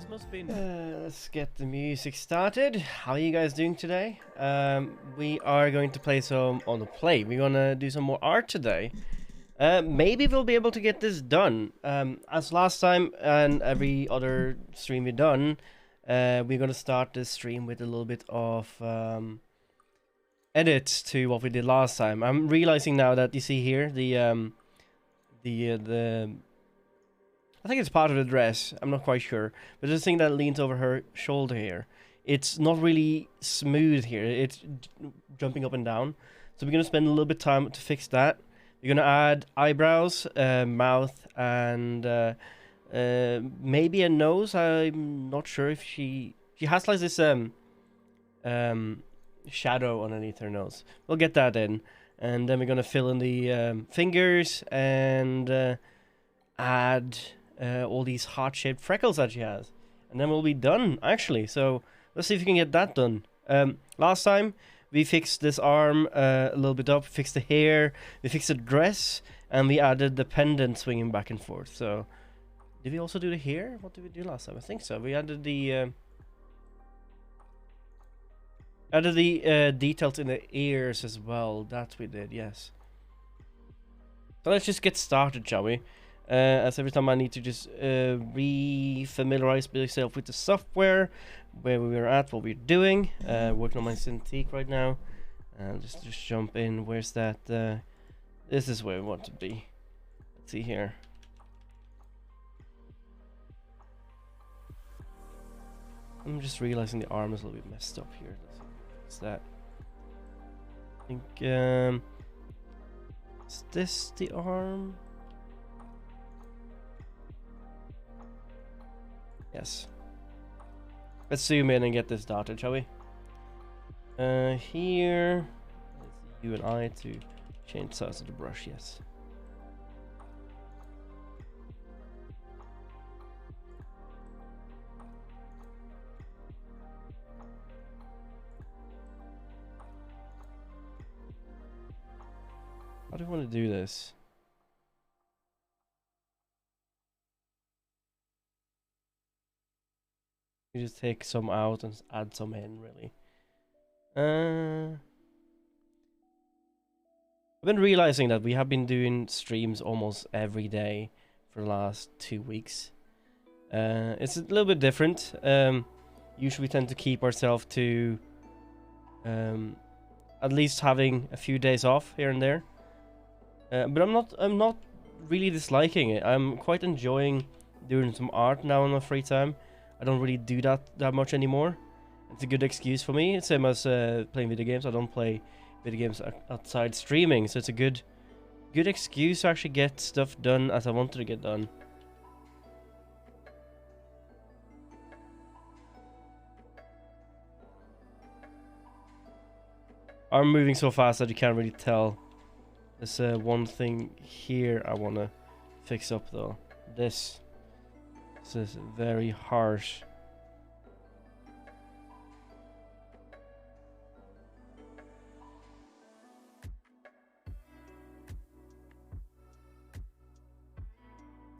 This must be. Let's get the music started. How are you guys doing today? We are going to play some on the play. We're gonna do some more art today. Maybe we'll be able to get this done. As last time and every other stream we've done, we're gonna start this stream with a little bit of edits to what we did last time. I'm realizing now that you see here the I think it's part of the dress. I'm not quite sure, but this thing that leans over her shoulder here, it's not really smooth here. It's jumping up and down. So we're gonna spend a little bit of time to fix that. We're gonna add eyebrows, mouth, and maybe a nose. I'm not sure if she has like this shadow underneath her nose. We'll get that in, and then we're gonna fill in the fingers and add all these heart-shaped freckles that she has, and then we'll be done actually. So let's see if we can get that done. Last time we fixed this arm a little bit up, fixed the hair, we fixed the dress, and we added the pendant swinging back and forth. So did we also do the hair? What did we do last time? I think so. We added the details in the ears as well. That we did, yes. So let's just get started, shall we? As every time I need to just re-familiarize myself with the software, where we were at, what we're doing. Working on my Cintiq right now. Just jump in. Where's that? This is where we want to be. Let's see here. I'm just realizing the arm is a little bit messed up here. What's that? I think, is this the arm? Yes. Let's zoom in and get this started, shall we? Here, let's U and I to change size of the brush. Yes. How do I want to do this? You just take some out and add some in, really. I've been realizing that we have been doing streams almost every day for the last 2 weeks. It's a little bit different. Usually we tend to keep ourselves to at least having a few days off here and there. But I'm not really disliking it. I'm quite enjoying doing some art now in my free time. I don't really do that much anymore. It's a good excuse for me. It's same as playing video games. I don't play video games outside streaming, so it's a good excuse to actually get stuff done as I wanted to get done. I'm moving so fast that you can't really tell. There's one thing here I want to fix up though. This is very harsh.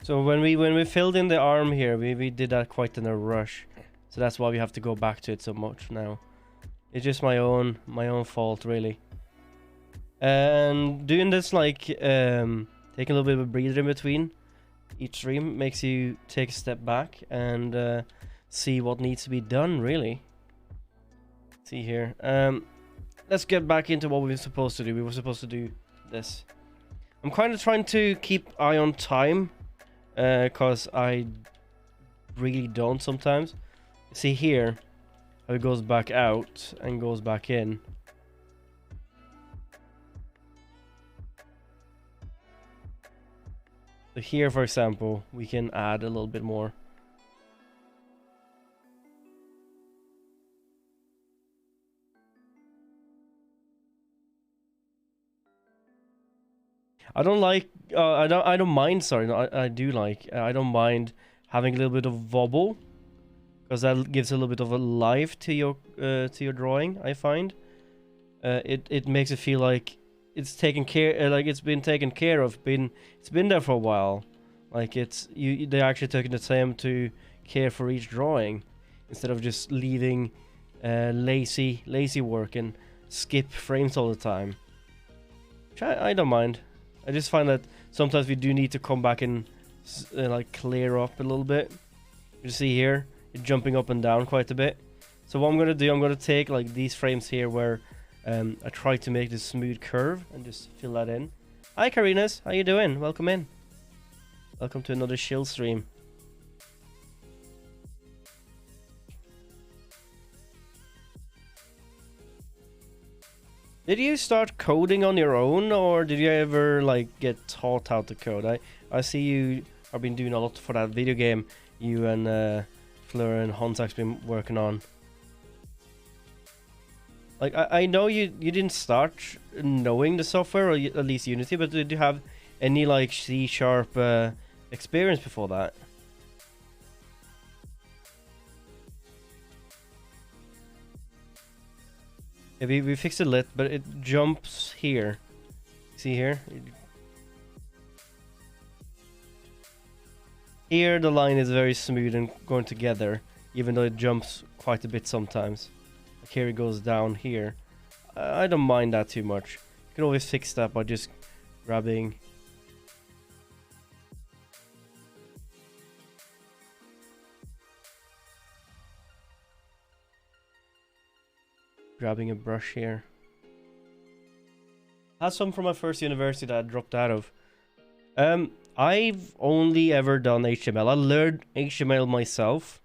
So when we filled in the arm here, we did that quite in a rush. So that's why we have to go back to it so much now. It's just my own fault, really. And doing this, like taking a little bit of a breather in between each stream makes you take a step back and see what needs to be done, really. Let's see here. Let's get back into what we were supposed to do. We were supposed to do this. I'm kind of trying to keep eye on time, cause I really don't sometimes. See here how it goes back out and goes back in. So here, for example, we can add a little bit more. I don't like. I don't mind. Sorry, no, I do like. I don't mind having a little bit of wobble, because that gives a little bit of a life to your drawing. I find. It makes it feel like it's taken care. Like it's been taken care of. It's been there for a while. Like they actually took the time to care for each drawing instead of just leaving lazy work and skip frames all the time. Which I don't mind. I just find that sometimes we do need to come back and like clear up a little bit. You see here, it's jumping up and down quite a bit. So what I'm gonna do, I'm gonna take like these frames here where I try to make this smooth curve and just fill that in. Hi Carinas, how you doing? Welcome in. Welcome to another chill stream. Did you start coding on your own, or did you ever like get taught how to code? I see you have been doing a lot for that video game you and Fleur and Hontak's been working on. Like I know you didn't start knowing the software, or at least Unity, but did you have any like C# experience before that? Yeah, we fixed it lit, but it jumps here. See here? Here the line is very smooth and going together, even though it jumps quite a bit sometimes. Like here it goes down here. I don't mind that too much. You can always fix that by just grabbing a brush here. I had some from my first university that I dropped out of. I've only ever done HTML. I learned HTML myself.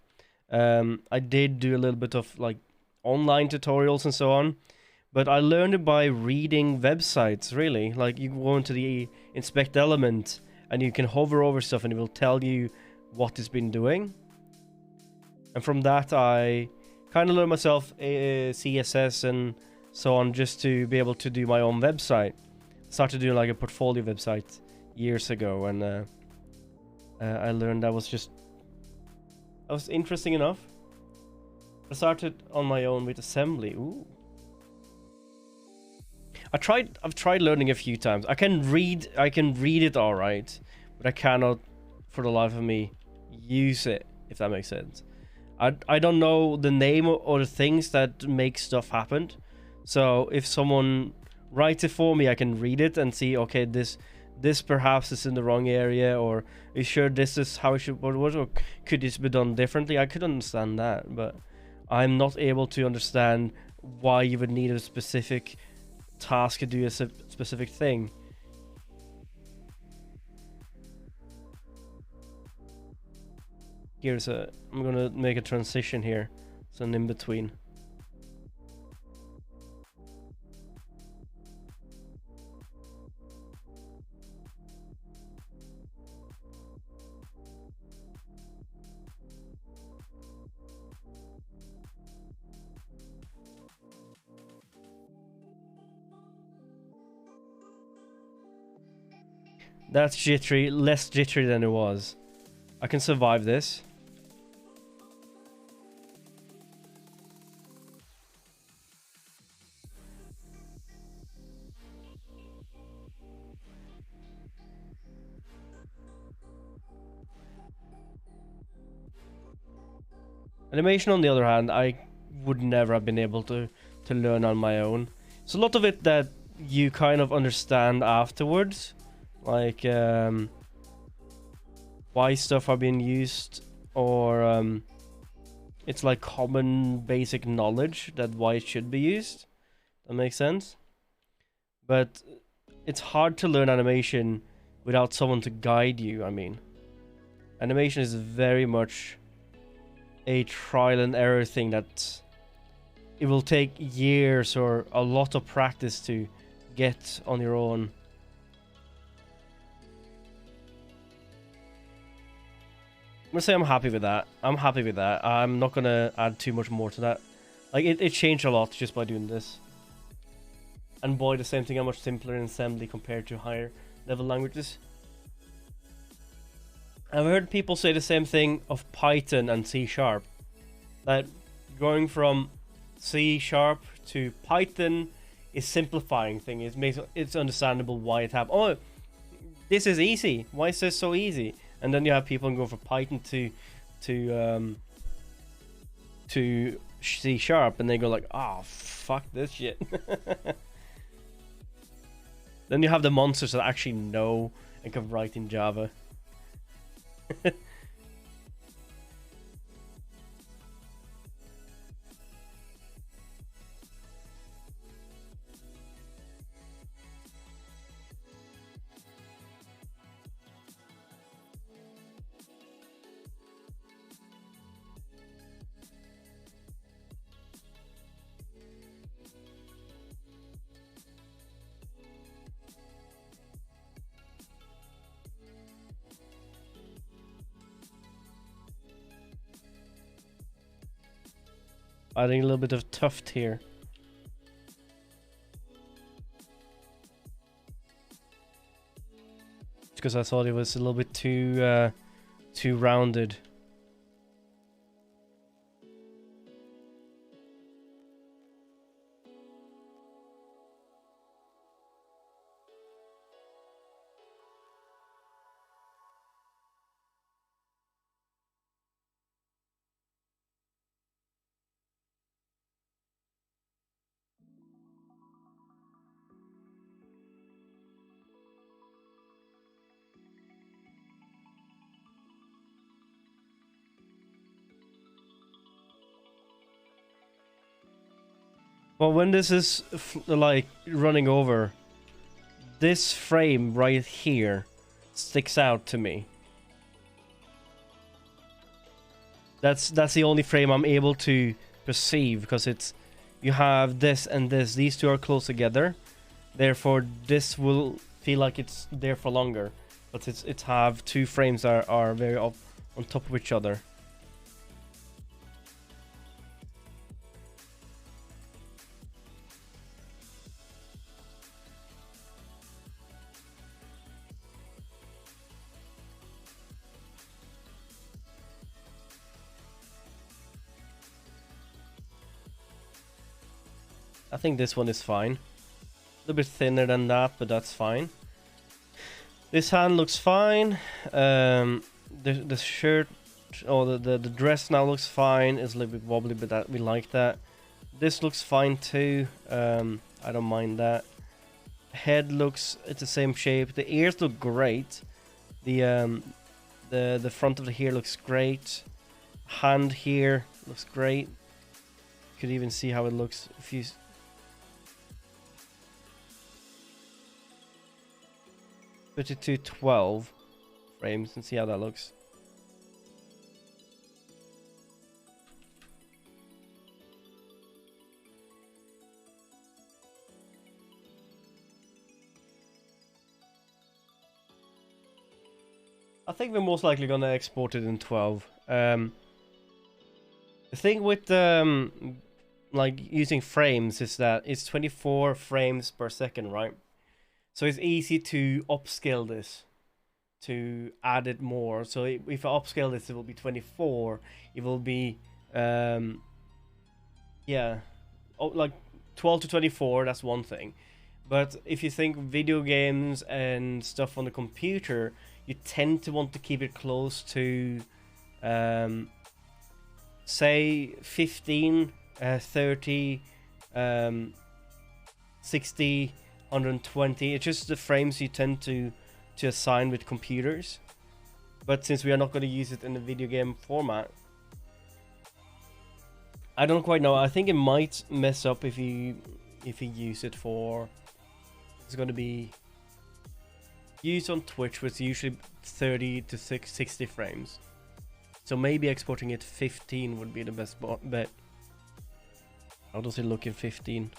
I did do a little bit of like online tutorials and so on, but I learned it by reading websites, really. Like you go into the inspect element and you can hover over stuff and it will tell you what it's been doing. And from that I kind of learned myself CSS and so on just to be able to do my own website. Started doing like a portfolio website years ago, and I learned that was interesting enough. I started on my own with assembly. Ooh. I've tried learning a few times. I can read it all right, but I cannot for the life of me use it, if that makes sense. I don't know the name or the things that make stuff happen. So if someone writes it for me, I can read it and see, okay, this perhaps is in the wrong area, or are you sure this is how it should work, or could this be done differently? I could understand that, but I'm not able to understand why you would need a specific task to do a specific thing. I'm gonna make a transition here. It's an in-between. That's jittery, less jittery than it was. I can survive this. Animation, on the other hand, I would never have been able to learn on my own. It's a lot of it that you kind of understand afterwards, like why stuff are being used, or it's like common basic knowledge that why it should be used. That makes sense. But it's hard to learn animation without someone to guide you. I mean, animation is very much a trial and error thing that it will take years or a lot of practice to get on your own. I'm gonna say I'm happy with that. I'm not gonna add too much more to that. Like it changed a lot just by doing this. And boy, the same thing, how much simpler in assembly compared to higher level languages. I've heard people say the same thing of Python and C#. That going from C# to Python is simplifying things. It's understandable why it happened. Oh, this is easy. Why is this so easy? And then you have people who go for Python to C sharp, and they go like, oh fuck this shit. Then you have the monsters that actually know and can write in Java. Adding a little bit of tuft here. Because I thought it was a little bit too rounded. Well, when this is like running over, this frame right here sticks out to me. That's the only frame I'm able to perceive, because it's, you have this and this. These two are close together. Therefore, this will feel like it's there for longer. But it's have two frames that are very up on top of each other. I think this one is fine. A little bit thinner than that, but that's fine. This hand looks fine. The shirt, or the dress now looks fine. It's a little bit wobbly, but that we like that. This looks fine too. I don't mind that. Head looks, it's the same shape. The ears look great. The front of the hair looks great. Hand here looks great. You could even see how it looks if you 3212 frames and see how that looks. I think we're most likely gonna export it in 12. The thing with like using frames is that it's 24 frames per second, right? So it's easy to upscale this, to add it more. So if I upscale this, it will be 24. It will be, yeah, like 12 to 24, that's one thing. But if you think video games and stuff on the computer, you tend to want to keep it close to, say, 15, 30, 60, 120. It's just the frames you tend to assign with computers. But since we are not going to use it in the video game format, I don't quite know. I think it might mess up if you use it for, it's going to be used on Twitch, with usually 30 to 60 frames. So maybe exporting it 15 would be the best bet. How does it look in 15?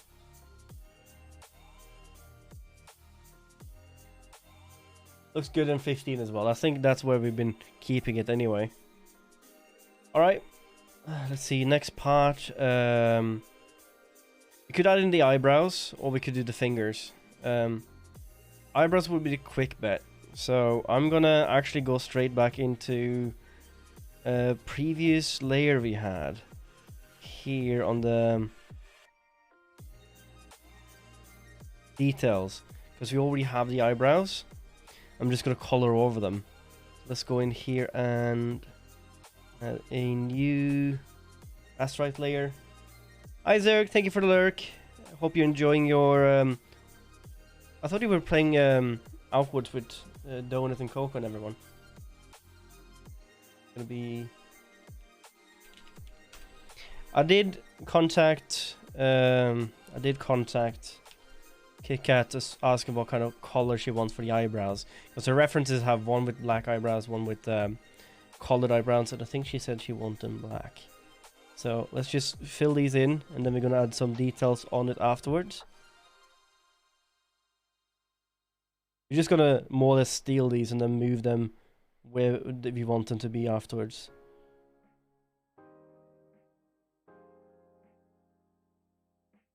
Looks good in 15 as well. I think that's where we've been keeping it anyway. Alright. Let's see. Next part. We could add in the eyebrows, or we could do the fingers. Eyebrows would be the quick bet. So I'm gonna actually go straight back into a previous layer we had here on the details, because we already have the eyebrows. I'm just gonna color over them. let's go in here and add a new astrite layer. Isaac, thank you for the lurk. Hope you're enjoying your I thought you were playing Outwards with Donut and Coco and everyone. Gonna be. I did contact KitKat to ask her what kind of color she wants for the eyebrows, because her references have one with black eyebrows, one with colored eyebrows, and I think she said she wanted them black. So let's just fill these in, and then we're gonna add some details on it afterwards. You're just gonna more or less steal these and then move them where we want them to be afterwards.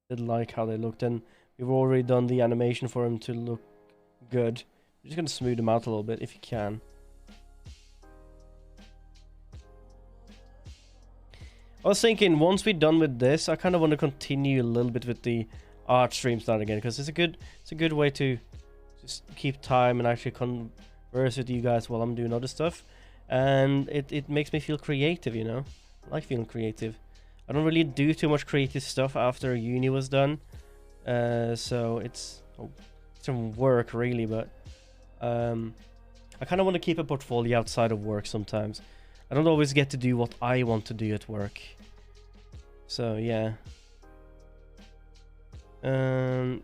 Did like how they looked, and we've already done the animation for them to look good. I'm just gonna smooth them out a little bit if you can. I was thinking once we're done with this, I kind of want to continue a little bit with the art stream start again, because it's a good way to just keep time and actually converse with you guys while I'm doing other stuff, and it makes me feel creative, you know. I like feeling creative. I don't really do too much creative stuff after uni was done, so it's some work really, but I kind of want to keep a portfolio outside of work sometimes. I don't always get to do what I want to do at work, so yeah. I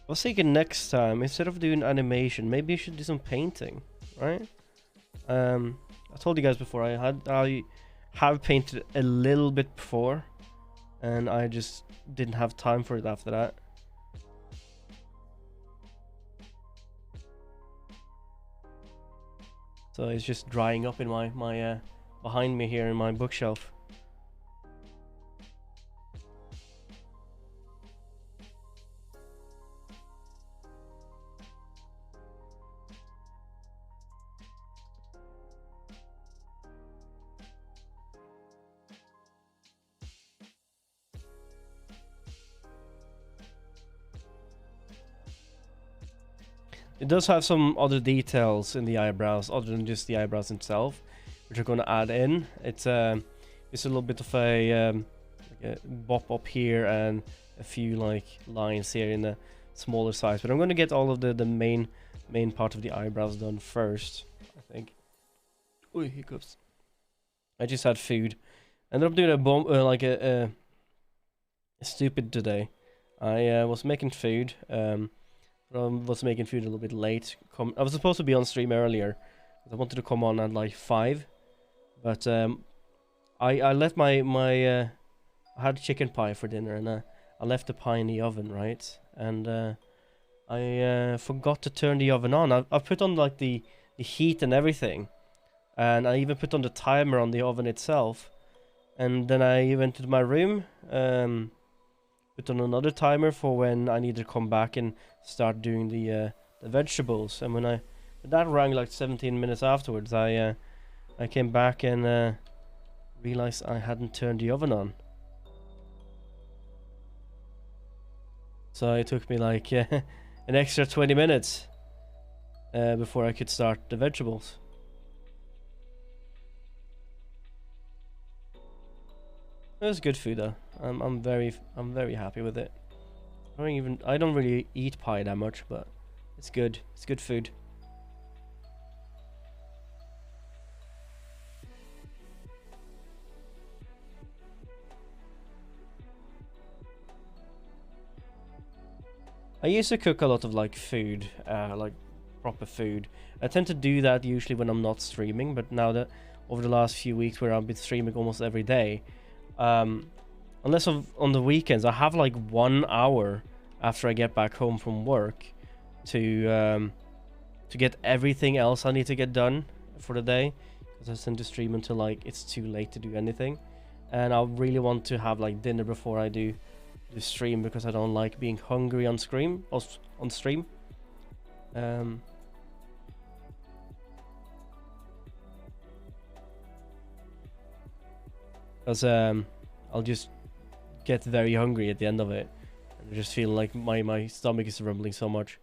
was thinking next time, instead of doing animation, maybe you should do some painting, right? I told you guys before, I have painted a little bit before, and I just didn't have time for it after that. So it's just drying up in my behind me here in my bookshelf. It does have some other details in the eyebrows other than just the eyebrows itself, which we're going to add in. It's a little bit of a bop up here and a few like lines here in a smaller size. But I'm going to get all of the main part of the eyebrows done first, I think. Oh, hiccups. I just had food. Ended up doing a stupid today. I was making food. I was making food a little bit late. I was supposed to be on stream earlier. I wanted to come on at like 5, but I left my I had chicken pie for dinner, and I left the pie in the oven, right? And I forgot to turn the oven on. I put on like the heat and everything, and I even put on the timer on the oven itself. And then I went to my room, put on another timer for when I need to come back and start doing the vegetables. And when that rang like 17 minutes afterwards, I came back and realized I hadn't turned the oven on. So it took me like an extra 20 minutes before I could start the vegetables. It was good food though. I'm very happy with it. I don't really eat pie that much, but it's good. It's good food. I used to cook a lot of like food, like proper food. I tend to do that usually when I'm not streaming, but now that over the last few weeks where I've been streaming almost every day, unless on the weekends, I have like 1 hour after I get back home from work to get everything else I need to get done for the day, because I tend to stream until like it's too late to do anything, and I really want to have like dinner before I do the stream, because I don't like being hungry on stream. Because I'll just get very hungry at the end of it, and I just feel like my stomach is rumbling so much.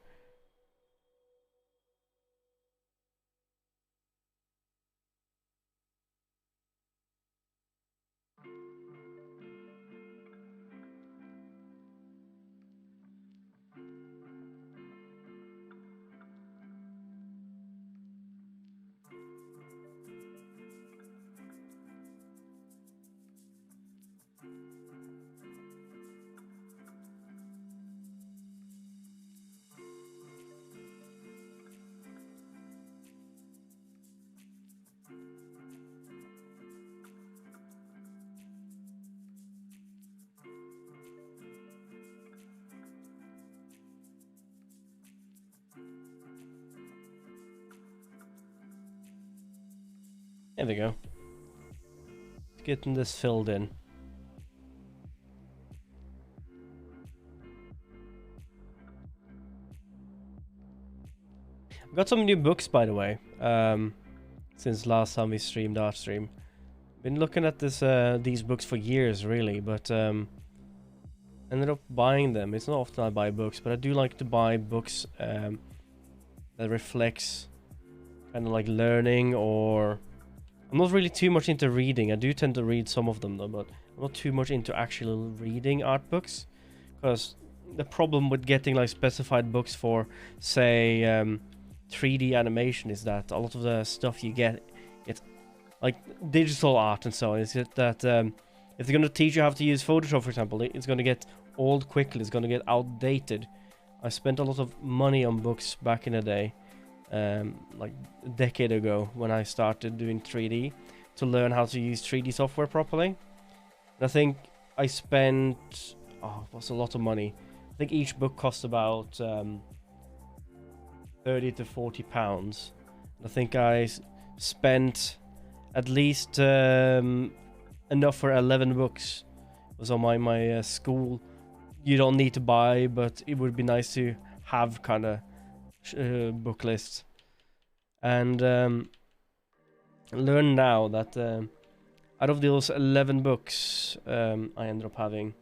There we go. Getting this filled in. I've got some new books, by the way, since last time we streamed Art Stream. Been looking at these books for years, really, but ended up buying them. It's not often I buy books, but I do like to buy books that reflects kind of like learning, or I'm not really too much into reading. I do tend to read some of them though, but I'm not too much into actually reading art books, because the problem with getting like specified books for, say, 3D animation is that a lot of the stuff you get, it's like digital art and so on. Is that if they're going to teach you how to use Photoshop, for example, it's going to get old quickly. It's going to get outdated. I spent a lot of money on books back in the day, like a decade ago, when I started doing 3D, to learn how to use 3D software properly. And I think I spent, it was a lot of money. I think each book cost about 30 to 40 pounds. I think I spent at least enough for 11 books. It was on my school. You don't need to buy, but it would be nice to have kind of book lists. And learn now that out of those 11 books, I ended up having,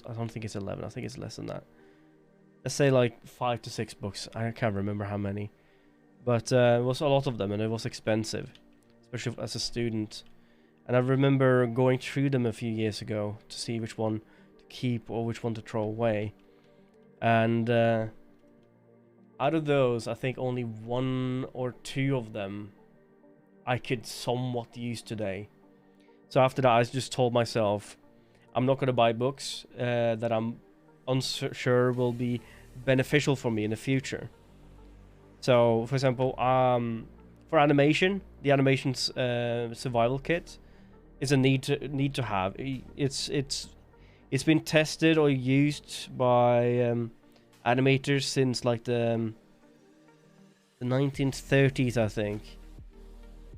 I don't think it's 11, I think it's less than that. Let's say like 5 to 6 books. I can't remember how many, but it was a lot of them, and it was expensive, especially as a student. And I remember going through them a few years ago to see which one to keep or which one to throw away. And out of those, I think only 1 or 2 of them I could somewhat use today. So after that, I just told myself, I'm not going to buy books that I'm unsure will be beneficial for me in the future. So, for example, for animation, the animation's survival kit is a need to have. It's been tested or used by animators since like the 1930s, I think,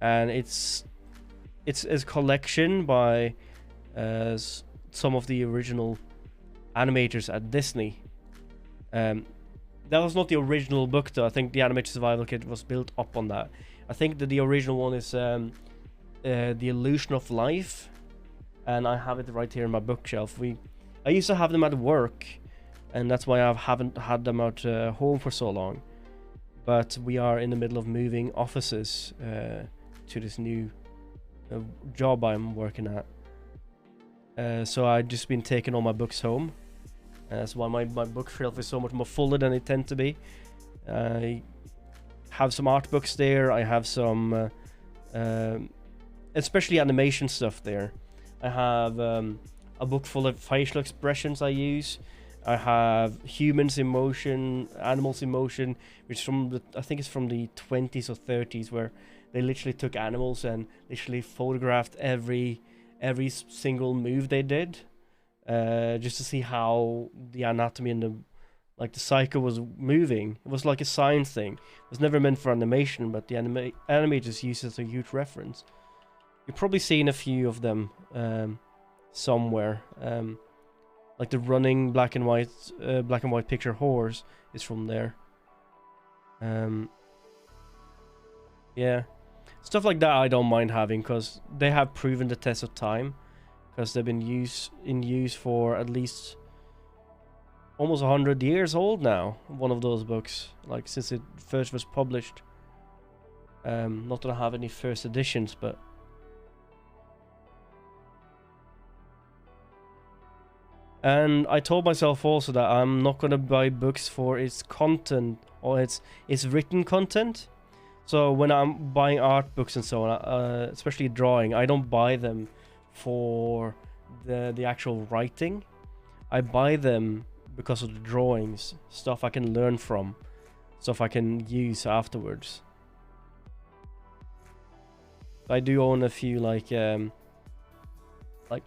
and it's a collection by some of the original animators at Disney. That was not the original book though. I think the animator survival kit was built up on that. I think that the original one is The Illusion of Life, and I have it right here in my bookshelf. I used to have them at work, and that's why I haven't had them at home for so long. But we are in the middle of moving offices to this new job I'm working at. So I've just been taking all my books home. That's why my bookshelf is so much more fuller than it tends to be. I have some art books there. I have some, especially animation stuff there. I have a book full of facial expressions I use. I have humans in motion, animals in motion, which I think it's from the 20s or 30s, where they literally took animals and literally photographed every single move they did, just to see how the anatomy and the psycho was moving. It was like a science thing. It was never meant for animation, but the animators use it as a huge reference. You've probably seen a few of them somewhere. Like the running black and white picture horse is from there. Yeah, stuff like that I don't mind having, because they have proven the test of time, because they've been in use for at least almost 100 years old now. One of those books, like since it first was published. Not that I have any first editions, but and I told myself also that I'm not gonna buy books for its content or its written content. So when I'm buying art books and so on, especially drawing, I don't buy them for the actual writing. I buy them because of the drawings, stuff I can learn from, stuff I can use afterwards. I do own a few like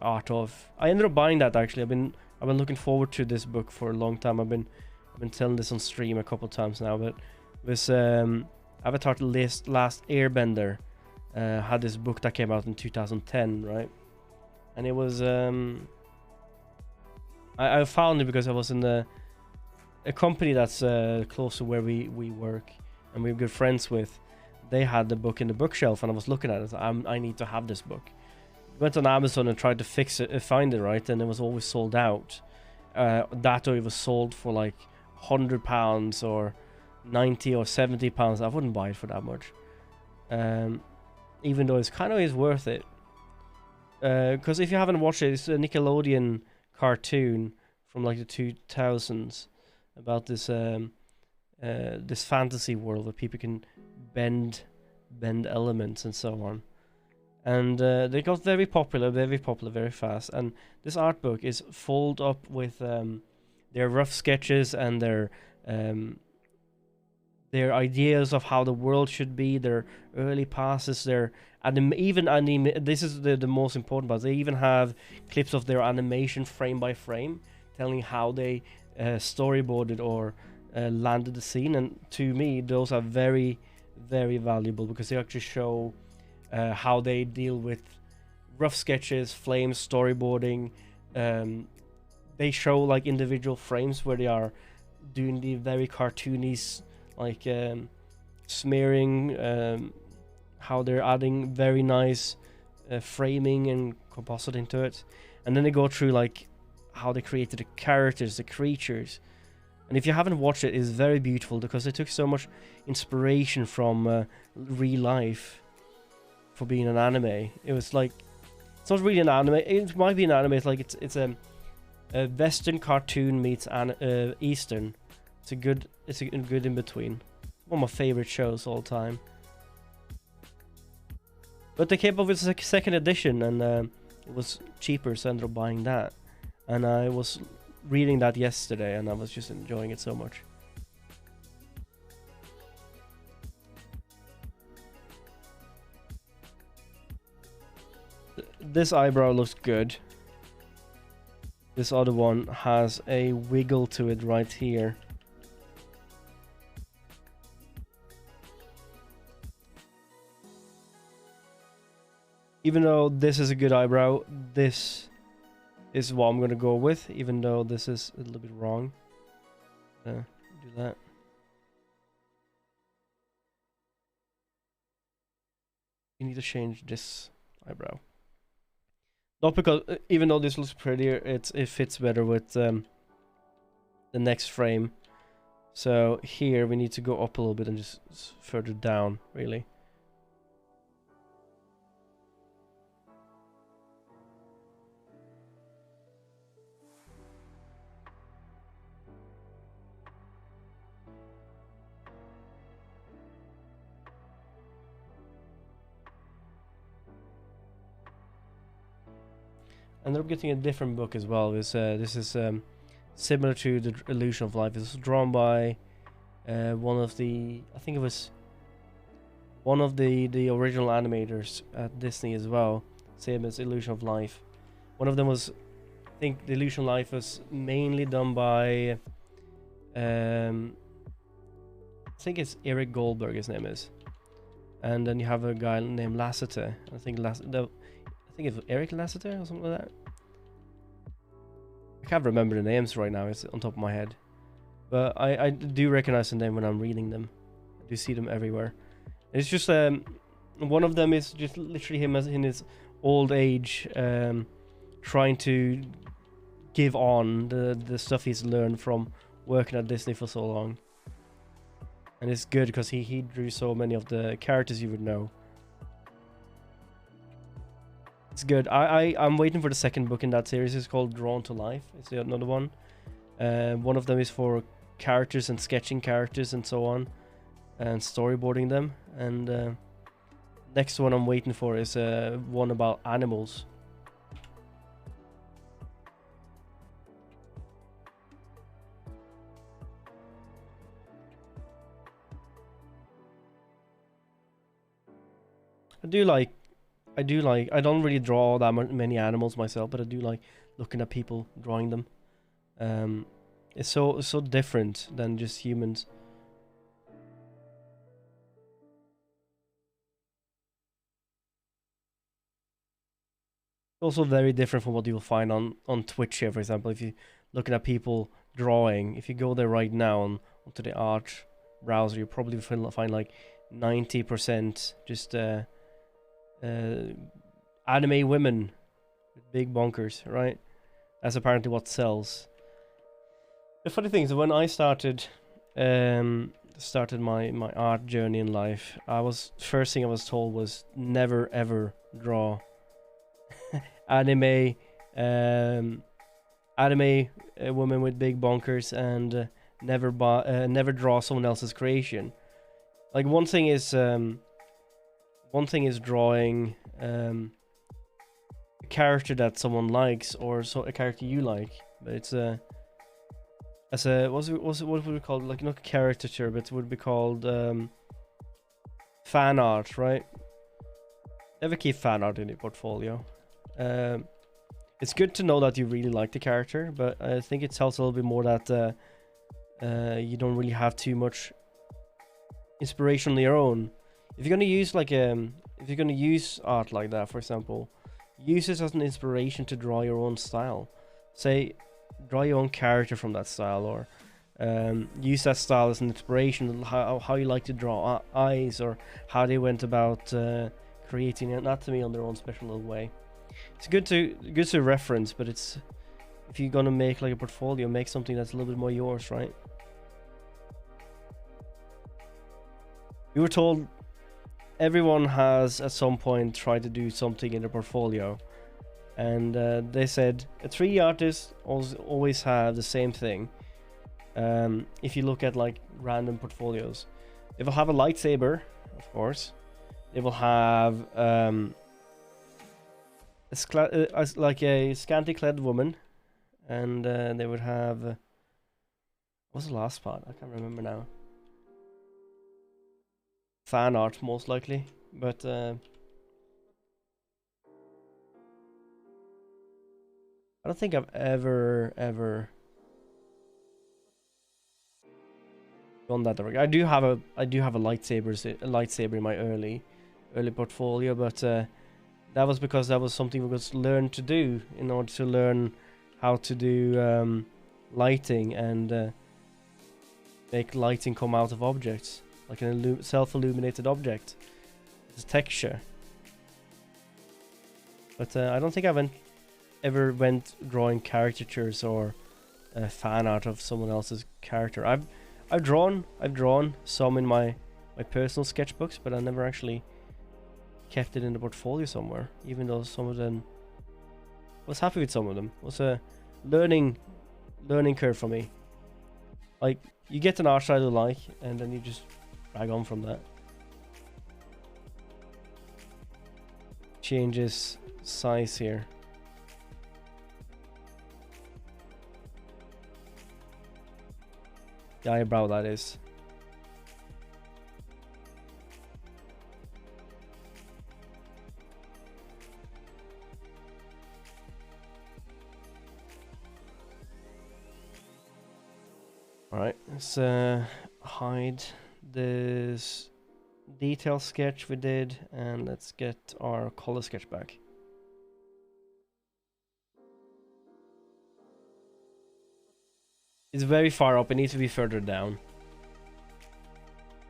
art of. I ended up buying that actually. I've been looking forward to this book for a long time. I've been telling this on stream a couple times now, but this Avatar: The Last Airbender, had this book that came out in 2010, right? And it was I found it because I was in a company that's close to where we work and we're good friends with. They had the book in the bookshelf, and I was looking at it. I need to have this book. Went on Amazon and tried to fix it, find it, right, and it was always sold out. That, or it was sold for like £100 or 90 or 70 pounds. I wouldn't buy it for that much. Even though it's kind of is worth it. Because if you haven't watched it, it's a Nickelodeon cartoon from like the 2000s about this this fantasy world where people can bend elements and so on. And they got very popular very fast. And this art book is full up with their rough sketches and their ideas of how the world should be, their early passes, their this is the most important part. They even have clips of their animation frame by frame, telling how they storyboarded or landed the scene. And to me, those are very, very valuable because they actually show how they deal with rough sketches, flames, storyboarding. They show like individual frames where they are doing the very cartoony, like smearing, how they're adding very nice framing and compositing to it. And then they go through like how they created the characters, the creatures. And if you haven't watched it, it's very beautiful because they took so much inspiration from real life for being an anime. It was like, it's not really an anime. It might be an anime. It's like it's a Western cartoon meets Eastern. It's a good in between. One of my favorite shows all time. But they came up with a second edition, and it was cheaper, so I ended up buying that. And I was reading that yesterday, and I was just enjoying it so much. This eyebrow looks good. This other one has a wiggle to it right here. Even though this is a good eyebrow, this is what I'm gonna go with, even though this is a little bit wrong. Do that. You need to change this eyebrow. Not because, even though this looks prettier, it fits better with the next frame. So here we need to go up a little bit and just further down, really. And I'm getting a different book as well. This is similar to the Illusion of Life. It's drawn by one of the, I think it was one of the original animators at Disney as well. Same as Illusion of Life. One of them was, I think the Illusion of Life was mainly done by, I think it's Eric Goldberg, his name is. And then you have a guy named Lasseter. I think it's Eric Lasseter or something like that. I can't remember the names right now, it's on top of my head. But I do recognize the name when I'm reading them. I do see them everywhere. It's just, one of them is just literally him as in his old age, trying to give on the stuff he's learned from working at Disney for so long. And it's good because he drew so many of the characters you would know. It's good. I'm waiting for the second book in that series. It's called Drawn to Life. It's another one. One of them is for characters and sketching characters and so on, and storyboarding them. And next one I'm waiting for is one about animals. I don't really draw that many animals myself, but I do like looking at people drawing them. It's so different than just humans. Also very different from what you'll find on Twitch here, for example. If you're looking at people drawing, if you go there right now onto the art browser, you probably find like 90% just anime women with big bonkers, right? That's apparently what sells. The funny thing is, when I started my art journey in life, first thing I was told was never ever draw anime woman with big bonkers, and never draw someone else's creation. Like one thing is drawing a character that someone likes, or a character you like, but it's what would we call it? Like not caricature, but it would be called fan art, right? Never keep fan art in your portfolio. It's good to know that you really like the character, but I think it tells a little bit more that you don't really have too much inspiration on your own. If you're gonna use if you're gonna use art like that, for example, use it as an inspiration to draw your own style. Say, draw your own character from that style, or use that style as an inspiration. How you like to draw eyes, or how they went about creating anatomy on their own special little way. It's good to reference, but it's, if you're gonna make like a portfolio, make something that's a little bit more yours, right? We were told everyone has at some point tried to do something in their portfolio, and they said 3 artists always have the same thing. If you look at like random portfolios, they will have a lightsaber, of course. They will have like a scantily clad woman, and they would have what's the last part? I can't remember now. Fan art, most likely, but I don't think I've ever gone that direction. I do have a lightsaber in my early portfolio, but that was because that was something we could learn to do in order to learn how to do lighting and make lighting come out of objects, like an self-illuminated object. It's texture. But I don't think I ever went drawing caricatures or fan art of someone else's character. I've drawn some in my personal sketchbooks, but I never actually kept it in the portfolio somewhere, even though some of them I was happy with. Some of them it was a learning curve for me. Like, you get an art style you like, and then you just drag on from that. Changes size here. The eyebrow, that is. Alright, let's hide this detail sketch we did, and let's get our color sketch back. It's very far up, it needs to be further down.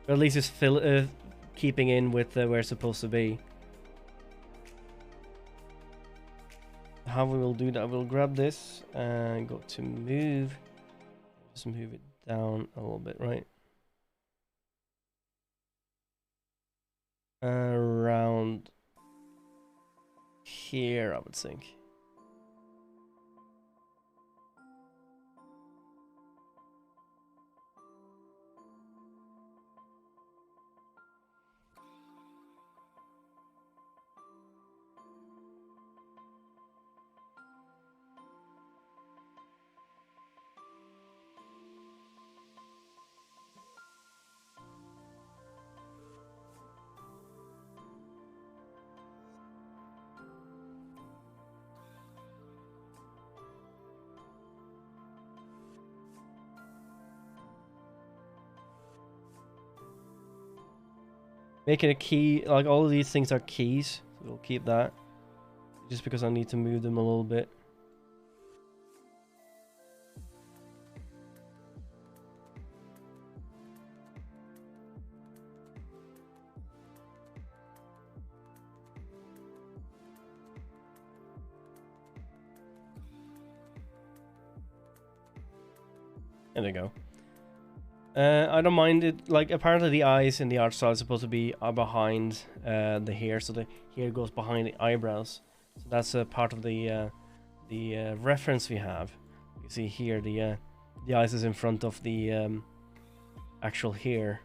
But at least it's keeping in with where it's supposed to be. How we will do that, we'll grab this and go to move. Just move it down a little bit, right? Around here, I would think. Making a key, like all of these things are keys, so we'll keep that. just because I need to move them a little bit. There they go. I don't mind it. Like, apparently the eyes in the art style is supposed to be behind the hair, so the hair goes behind the eyebrows. So that's a part of the reference we have. You see here the eyes is in front of the actual hair.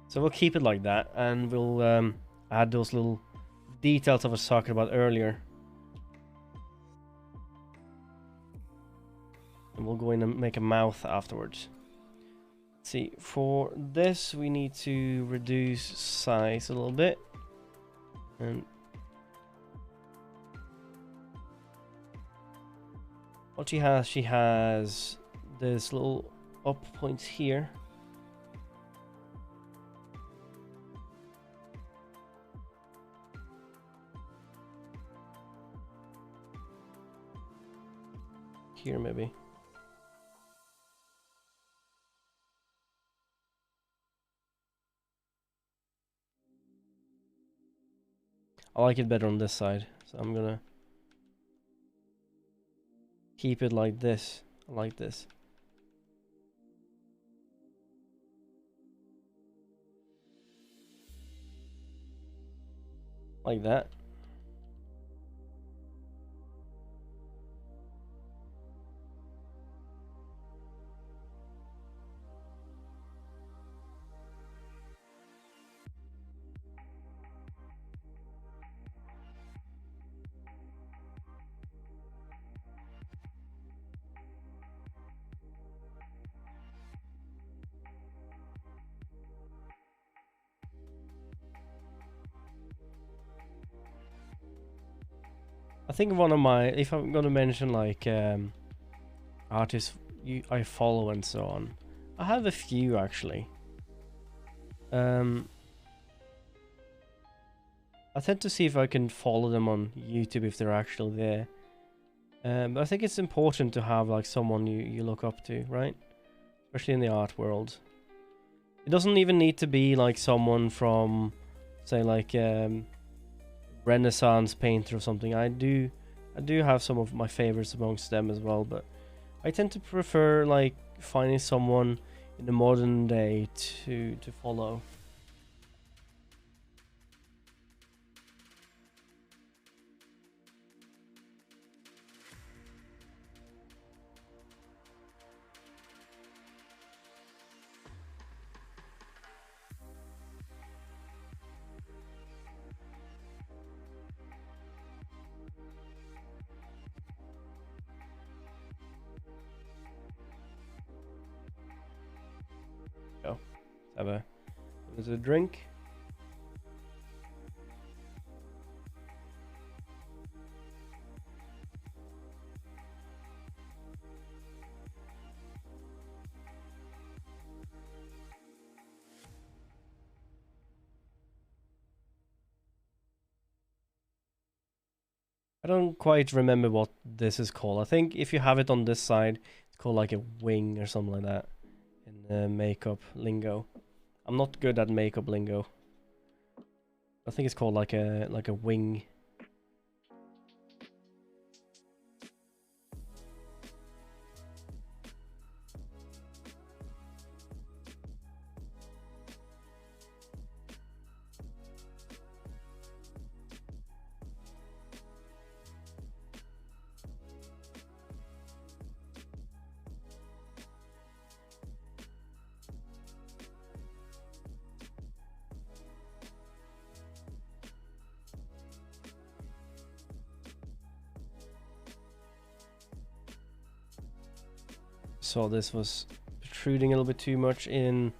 So we'll keep it like that, and we'll add those little details I was talking about earlier. And we'll go in and make a mouth afterwards. Let's see, for this we need to reduce size a little bit. And what she has this little up point here. Here maybe. I like it better on this side, so I'm gonna keep it like this. I like this. Like that. I think one of my, if I'm gonna mention like artists I follow and so on, I have a few actually. I tend to see if I can follow them on YouTube if they're actually there. But I think it's important to have like someone you look up to, right? Especially in the art world. It doesn't even need to be like someone from, say, like Renaissance painter or something. I do have some of my favorites amongst them as well, but I tend to prefer like finding someone in the modern day to follow. Go. Have a drink. I don't quite remember what this is called. I think if you have it on this side, it's called like a wing or something like that in makeup lingo. I'm not good at makeup lingo. I think it's called like a wing. So this was protruding a little bit too much in.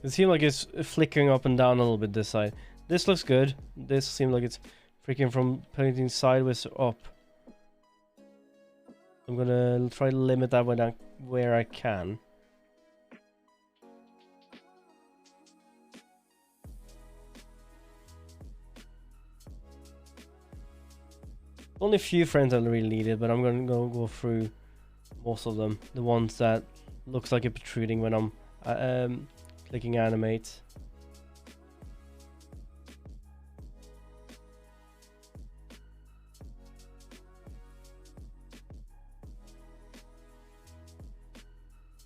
It seems like it's flickering up and down a little bit this side. This looks good. This seems like it's flicking from pointing sideways up. I'm gonna try to limit that where I can. Only a few frames I really needed, but I'm gonna go through most of them. The ones that looks like it's protruding when I'm clicking animate.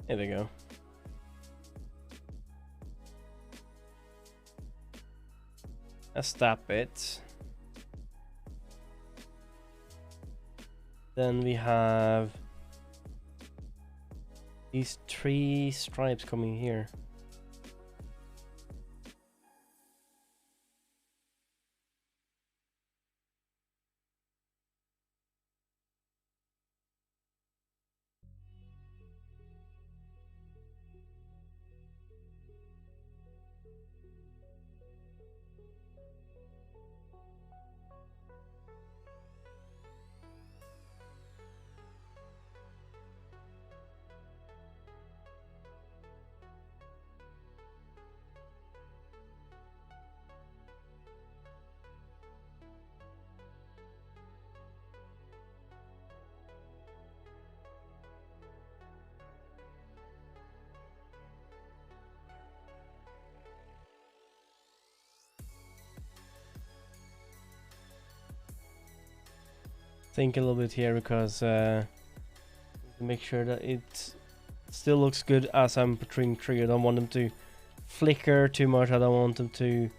There we go. That's that bit. Then we have these 3 stripes coming here. Think a little bit here because to make sure that it still looks good as I'm portraying tree. I don't want them to flicker too much. I don't want them to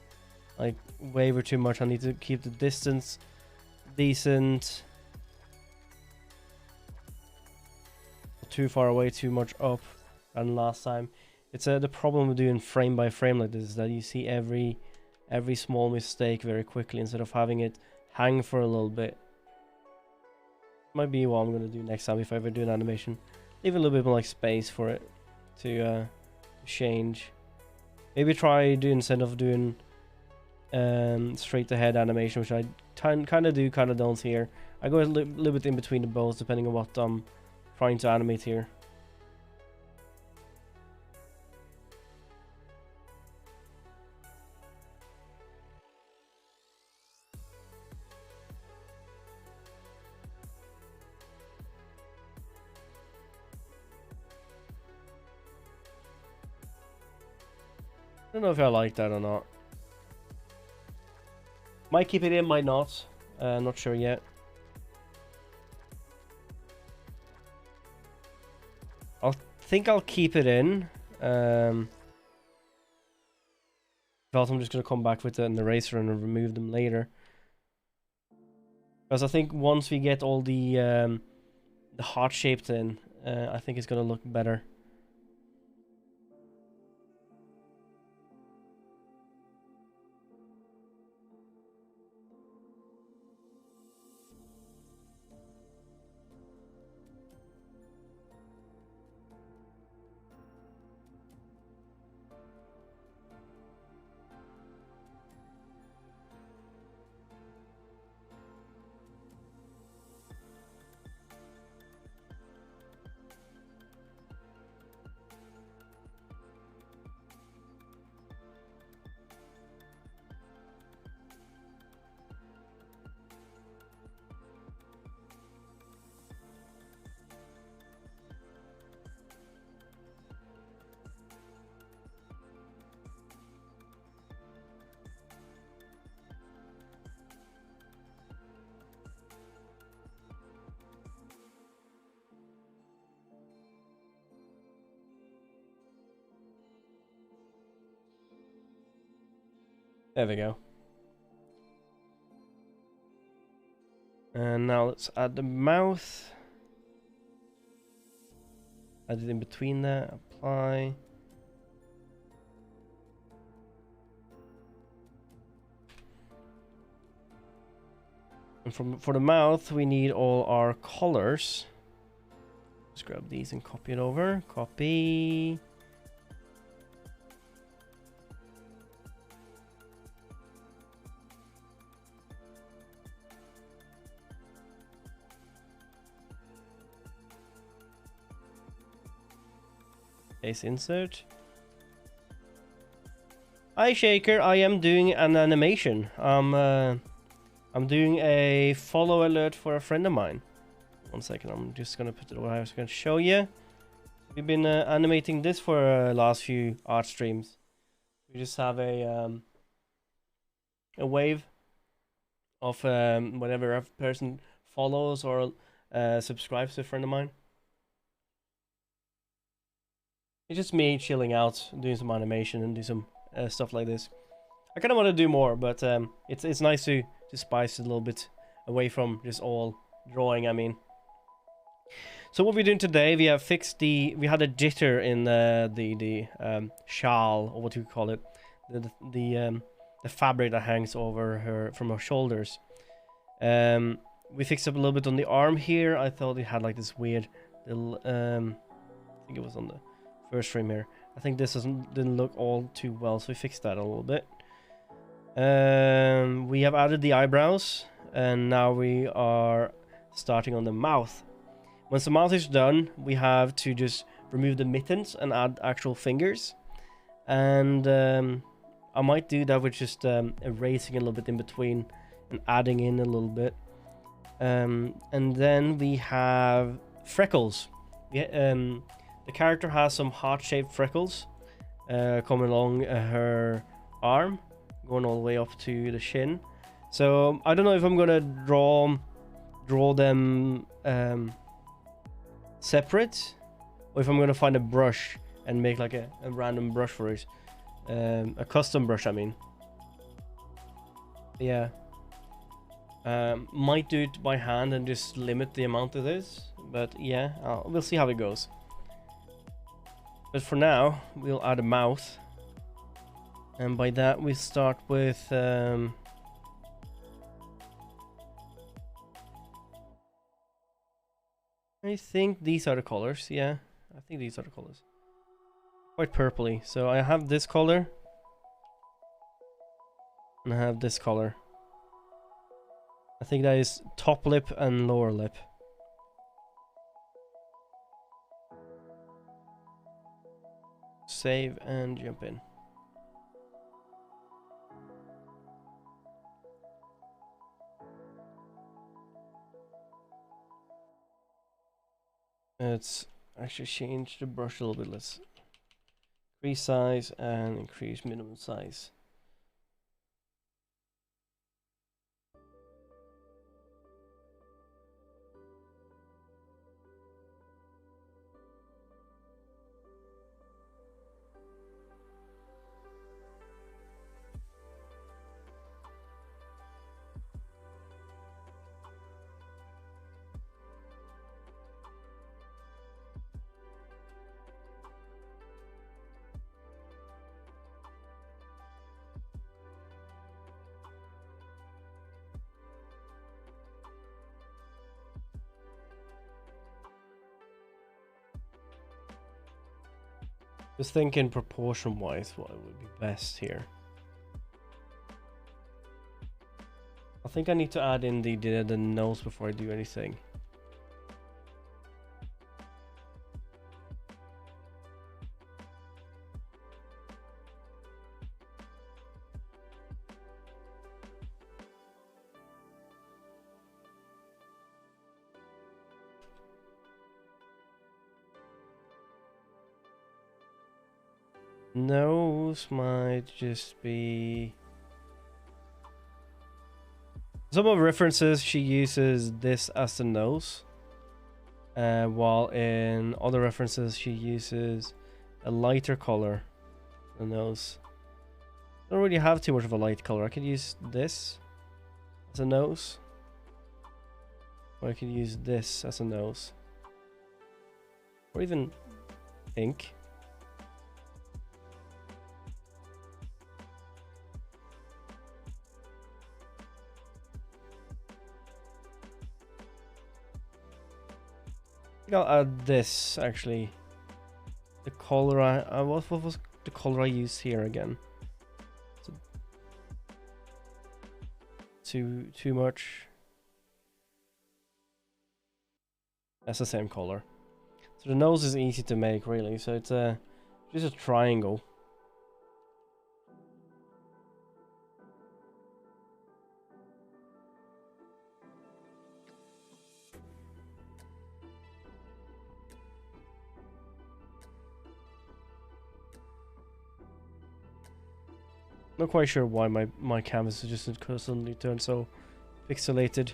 like waver too much. I need to keep the distance decent. Too far away, too much up than last time. It's the problem with doing frame by frame like this is that you see every small mistake very quickly instead of having it hang for a little bit. Might be what I'm gonna do next time if I ever do an animation. Leave a little bit more like space for it to change. Maybe try doing instead of doing straight ahead animation, which I kind of do, kind of don't here. I go a little bit in between the both depending on what I'm trying to animate here. I don't know if I like that or not. Might keep it in, might not. Not sure yet. I think I'll keep it in. Else I'm just gonna come back with an eraser and remove them later. Because I think once we get all the heart shaped in, I think it's gonna look better. There we go. And now let's add the mouth. Add it in between there. Apply. And for the mouth, we need all our colors. Just grab these and copy it over. Copy. Face insert. Hi Shaker, I am doing an animation. I'm doing a follow alert for a friend of mine. 1 second, I'm just gonna put it over. I was gonna show you. We've been animating this for last few art streams. We just have a wave of whenever a person follows or subscribes to a friend of mine. It's just me chilling out, doing some animation and do some stuff like this. I kind of want to do more, but it's nice to spice it a little bit away from just all drawing. I mean, so what we're doing today, we have fixed we had a jitter in the shawl, or what you call it, the fabric that hangs over her from her shoulders. We fixed up a little bit on the arm here. I thought it had like this weird little I think it was on the first frame here. I think this didn't look all too well, so we fixed that a little bit. We have added the eyebrows, and now we are starting on the mouth. Once the mouth is done, we have to just remove the mittens and add actual fingers. And I might do that with just erasing a little bit in between and adding in a little bit. And then we have Freckles. The character has some heart-shaped freckles coming along her arm, going all the way up to the shin. So I don't know if I'm gonna draw them separate, or if I'm gonna find a brush and make like a random brush for it, a custom brush. I mean, yeah. Might do it by hand and just limit the amount of this, but yeah, we'll see how it goes. But for now, we'll add a mouth, and by that we start with I think these are the colors. Yeah, I think these are the colors. Quite purpley. So I have this color, and I have this color. I think that is top lip and lower lip. Save and jump in. Let's actually change the brush a little bit. Let's increase size and increase minimum size. Just thinking proportion-wise, what would be best here. I think I need to add in the nose before I do anything. Nose might just be... Some of references she uses this as the nose, while in other references she uses a lighter color, the nose. I don't really have too much of a light color. I could use this as a nose, or I could use this as a nose, or even pink. I think I'll add this actually. The color what was the color I used here again? So too much. That's the same color. So the nose is easy to make really. So it's Just a triangle. Not quite sure why my canvas is just suddenly turned so pixelated.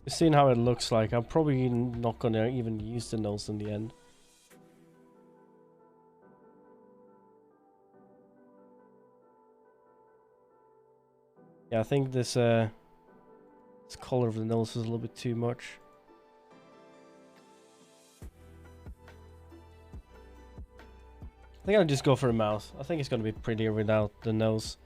Seeing how it looks like, I'm probably not gonna even use the nose in the end. Yeah, I think this color of the nose is a little bit too much. I think I'll just go for a mouth. I think it's gonna be prettier without the nose.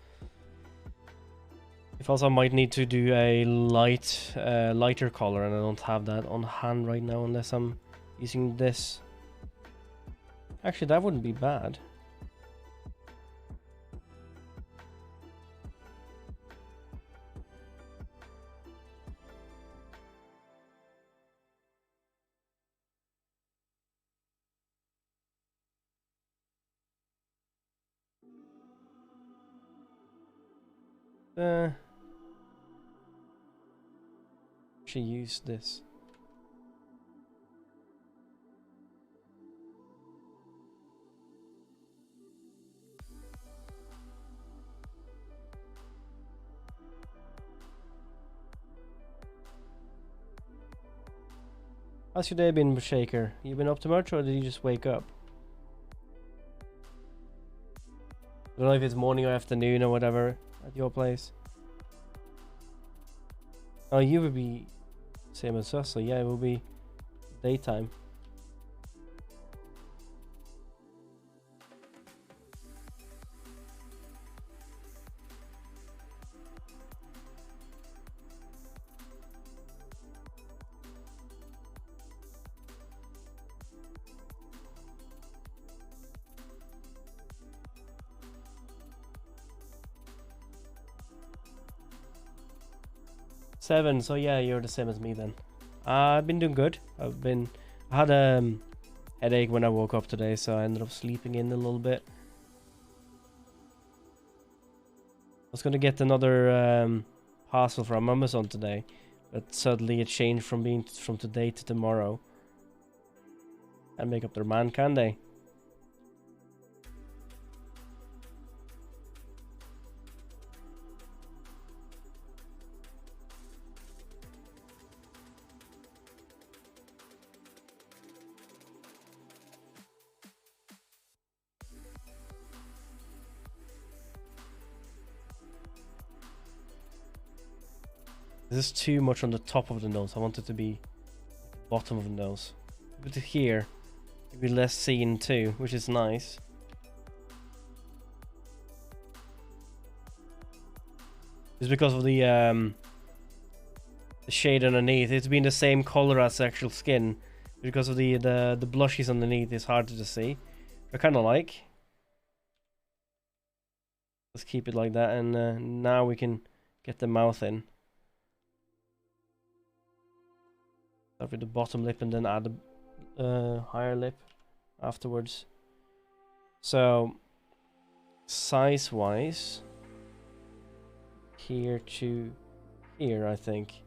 If also I might need to do a lighter color, and I don't have that on hand right now unless I'm using this. Actually, that wouldn't be bad. Actually use this. How's your day been, Shaker? You been up to much, or did you just wake up? I don't know if it's morning or afternoon or whatever at your place. Oh, you would be same as us, so yeah, it will be daytime. Seven, so yeah, you're the same as me then. I've been doing good. I had a headache when I woke up today, so I ended up sleeping in a little bit. I was gonna get another parcel from Amazon today, but suddenly it changed from being from today to tomorrow. And make up their mind, can they? This is too much on the top of the nose. I want it to be bottom of the nose. Put it here. It'll be less seen too, which is nice. It's because of the shade underneath. It's been the same color as the actual skin. Because of the blushes underneath, it's harder to see. I kind of like. Let's keep it like that, and now we can get the mouth in. Start with the bottom lip and then add the higher lip afterwards. So, size-wise, here to here, I think.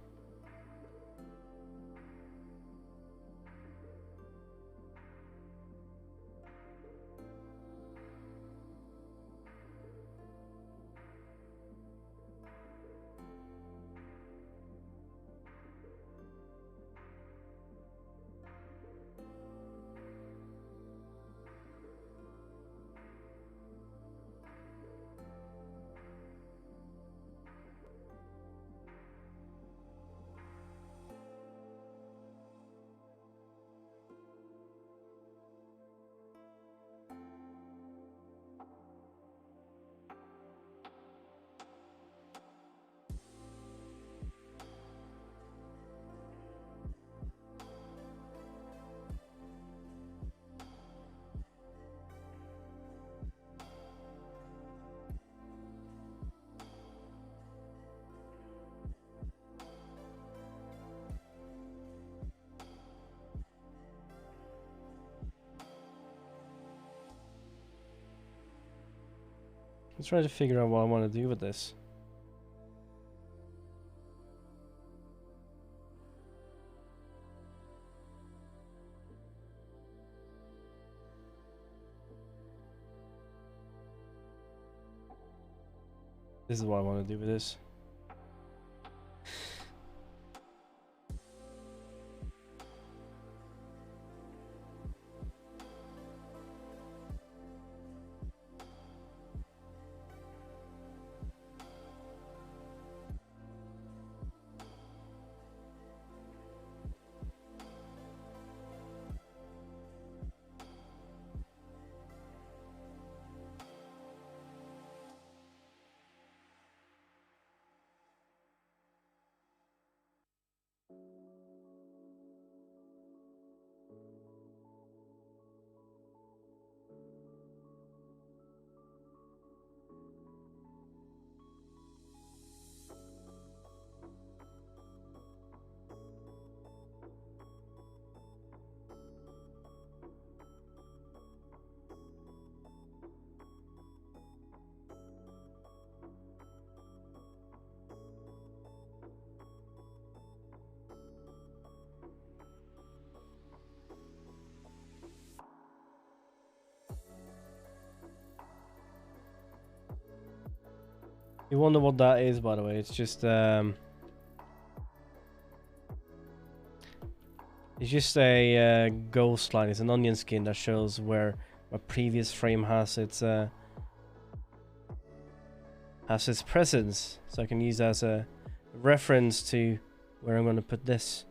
I'm trying to figure out what I want to do with this. This is what I want to do with this. You wonder what that is, by the way. It's just a ghost line. It's an onion skin that shows where a previous frame has its presence, so I can use that as a reference to where I'm going to put this.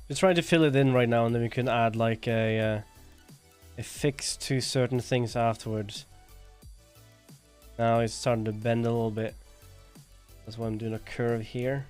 We're trying to fill it in right now, and then we can add like a fix to certain things afterwards. Now it's starting to bend a little bit. That's why I'm doing a curve here.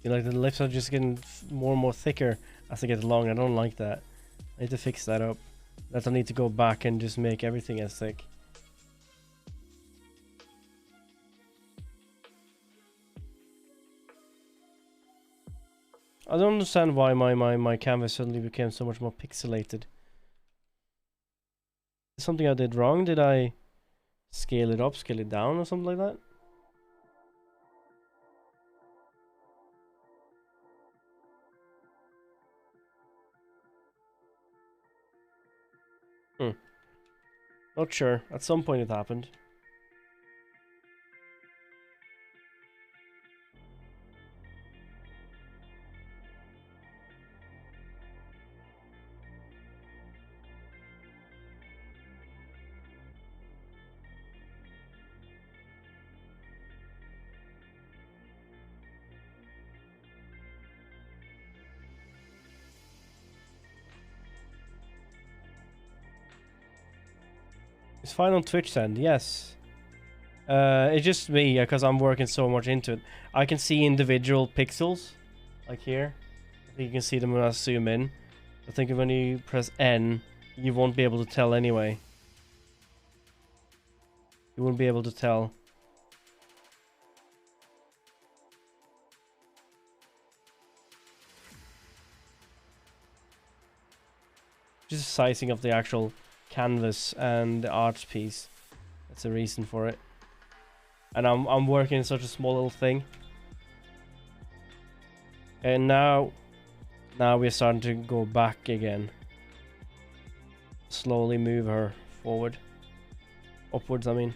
feel like the lips are just getting more and more thicker as they get along. I don't like that. I need to fix that up. That I need to go back and just make everything as thick. I don't understand why my canvas suddenly became so much more pixelated. Something I did wrong? Did I scale it up, scale it down, or something like that? Not sure. At some point it happened. It's fine on Twitch then, yes. It's just me, because I'm working so much into it. I can see individual pixels, like here. I think you can see them when I zoom in. I think when you press N, you won't be able to tell anyway. You won't be able to tell. Just sizing of the actual canvas and the art piece. That's the reason for it. And I'm working in such a small little thing. And now we're starting to go back again. Slowly move her forward. Upwards, I mean.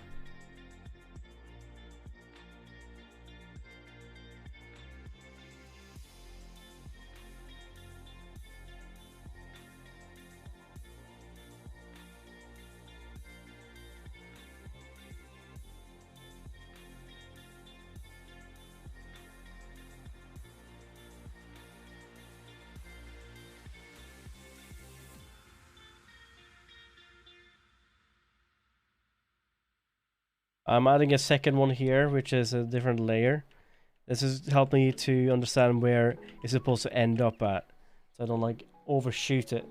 I'm adding a second one here, which is a different layer. This has helped me to understand where it's supposed to end up at, so I don't like overshoot it.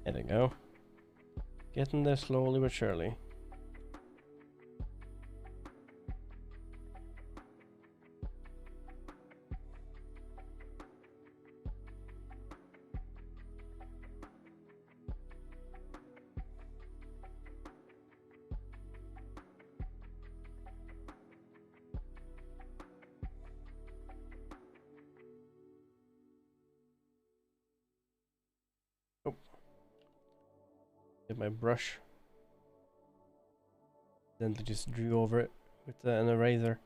There we go. Getting there slowly but surely. Get my brush. Then I just drew over it with an eraser.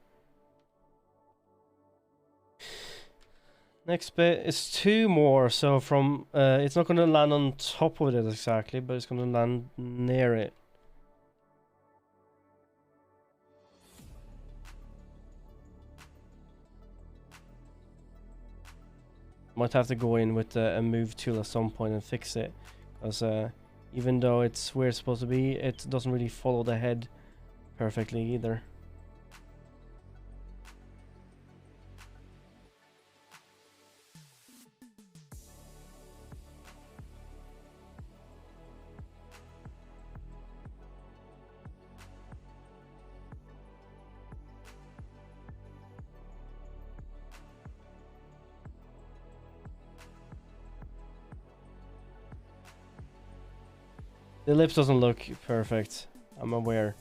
Next bit is two more, so from it's not going to land on top of it exactly, but it's going to land near it. Might have to go in with a move tool at some point and fix it, because even though it's where it's supposed to be, it doesn't really follow the head perfectly either. The lips doesn't look perfect, I'm aware.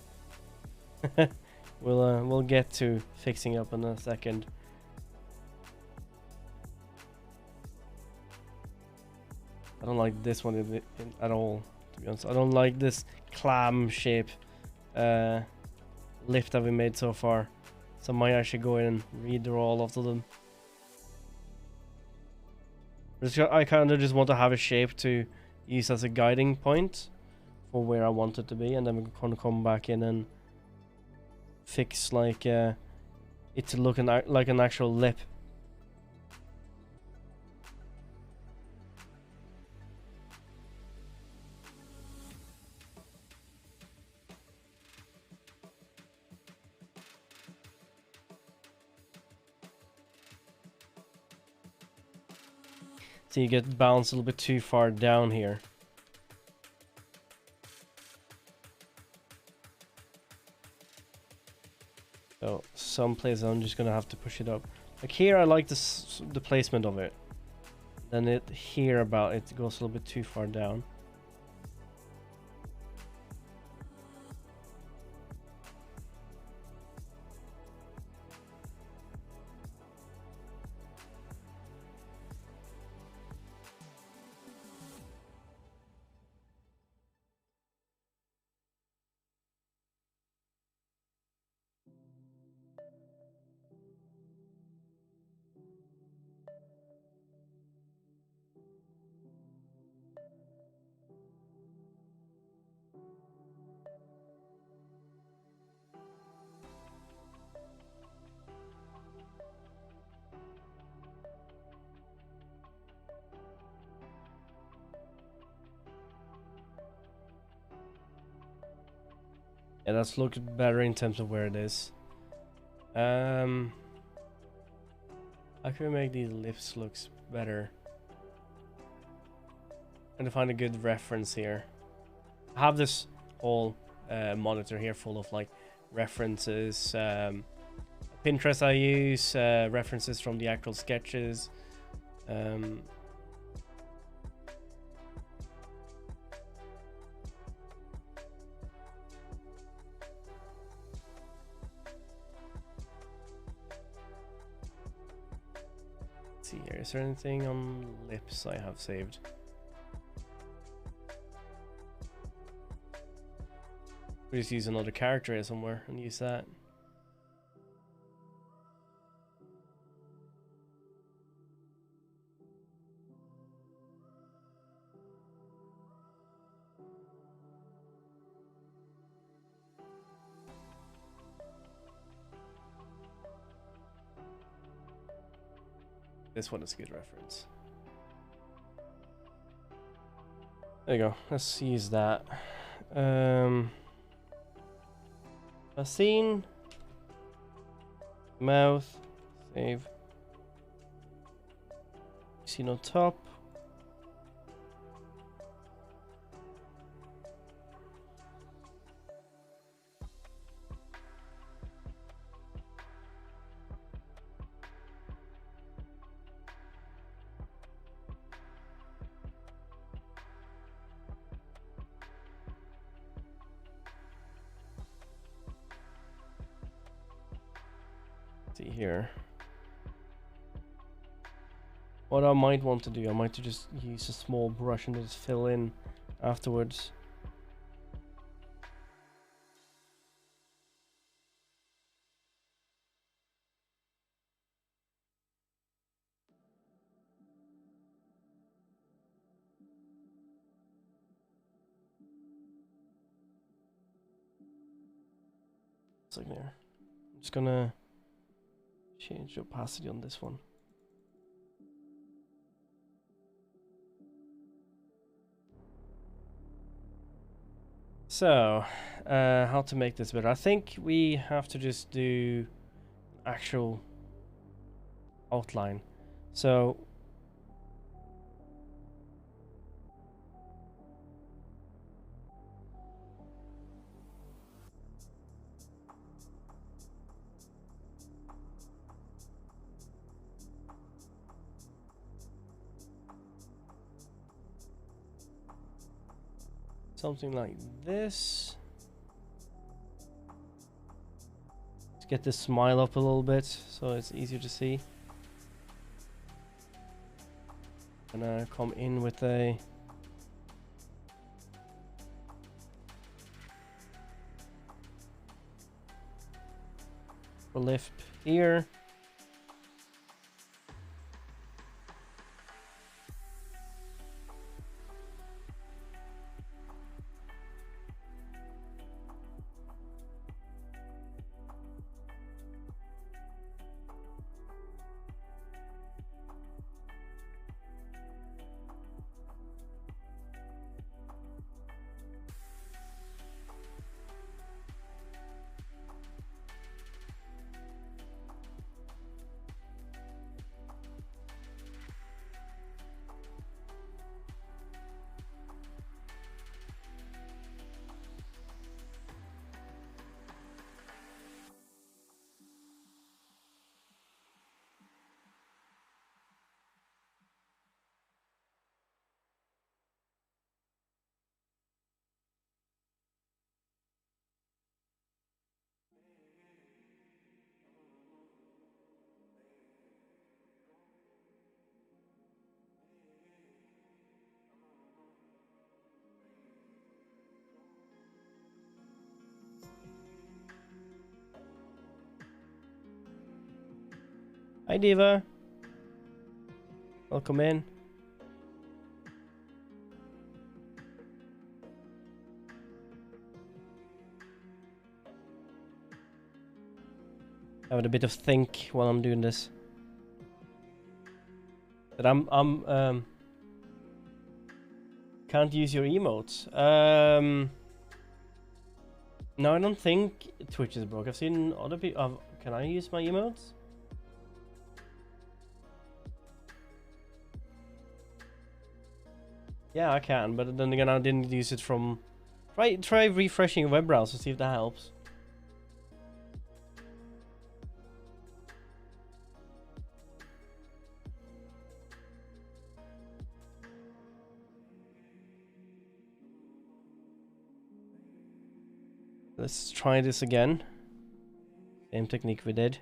We'll get to fixing up in a second. I don't like this one at all, to be honest. I don't like this clam shape lip that we made so far. So I might actually go in and redraw all of them. I kind of just want to have a shape to use as a guiding point for where I want it to be, and then we're gonna come back in and fix like it to look like an actual lip. So you get bounced a little bit too far down here. So some places I'm just gonna have to push it up. Like here, I like the placement of it. Then it here about it goes a little bit too far down. Yeah, that's looked better in terms of where it is. How can we make these lips looks better? And to find a good reference here. I have this whole monitor here full of like references. Pinterest I use, references from the actual sketches. Let's see here, is there anything on lips I have saved? We just use another character here somewhere and use that. This one is a good reference. There you go. Let's use that. A scene. Mouth. Save. Scene on top. See here. What I might want to do, I might just use a small brush and just fill in afterwards. It's like there. I'm just gonna change the opacity on this one. So, how to make this better? I think we have to just do actual outline. So, something like this. Let's get this smile up a little bit so it's easier to see. Gonna come in with a lift here. Hi Diva. Welcome in. Having a bit of think while I'm doing this. But I'm can't use your emotes. No, I don't think Twitch is broke. I've seen other people. Can I use my emotes? Yeah, I can, but then again, I didn't use it from. Try refreshing a web browser, see if that helps. Let's try this again. Same technique we did.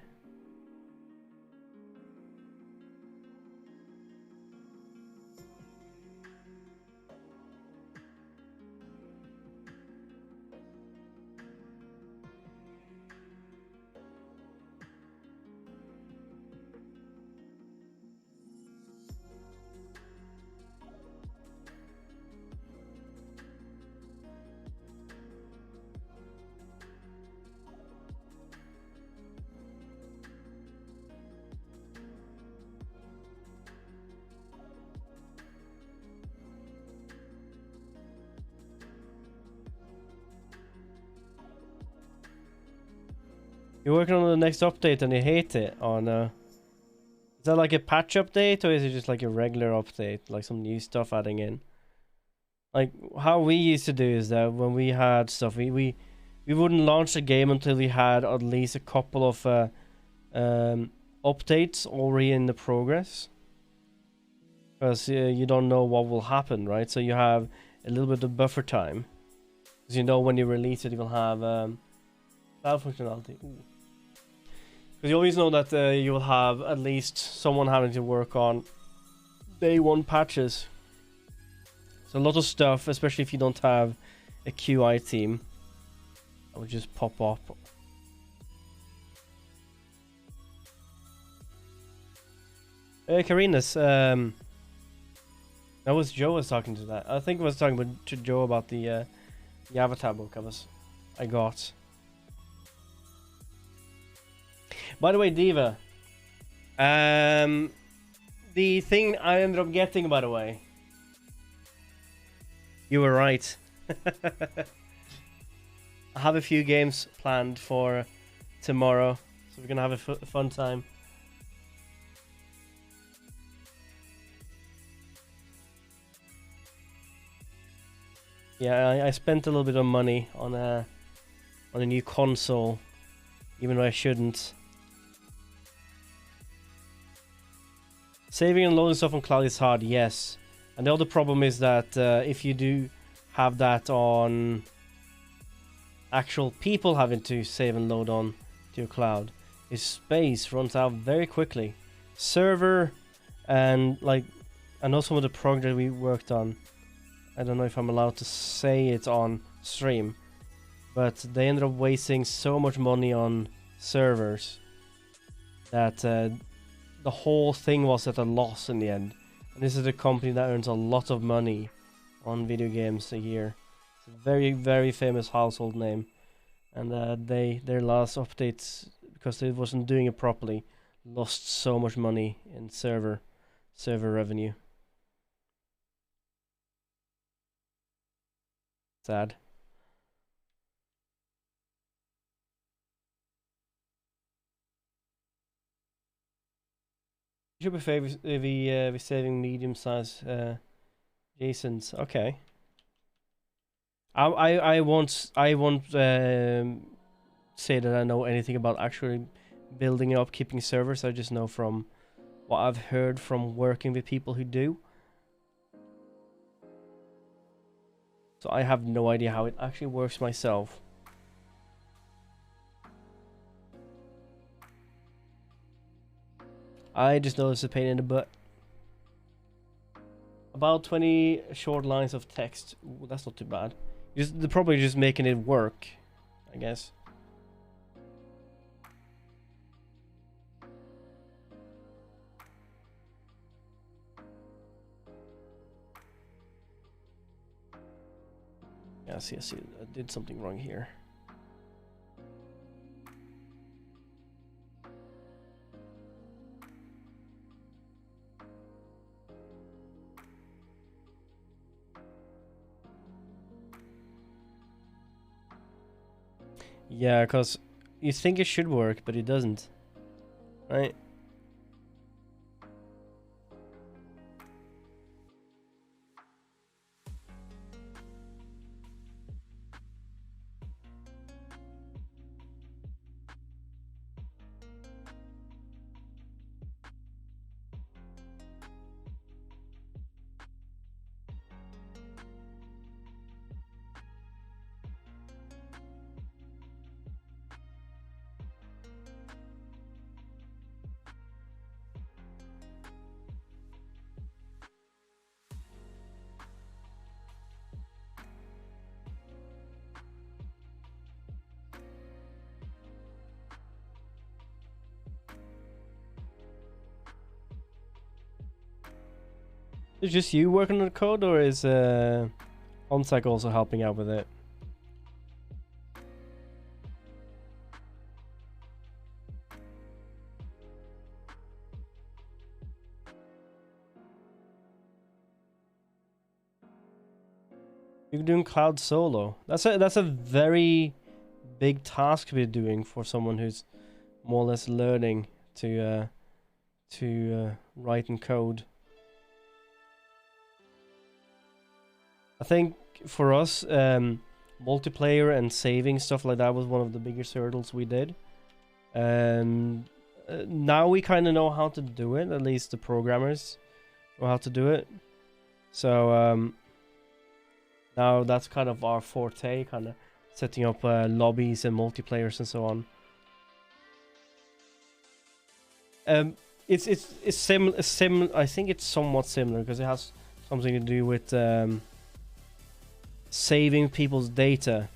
You're working on the next update and you hate it? Oh no. Is that like a patch update or is it just like a regular update? Like some new stuff adding in? Like how we used to do is that when we had stuff, we wouldn't launch the game until we had at least a couple of updates already in the progress. Because you don't know what will happen, right? So you have a little bit of buffer time. Because you know when you release it, you will have cloud functionality. Because you always know that you will have at least someone having to work on day one patches. So a lot of stuff, especially if you don't have a QI team, that will just pop up. Karina's, that was Joe was talking to that. I think I was talking to Joe about the Avatar book I got. By the way, Diva, the thing I ended up getting, by the way, you were right. I have a few games planned for tomorrow, so we're gonna have a fun time. Yeah, I spent a little bit of money on a new console, even though I shouldn't. Saving and loading stuff on cloud is hard, yes. And the other problem is that if you do have that on actual people having to save and load on to your cloud, is space runs out very quickly. Server and like, I know some of the projects we worked on, I don't know if I'm allowed to say it on stream, but they ended up wasting so much money on servers that the whole thing was at a loss in the end. And this is a company that earns a lot of money on video games a year. It's a very, very famous household name. And their last updates, because they wasn't doing it properly, lost so much money in server revenue. Sad. You should be saving medium-sized JSONs. Okay. I won't say that I know anything about actually building up, keeping servers. I just know from what I've heard from working with people who do. So I have no idea how it actually works myself. I just know it's a pain in the butt. About 20 short lines of text. Ooh, that's not too bad. They're probably just making it work, I guess. Yeah, see, I did something wrong here. Yeah, because you think it should work, but it doesn't. Right? Is just you working on the code, or is OnSec also helping out with it? You're doing cloud solo. That's a very big task to be doing for someone who's more or less learning to write and code. I think for us, multiplayer and saving stuff like that was one of the biggest hurdles we did. Now we kind of know how to do it. At least the programmers know how to do it. So now that's kind of our forte, kind of setting up lobbies and multiplayers and so on. It's similar. I think it's somewhat similar because it has something to do with saving people's data.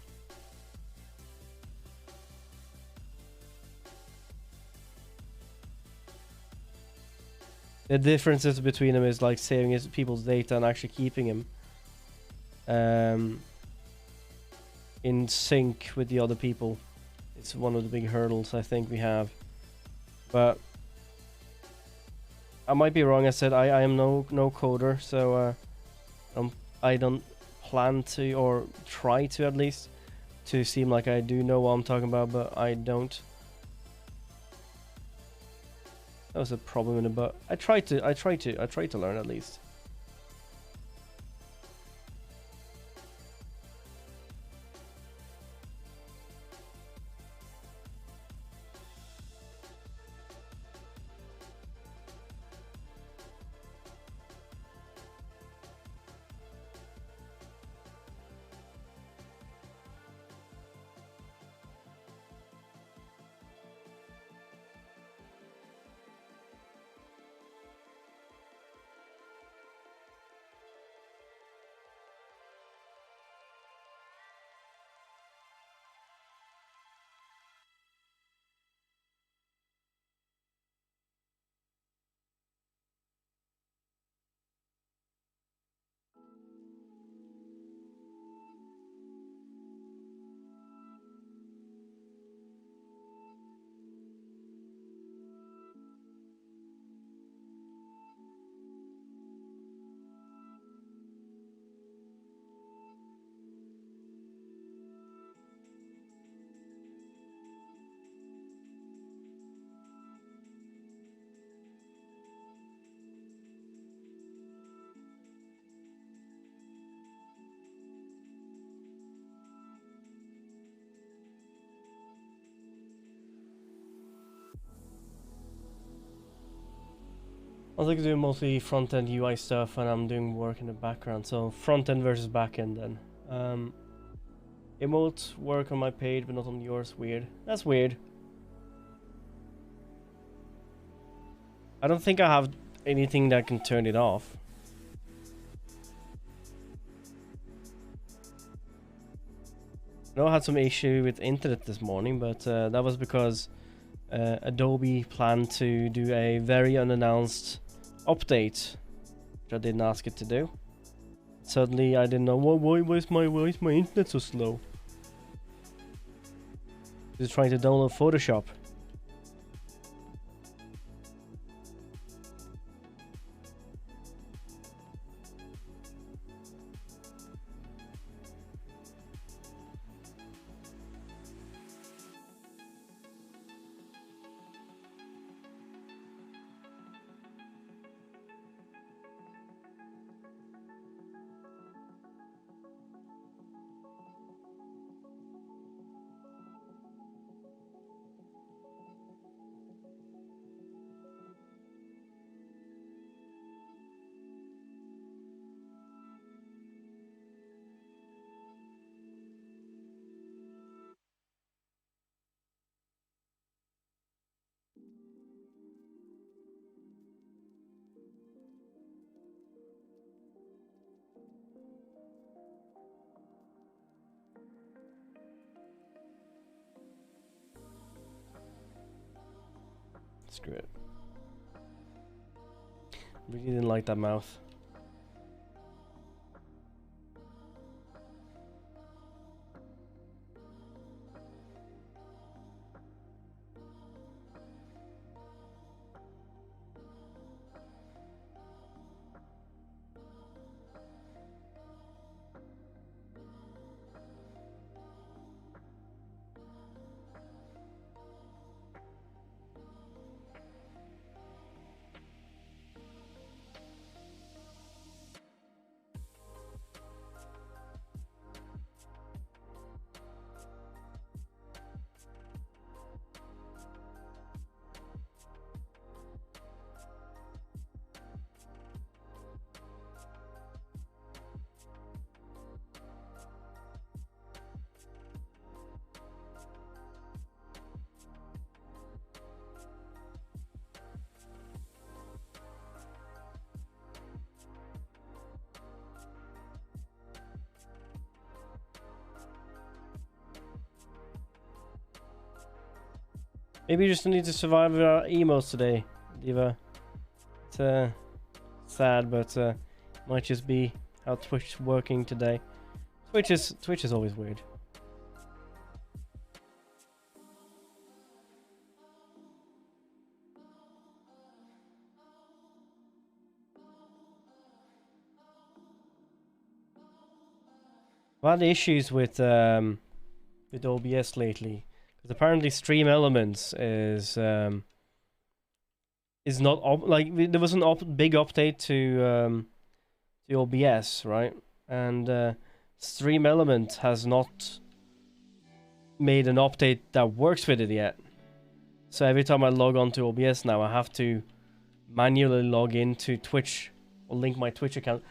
The differences between them is like saving people's data and actually keeping them in sync with the other people. It's one of the big hurdles I think we have. But I might be wrong. I said I am no coder, so I don't plan to, or try to at least, to seem like I do know what I'm talking about, but I don't. That was a problem in the butt. I try to learn at least. I was like doing mostly front-end UI stuff, and I'm doing work in the background. So front-end versus back-end then. Emotes work on my page, but not on yours. Weird. That's weird. I don't think I have anything that can turn it off. I know I had some issue with internet this morning, but that was because Adobe planned to do a very unannounced update, which I didn't ask it to do. Suddenly, I didn't know why is my internet so slow. Just trying to download Photoshop. Screw it. Really didn't like that mouth. Maybe you just need to survive without emotes today, Diva. It's sad, but might just be how Twitch is working today. Twitch is always weird. I've had issues with with OBS lately. Because apparently Stream Elements is not there was an big update to the OBS, right? And Stream Element has not made an update that works with it yet. So every time I log on to OBS now, I have to manually log into Twitch or link my Twitch account.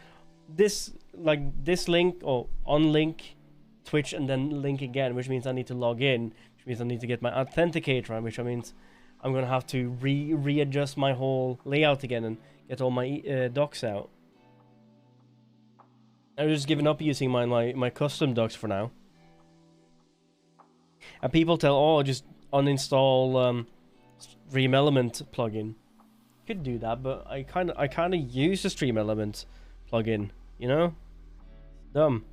This link or unlink Twitch and then link again, which means I need to log in, which means I need to get my authenticator, right? Which means I'm gonna have to readjust my whole layout again and get all my docs out. I've just given up using my custom docs for now. And people tell, oh, just uninstall Stream Element plugin. Could do that, but I kind of use the Stream Element plugin, you know? Dumb.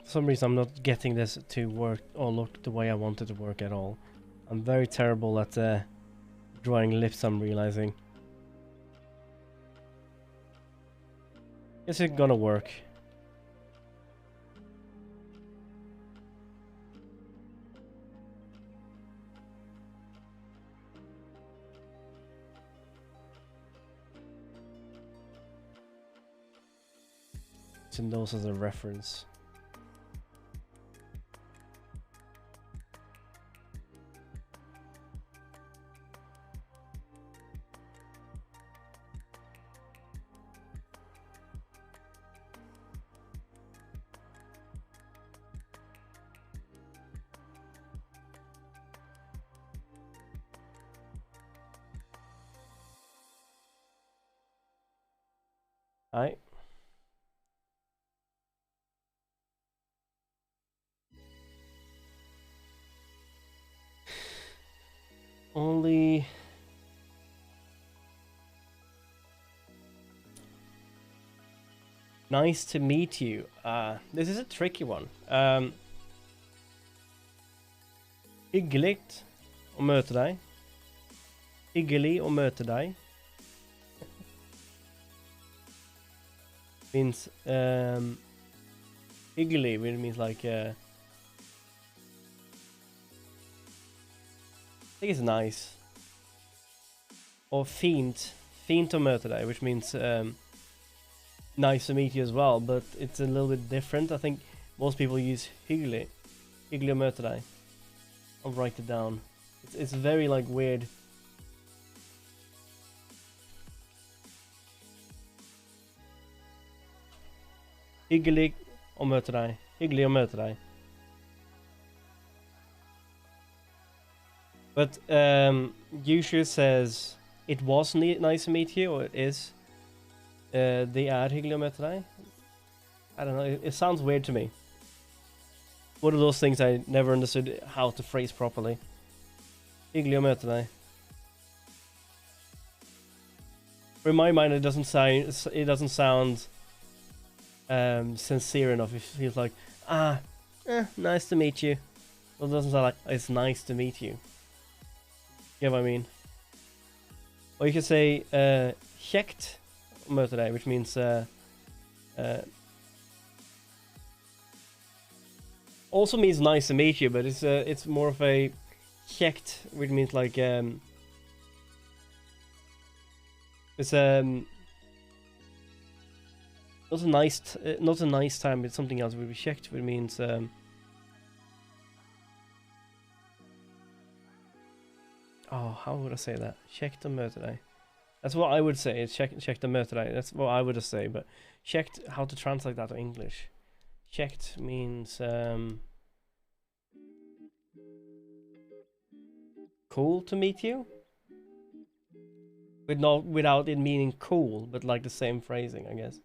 For some reason I'm not getting this to work or look the way I want it to work at all. I'm very terrible at drawing lips, I'm realizing. Is it gonna work? Using those as a reference. Alright. Only Nice to meet you. This is a tricky one. Hyggligt å møte deg. Hyggelig å møte deg. Means hyggelig, which means like I think it's nice. Or fint å møte deg, which means nice to meet you as well, but it's a little bit different. I think most people use hyggelig å møte deg. I'll write it down. It's very like weird. Hyggelig å møte deg. Hyggelig å møte deg. But usually says it was nice to meet you, or it is. Det er hyggelig å møte deg. I don't know. It sounds weird to me. One of those things I never understood how to phrase properly. Hyggelig å møte deg. For in my mind, it doesn't sound sincere enough. It feels like nice to meet you. Well, it doesn't sound like it's nice to meet you. You know what I mean? Or you could say kjekt å møte deg, which means also means nice to meet you, but it's more of a kjekt, which means like it's not a nice time, but something else. Would be kjekt, which means how would I say that? Kjekt å møte deg. That's what I would say. It's kjekt å møte deg. That's what I would say. But kjekt, how to translate that to English? Kjekt means cool to meet you. Without it meaning cool, but like the same phrasing, I guess.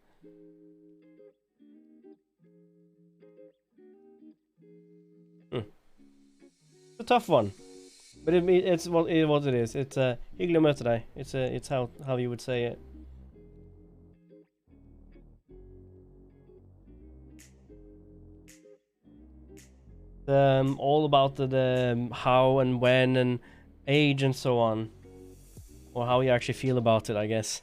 It's a tough one. But it's what it is. It's hyggelig å møte deg. It's how you would say it. All about the how and when and age and so on, or how you actually feel about it, I guess.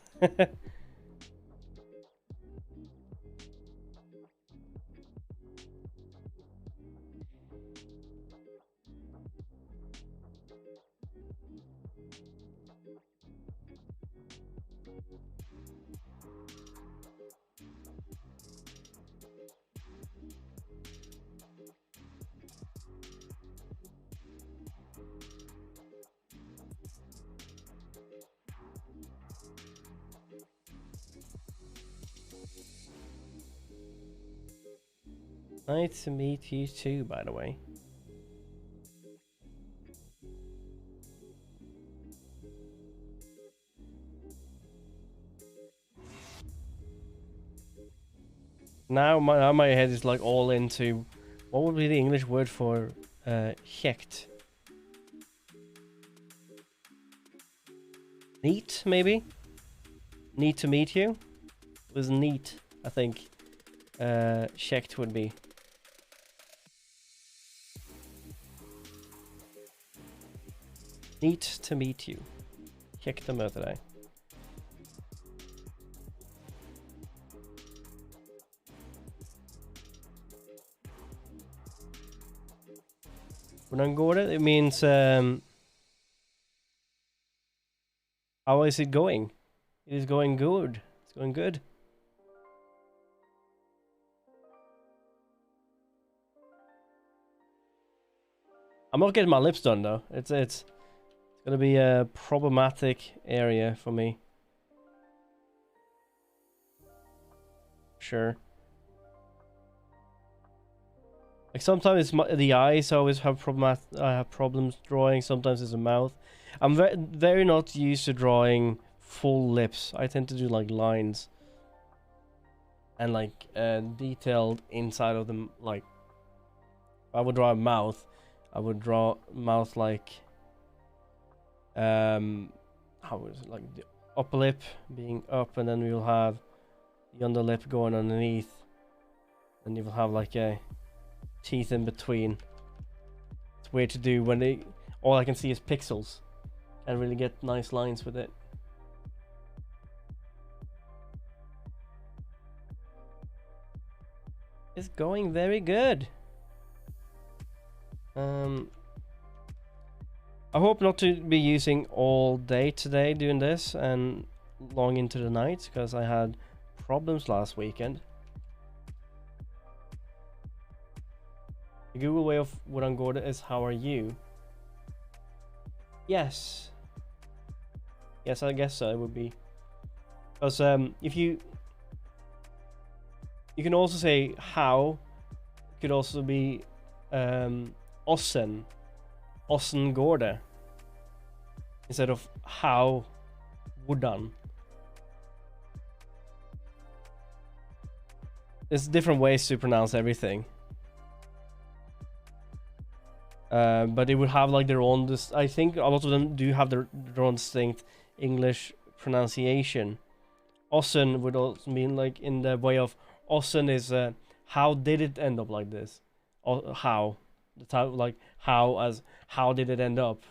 Nice to meet you too, by the way. Now my head is like all into what would be the English word for kjekt? Neat, maybe? Neat to meet you? It was neat, I think. Kjekt would be. Neat to meet you. Kjekt å møte deg. Hvordan går det? It means how is it going? It is going good. It's going good. I'm not getting my lips done though. It's gonna be a problematic area for me. Sure. Like sometimes it's the eyes. I always have problems drawing. Sometimes it's the mouth. I'm very not used to drawing full lips. I tend to do like lines and like detailed inside of them. Like I would draw a mouth. I would draw mouth like how is it, like the upper lip being up, and then we'll have the underlip going underneath, and you will have like a teeth in between. It's weird to do when all I can see is pixels. Can't really get nice lines with it. It's going very good. I hope not to be using all day today doing this and long into the night, because I had problems last weekend. The Google way of what I'm going is how are you? Yes. Yes, I guess so, it would be. Because if you can also say how, it could also be Ossen Gårde instead of how Wodan. There's different ways to pronounce everything. But they would have like their own, I think a lot of them do have their own distinct English pronunciation. Ossen would also mean like in the way of Ossen is how did it end up like this? Or how? The type like how as how did it end up?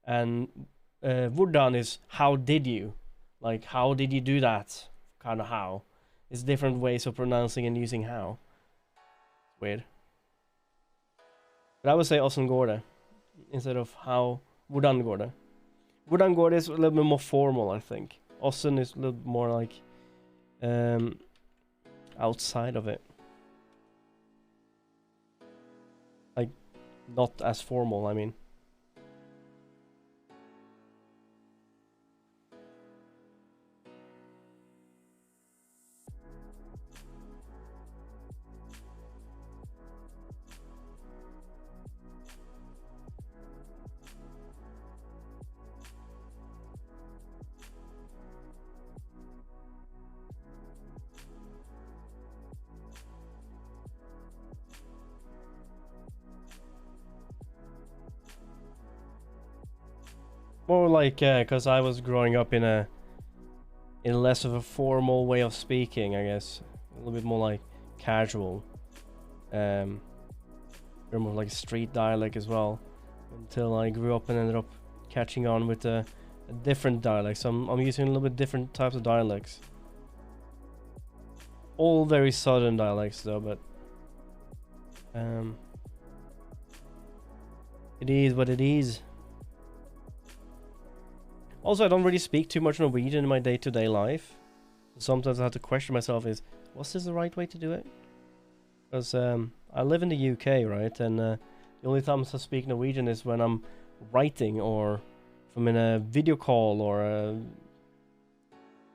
And Wodan is how did you? Like how did you do that? Kind of how. It's different ways of pronouncing and using how. Weird. But I would say Ossen Gårde instead of how Wodan Gårde. Wodan Gårde is a little bit more formal, I think. Ossen is a little more like outside of it. Like not as formal, I mean. More like, because I was growing up in less of a formal way of speaking, I guess. A little bit more like casual. More like street dialect as well. Until I grew up and ended up catching on with a different dialect. So I'm using a little bit different types of dialects. All very southern dialects though, but it is what it is. Also, I don't really speak too much Norwegian in my day-to-day life. Sometimes I have to question myself, was this the right way to do it? Because I live in the UK, right? And the only times I speak Norwegian is when I'm writing or if I'm in a video call or a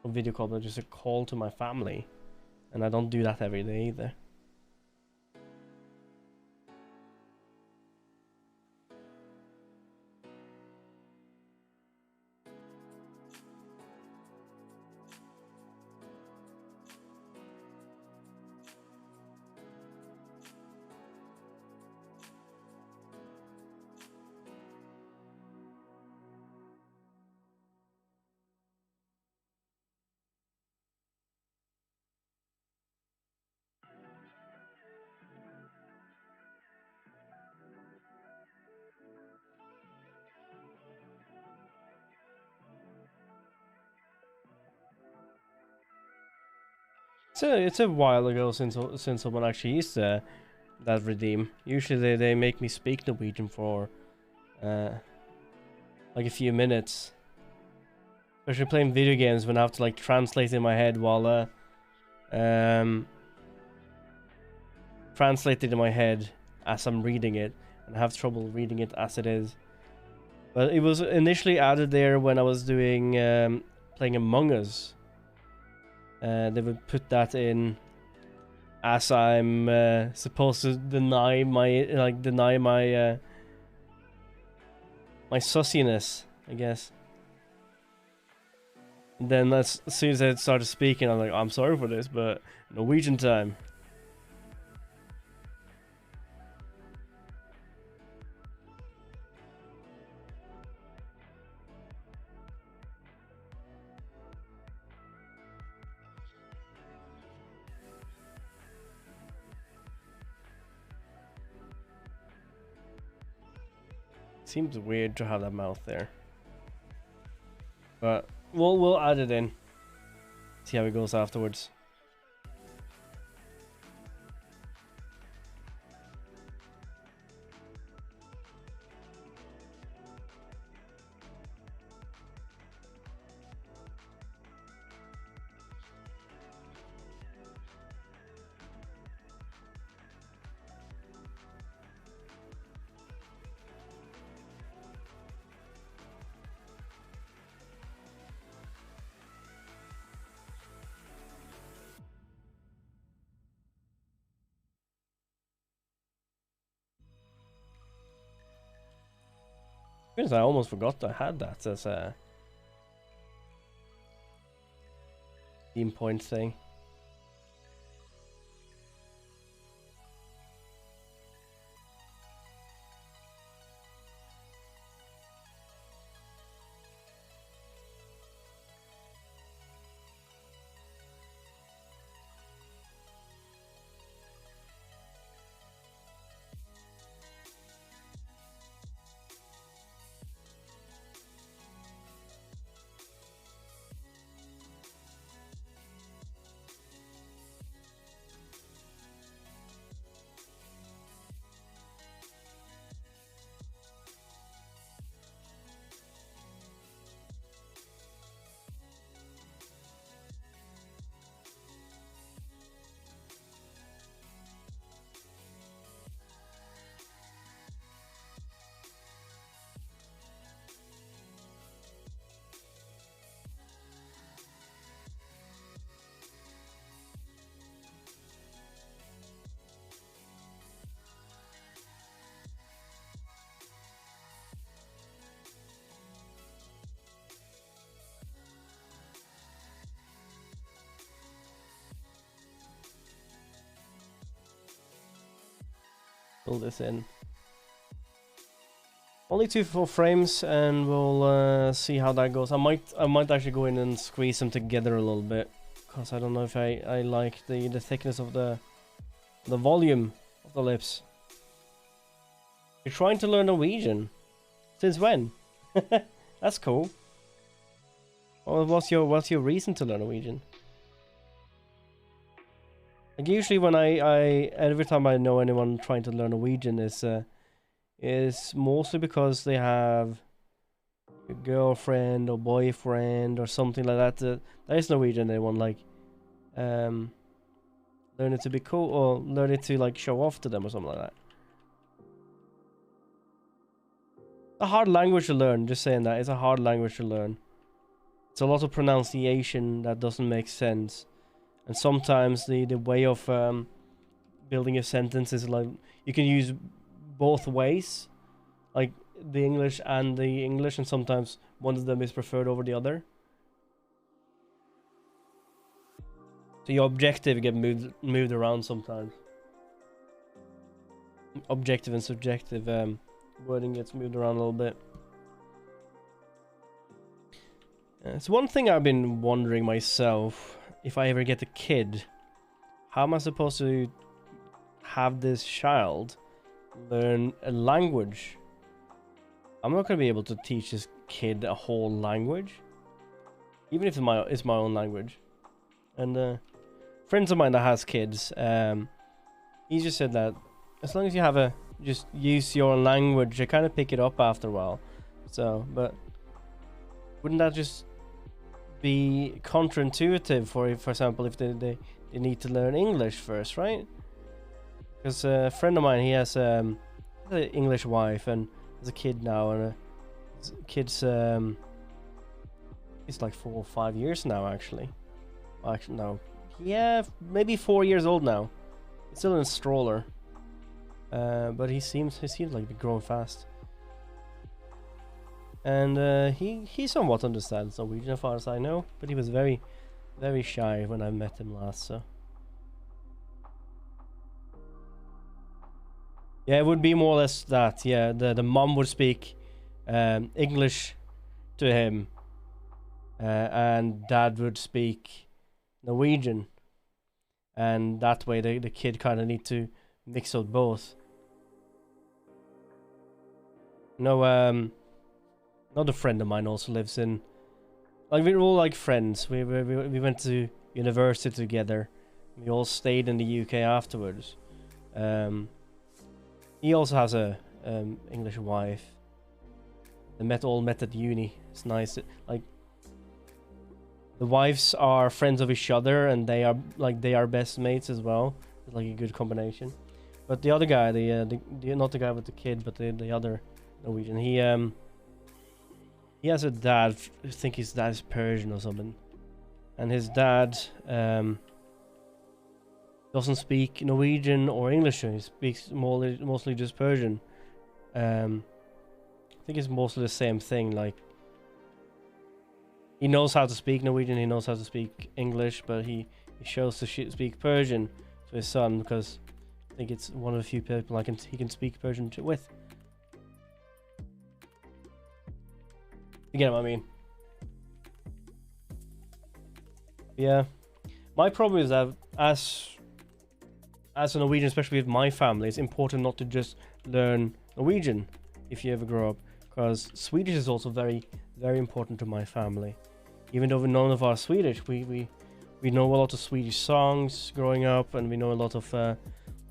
video call, but just a call to my family. And I don't do that every day either. It's a while ago since someone actually used that redeem. Usually they make me speak Norwegian for like a few minutes. Especially playing video games when I have to like translate in my head while translate it in my head as I'm reading it, and I have trouble reading it as it is. But it was initially added there when I was doing playing Among Us. They would put that in as I'm supposed to deny my my sussiness, I guess. And then as soon as I started speaking, I'm like, I'm sorry for this, but Norwegian time. seems weird to have that mouth there. But we'll add it in. See how it goes afterwards. Because I almost forgot I had that as a theme point thing. Fill this in. Only 2 full frames, and we'll see how that goes. I might actually go in and squeeze them together a little bit, because I don't know if I like the thickness of the volume of the lips. You're trying to learn Norwegian? Since when? That's cool. Well, what's your reason to learn Norwegian? Like usually when every time I know anyone trying to learn Norwegian is mostly because they have a girlfriend or boyfriend or something like that. That is Norwegian. They want like learn it to be cool or learn it to like show off to them or something like that. A hard language to learn. Just saying that it's a hard language to learn. It's a lot of pronunciation that doesn't make sense. And sometimes the way of building a sentence is like you can use both ways, like the English, and sometimes one of them is preferred over the other. So your objective get moved around sometimes. Objective and subjective wording gets moved around a little bit. It's one thing I've been wondering myself. If I ever get a kid, how am I supposed to have this child learn a language? I'm not going to be able to teach this kid a whole language, even if it's my own language. And friends of mine that has kids, he just said that as long as you have just use your language, you kind of pick it up after a while. So, but wouldn't that just be counterintuitive for example, if they need to learn English first, right? Because a friend of mine, he has an English wife and has a kid now, and his kid's it's like 4 or 5 years now actually. Well, actually no, yeah, maybe 4 years old now. He's still in a stroller, but he seems like to be growing fast. And he somewhat understands Norwegian as far as I know, but he was very, very shy when I met him last, so. Yeah, it would be more or less that, yeah, the mom would speak English to him, and dad would speak Norwegian, and that way the kid kind of need to mix up both. No, another friend of mine also lives in. Like we're all like friends. We went to university together. We all stayed in the UK afterwards. He also has a English wife. They all met at uni. It's nice. Like the wives are friends of each other, and they are best mates as well. It's like a good combination. But the other guy, the not the guy with the kid, but the other Norwegian, he has a dad. I think his dad is Persian or something, and his dad doesn't speak Norwegian or English. He speaks mostly just Persian. I think it's mostly the same thing. Like he knows how to speak Norwegian, he knows how to speak English, but he chose to speak Persian to his son because I think it's one of the few people he can speak Persian with. You get what I mean? Yeah. My problem is that as a Norwegian, especially with my family, it's important not to just learn Norwegian if you ever grow up, because Swedish is also very, very important to my family. Even though none of us are Swedish, we know a lot of Swedish songs growing up, and we know a lot of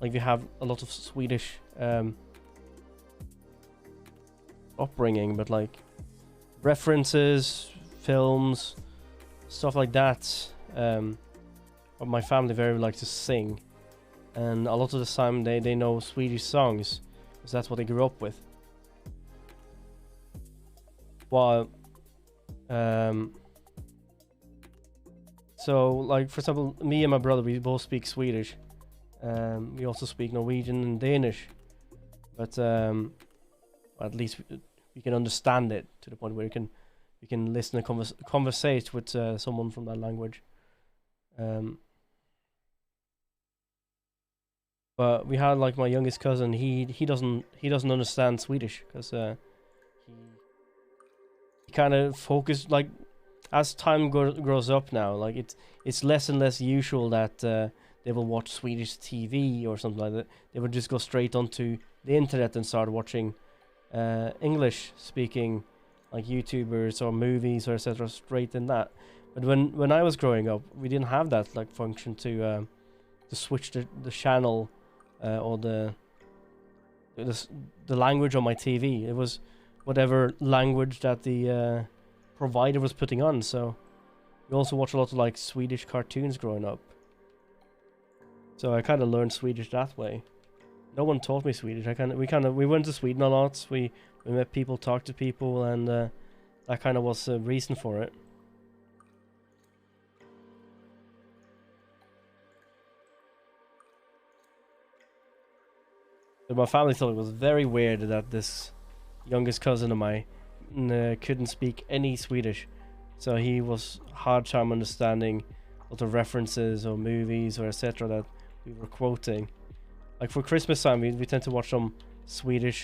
like we have a lot of Swedish upbringing, but like references, films, stuff like that. But my family very like to sing, and a lot of the time they know Swedish songs because that's what they grew up with. While so like for example, me and my brother, we both speak Swedish. We also speak Norwegian and Danish, but at least we can understand it to the point where we can listen and conversate with someone from that language. But we had like my youngest cousin. He doesn't understand Swedish because he kind of focused, like as time grows up now. Like it's less and less usual that they will watch Swedish TV or something like that. They would just go straight onto the internet and start watching English speaking like YouTubers or movies or etc. straight in that. But when I was growing up, we didn't have that like function to switch the channel or the language on my TV. It was whatever language that the provider was putting on. So we also watched a lot of like Swedish cartoons growing up. So I kind of learned Swedish that way. No one taught me Swedish. We went to Sweden a lot. We met people, talked to people, and that kind of was the reason for it. So my family thought it was very weird that this youngest cousin of mine couldn't speak any Swedish, so he was hard time understanding a lot of references or movies or etc. that we were quoting. Like for Christmas time, we tend to watch some Swedish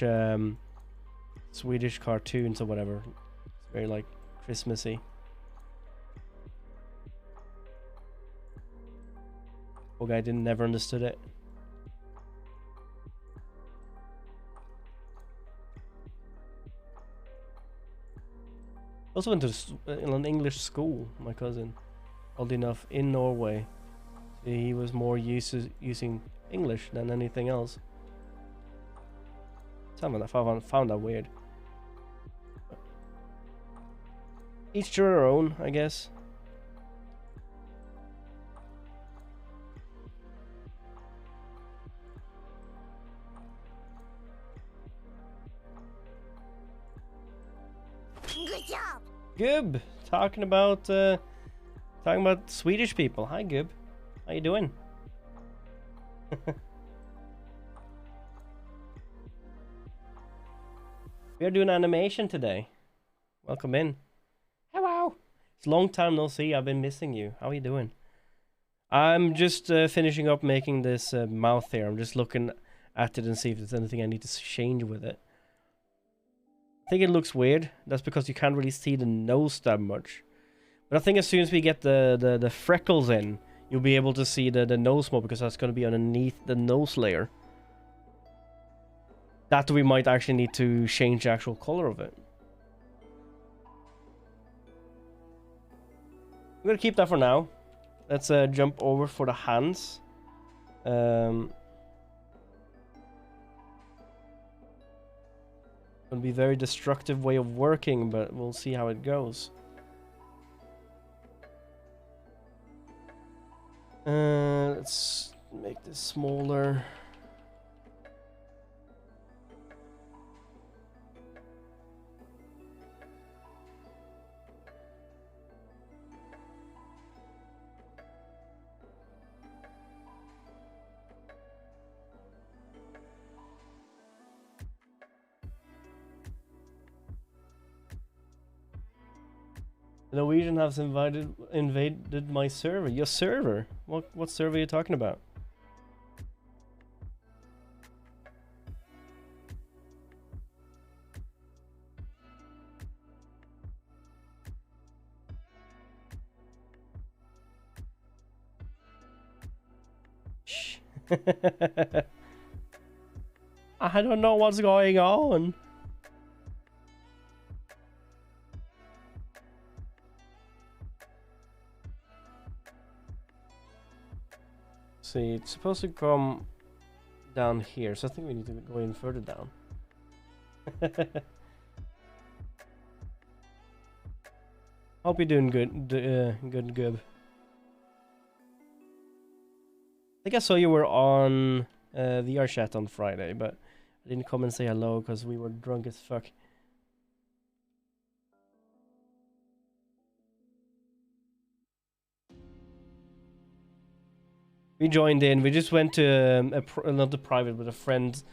cartoons or whatever. It's very like Christmassy. Poor guy never understood it. Also went to an English school, my cousin, odd enough, in Norway. So he was more used to using English than anything else. I found that weird. Each to their own, I guess. Good job. Gub, talking about Swedish people. Hi, Gub. How you doing? We are doing animation today. Welcome in. Hello. It's a long time no see. I've been missing you. How are you doing? I'm just finishing up making this mouth here. I'm just looking at it and see if there's anything I need to change with it. I think it looks weird. That's because you can't really see the nose that much. But I think as soon as we get the freckles in, you'll be able to see the nose more, because that's going to be underneath the nose layer. that we might actually need to change the actual color of it. I'm gonna keep that for now. Let's jump over for the hands. It'll be a very destructive way of working, but we'll see how it goes. Let's make this smaller. The Norwegian has invaded my server. Your server? What server are you talking about? Shh. I don't know what's going on. See, it's supposed to come down here, so I think we need to go in further down. Hope you're doing good, good. I think I saw you were on VR chat on Friday, but I didn't come and say hello because we were drunk as fuck. We joined in. We just went to not a private, but a friend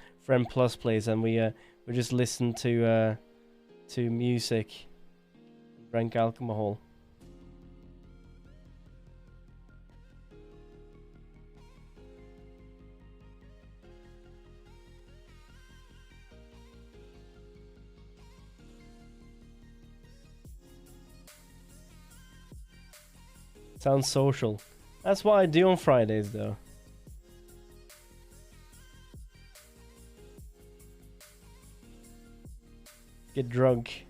plus place, and we just listened to music, drank alcohol. Sounds social. That's what I do on Fridays, though. Get drunk.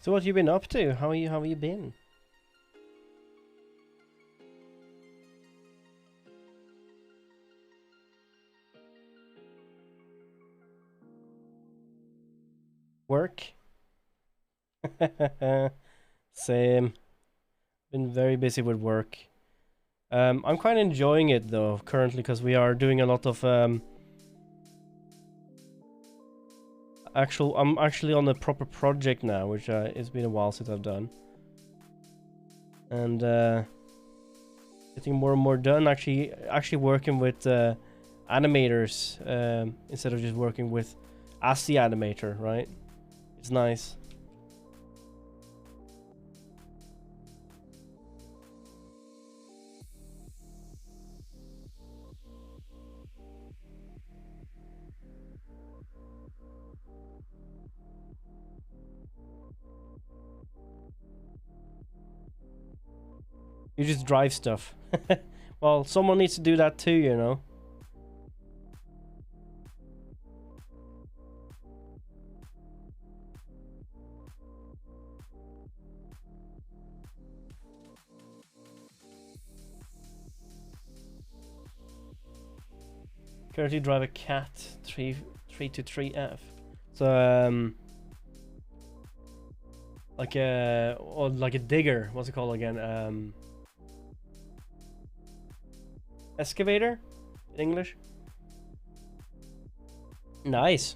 So what have you been up to? How have you been? Work? Same. Been very busy with work. I'm quite enjoying it though currently because we are doing a lot of I'm actually on a proper project now, which it's been a while since I've done, and getting more and more done. Actually working with animators instead of just working with as the animator, right? It's nice. You just drive stuff. Well, someone needs to do that too, you know. currently drive a cat 323F. So like a digger. What's it called again? Excavator in English. Nice.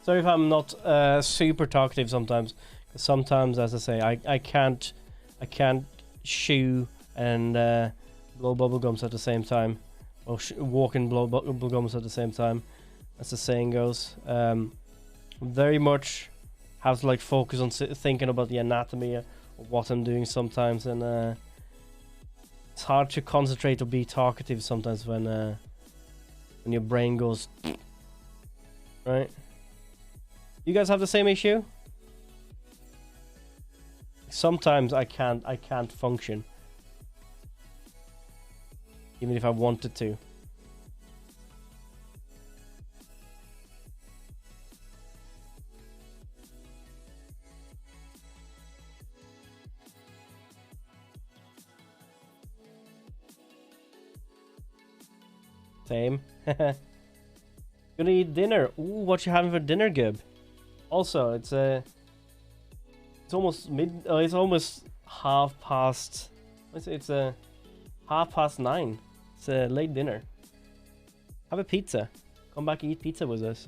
Sorry if I'm not super talkative sometimes. Sometimes, as I say, I can't chew and blow bubblegums at the same time, or walk and blow bubblegums at the same time, as the saying goes. Very much have to like focus on thinking about the anatomy of what I'm doing sometimes, and it's hard to concentrate or be talkative sometimes when your brain goes right. You guys have the same issue? Sometimes I can't function, even if I wanted to. Same. Gonna eat dinner. Ooh, what you having for dinner, Gib? Also, it's almost it's almost half past. It's 9:30. It's a late dinner. Have a pizza. Come back and eat pizza with us.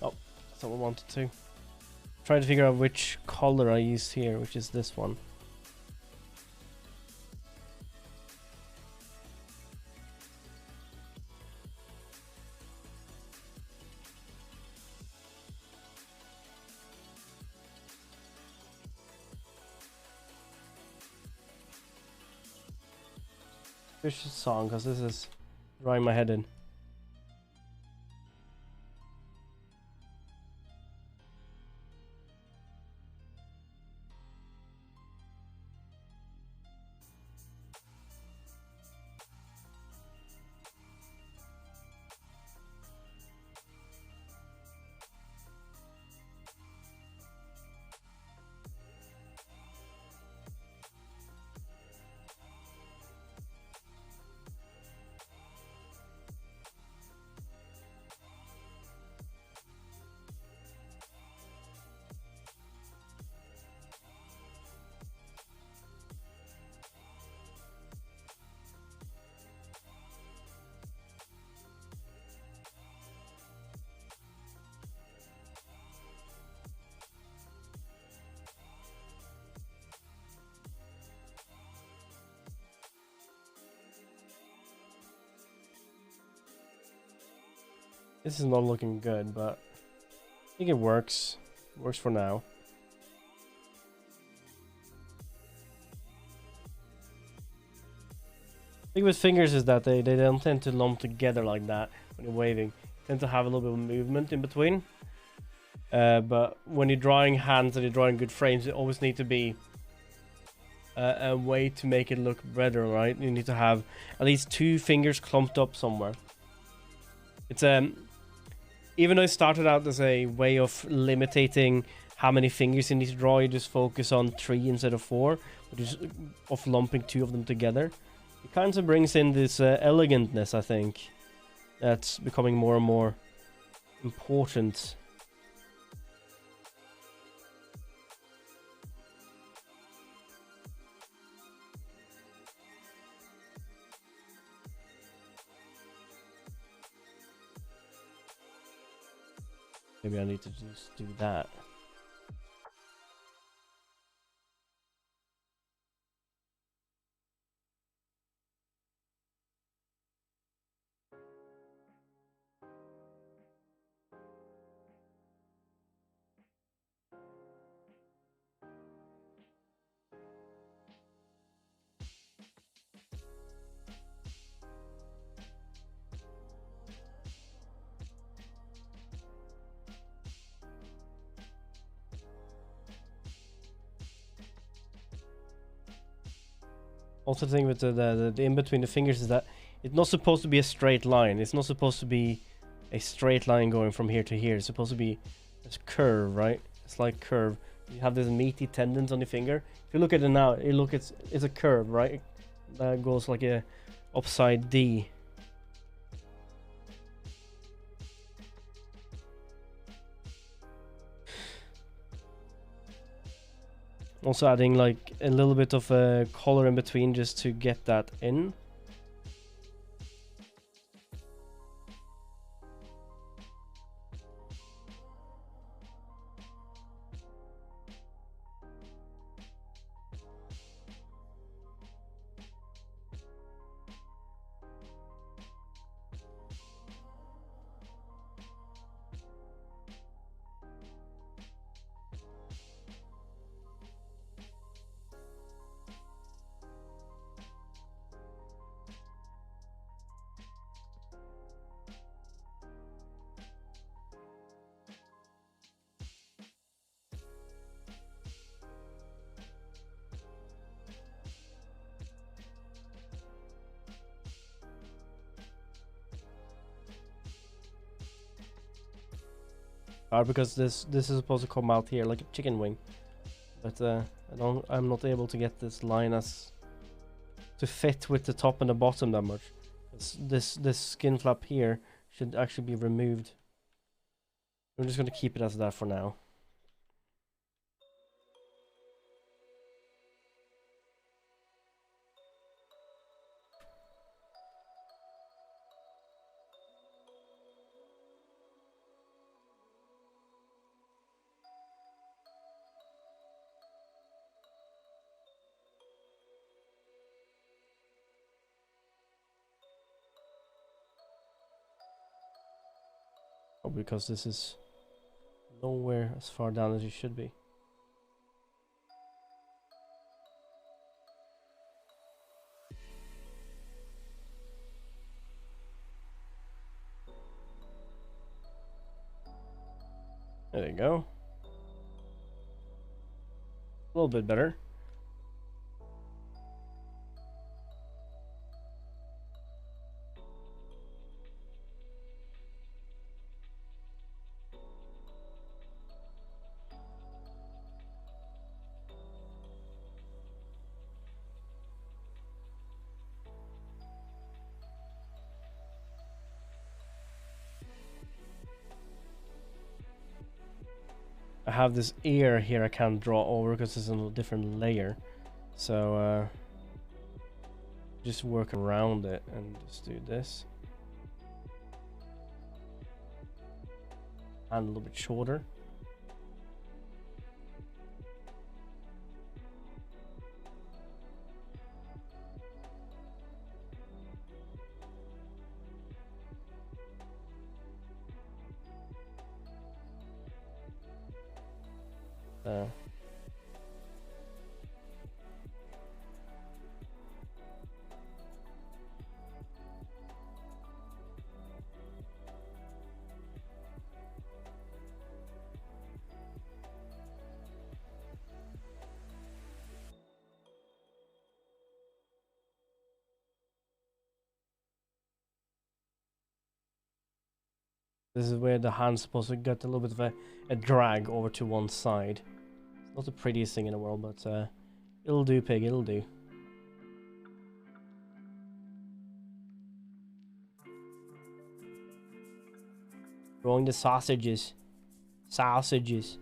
Oh, someone wanted to. Try to figure out which color I used here, which is this one. Fish song, because this is drawing my head in. This is not looking good, but I think it works. It works for now. The thing with fingers is that they don't tend to lump together like that when you're waving. They tend to have a little bit of movement in between. But when you're drawing hands and you're drawing good frames, it always need to be a way to make it look better, right? You need to have at least 2 fingers clumped up somewhere. It's even though it started out as a way of limiting how many fingers you need to draw, you just focus on 3 instead of 4, which is of lumping 2 of them together. It kind of brings in this elegantness, I think, that's becoming more and more important. Maybe I need to just do that. Also, the thing with the in between the fingers is that it's not supposed to be a straight line. It's not supposed to be a straight line going from here to here. It's supposed to be a curve, right? A slight curve. You have this meaty tendons on the finger. If you look at it now, it's a curve, right? That goes like a upside D. Also adding like a little bit of a color in between just to get that in. Because this is supposed to come out here like a chicken wing, but I'm not able to get this line as to fit with the top and the bottom that much. This skin flap here should actually be removed. I'm just gonna keep it as that for now. Because this is nowhere as far down as you should be. There you go. A little bit better. I have this ear here I can't draw over because it's in a different layer. So just work around it and just do this. And a little bit shorter. This is where the hand's supposed to get a little bit of a drag over to one side. It's not the prettiest thing in the world, but it'll do, pig, it'll do. Throwing the sausages. Sausages.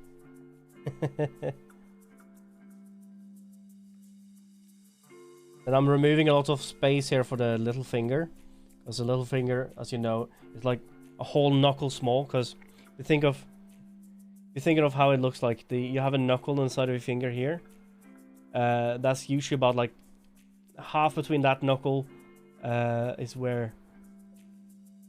And I'm removing a lot of space here for the little finger. Because the little finger, as you know, is like a whole knuckle small. Because you're thinking of how it looks like. You have a knuckle inside of your finger here. That's usually about like half between that knuckle is where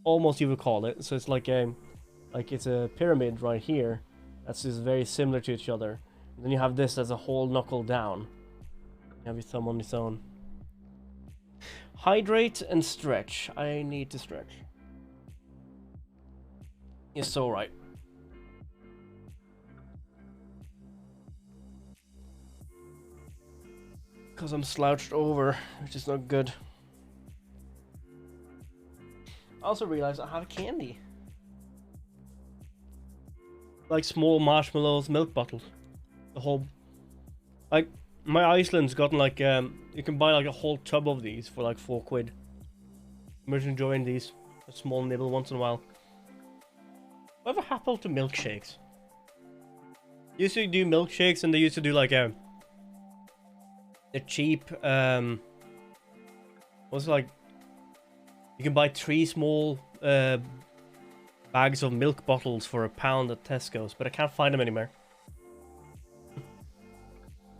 almost you would call it. So it's like it's a pyramid right here. That's just very similar to each other. And then you have this as a whole knuckle down. You have your thumb on its own. Hydrate and stretch. I need to stretch. You're so right. Because I'm slouched over, which is not good. I also realized I have candy. Like small marshmallows, milk bottles. The whole... Like, my Iceland's gotten like, you can buy like a whole tub of these for like £4. I'm just enjoying these. A small nibble once in a while. Whatever happened to milkshakes? Used to do milkshakes and they used to do like the cheap, what's it like? You can buy 3 small bags of milk bottles for £1 at Tesco's, but I can't find them anymore.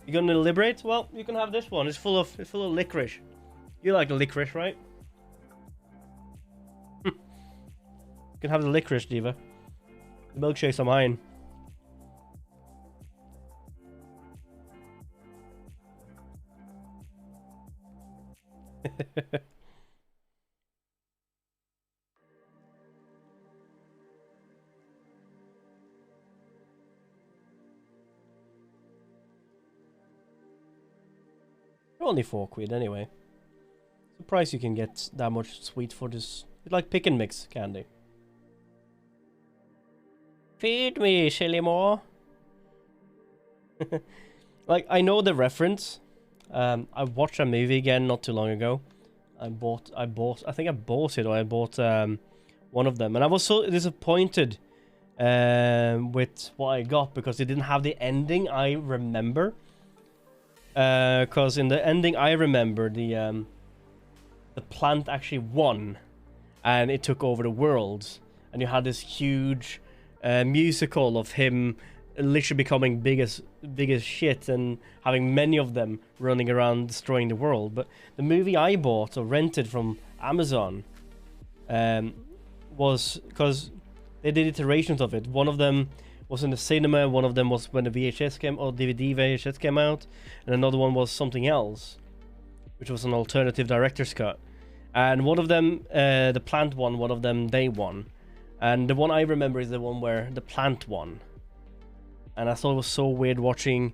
You gonna liberate? Well, you can have this one. It's full of licorice. You like the licorice, right? You can have the licorice, Diva. The milkshakes are mine. They're only £4 anyway. Surprised you can get that much sweet for this. It's like pick and mix candy. Feed me, silly more. Like, I know the reference. I watched a movie again not too long ago. I think I bought it, or I bought one of them. And I was so disappointed with what I got because it didn't have the ending I remember. Because in the ending I remember, the plant actually won. And it took over the world. And you had this huge musical of him literally becoming big as shit and having many of them running around destroying the world. But the movie I bought or rented from Amazon was because they did iterations of it. One of them was in the cinema, one of them was when the VHS came, or DVD VHS came out, and another one was something else, which was an alternative director's cut. And one of them, the plant won, one of them they won. And the one I remember is the one where the plant won. And I thought it was so weird watching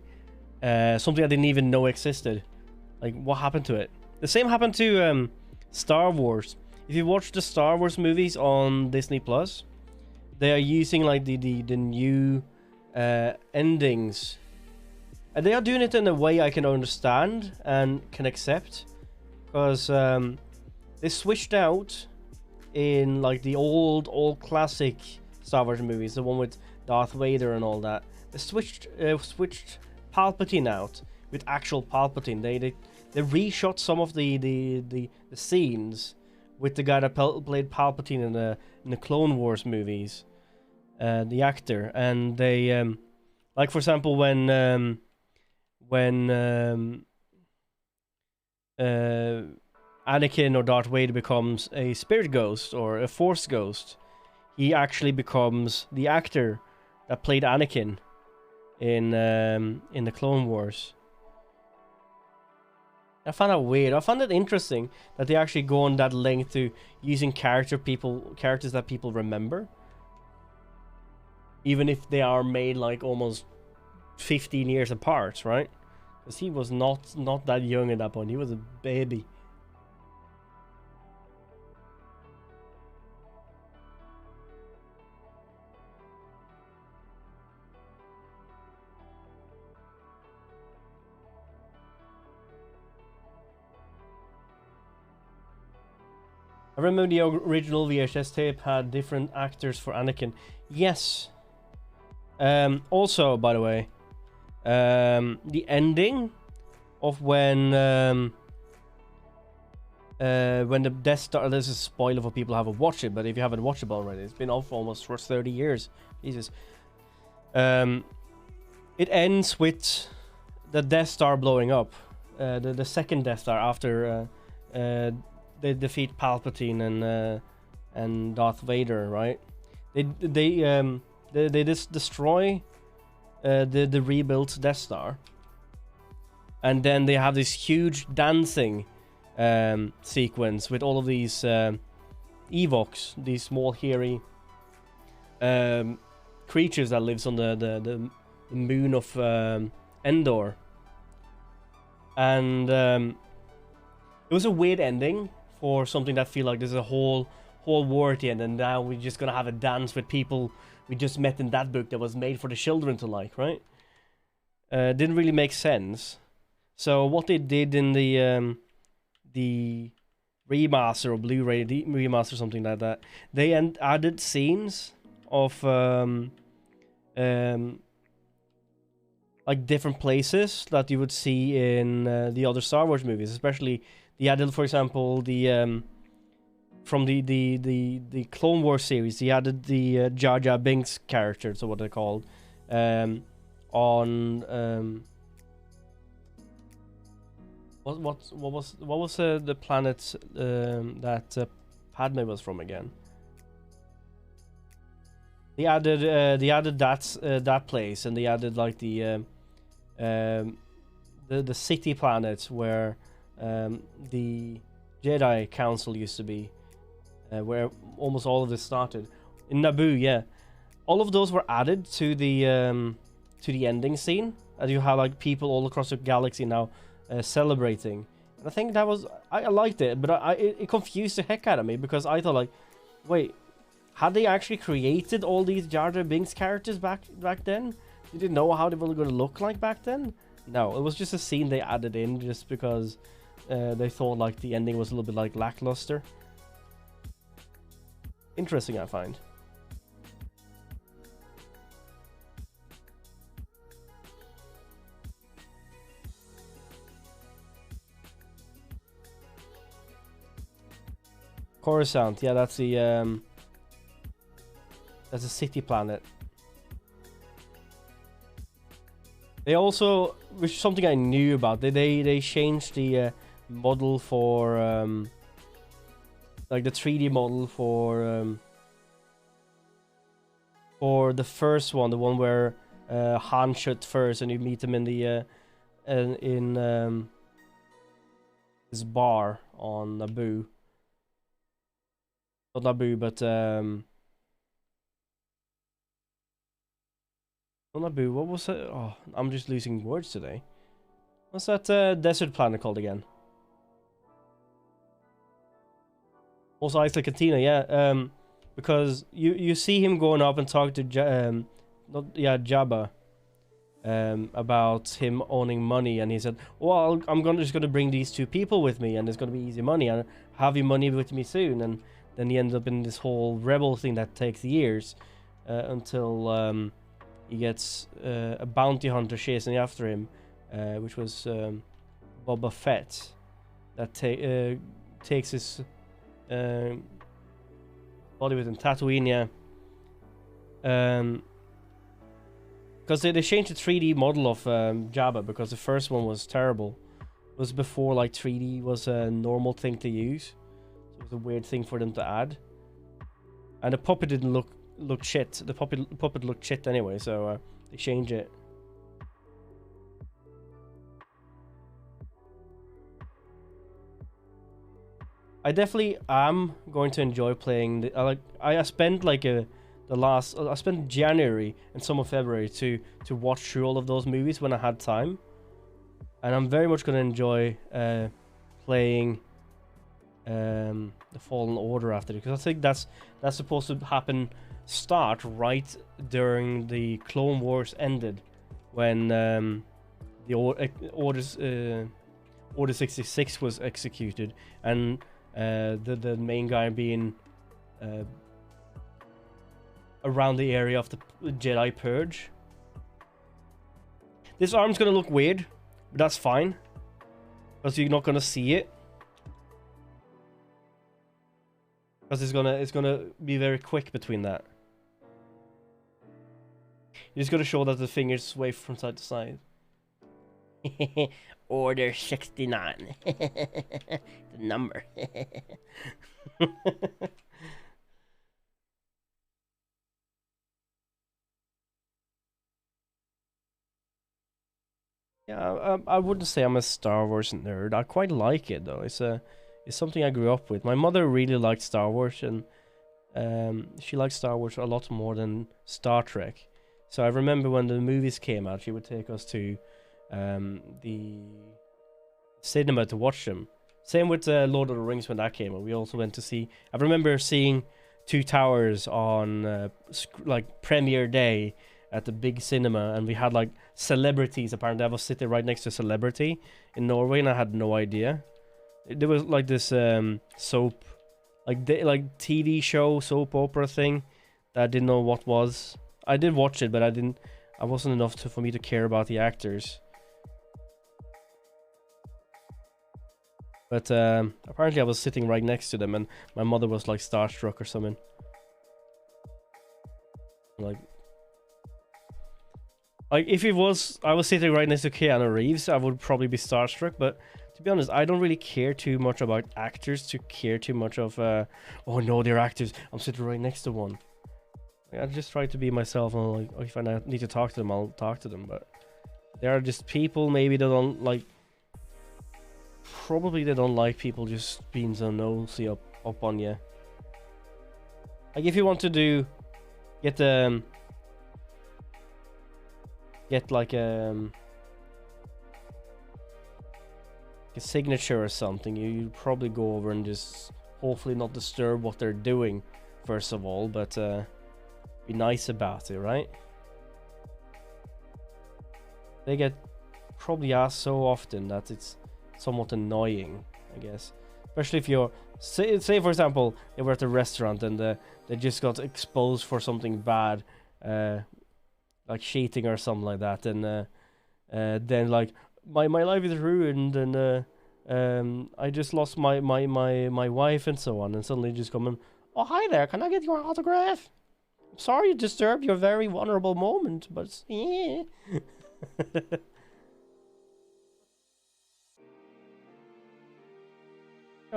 something I didn't even know existed. Like, what happened to it? The same happened to Star Wars. If you watch the Star Wars movies on Disney Plus, they are using like the new endings. And they are doing it in a way I can understand and can accept. Because they switched out in like the old classic Star Wars movies, the one with Darth Vader and all that. They switched Palpatine out with actual Palpatine. They reshot some of the scenes with the guy that played Palpatine in the Clone Wars movies, the actor. And they like, for example, when Anakin or Darth Vader becomes a spirit ghost or a force ghost, he actually becomes the actor that played Anakin in the Clone Wars. I found that weird. I found it interesting that they actually go on that length to using characters that people remember, even if they are made like almost 15 years apart, right? Because he was not that young at that point. He was a baby. I remember the original VHS tape had different actors for Anakin. Yes. Also, by the way, the ending of when the Death Star. This is a spoiler for people who haven't watched it, but if you haven't watched it already, it's been off for almost 30 years. Jesus. It ends with the Death Star blowing up. The second Death Star after they defeat Palpatine and Darth Vader, right? They just destroy the rebuilt Death Star, and then they have this huge dancing sequence with all of these Evox, these small hairy creatures that lives on the moon of Endor, and it was a weird ending for something that feel like there's a whole war at the end, and now we're just gonna have a dance with people we just met in that book that was made for the children to like, right? Didn't really make sense. So what they did in the remaster or Blu-ray remaster, something like that, they added scenes of like different places that you would see in the other Star Wars movies, especially the added, for example, the from the Clone Wars series, they added the Jar Jar Binks characters, or what they're called, on what was the planet that Padme was from again? They added that place, and they added like the city planet where the Jedi Council used to be, where almost all of this started in Naboo. Yeah, all of those were added to the ending scene, as you have like people all across the galaxy now celebrating. And I think that was I liked it, but it confused the heck out of me, because I thought like, wait, had they actually created all these Jar Jar Binks characters back then? Did they know how they were going to look like back then? No, it was just a scene they added in just because they thought like the ending was a little bit like lackluster. Interesting, I find. Coruscant, yeah, that's a city planet. They also, which is something I knew about, they changed the model for like the 3D model for the first one, the one where Han shot first, and you meet him in the in this bar on Naboo. Not Naboo, but not Naboo. What was it? Oh, I'm just losing words today. What's that desert planet called again? Also, Isla Cantina, yeah. Because you see him going up and talk to Jabba about him owning money, and he said, "Well, I'm just gonna bring these two people with me, and it's gonna be easy money. I'll have you money with me soon." And then he ends up in this whole rebel thing that takes years until he gets a bounty hunter chasing after him, which was Boba Fett, that takes his body with him, Tatooine, yeah. Because they changed the 3D model of Jabba, because the first one was terrible. It was before like 3D was a normal thing to use. So it was a weird thing for them to add. And the puppet didn't look shit. The puppet looked shit anyway, so they changed it. I definitely am going to enjoy playing. I spent like I spent January and some of February to watch through all of those movies when I had time, and I'm very much going to enjoy playing the Fallen Order after it, because I think that's supposed to start right during the Clone Wars ended, when the Order 66 was executed, and the main guy being around the area of the Jedi Purge. This arm's gonna look weird, but that's fine, because you're not gonna see it. Because it's gonna be very quick between that. You just gotta show that the fingers sway from side to side. Order 69. The number. Yeah, I wouldn't say I'm a Star Wars nerd. I quite like it though. It's something I grew up with. My mother really liked Star Wars, and she liked Star Wars a lot more than Star Trek. So I remember when the movies came out, she would take us to the cinema to watch them. Same with Lord of the Rings when that came out. We also went to see. I remember seeing Two Towers on like premiere day at the big cinema, and we had like celebrities. Apparently, I was sitting right next to a celebrity in Norway, and I had no idea. There was like this soap, like TV show, soap opera thing that I didn't know what was. I did watch it, but I wasn't enough for me to care about the actors. But apparently I was sitting right next to them, and my mother was like starstruck or something. Like if I was sitting right next to Keanu Reeves, I would probably be starstruck. But to be honest, I don't really care too much about actors to care too much of. Oh no, they're actors. I'm sitting right next to one. I just try to be myself, and like if I need to talk to them, I'll talk to them. But they are just people. Maybe they don't like. Probably they don't like people just being so nosy up on you. Like if you want to get like a signature or something, you'd probably go over and just hopefully not disturb what they're doing first of all, but be nice about it, right? They get probably asked so often that it's somewhat annoying, I guess. Especially if you're say for example, they were at a restaurant and they just got exposed for something bad, like cheating or something like that, and then like my life is ruined, and I just lost my wife and so on, and suddenly just come in, oh hi there, can I get your autograph? I'm sorry you disturbed your very vulnerable moment, but yeah.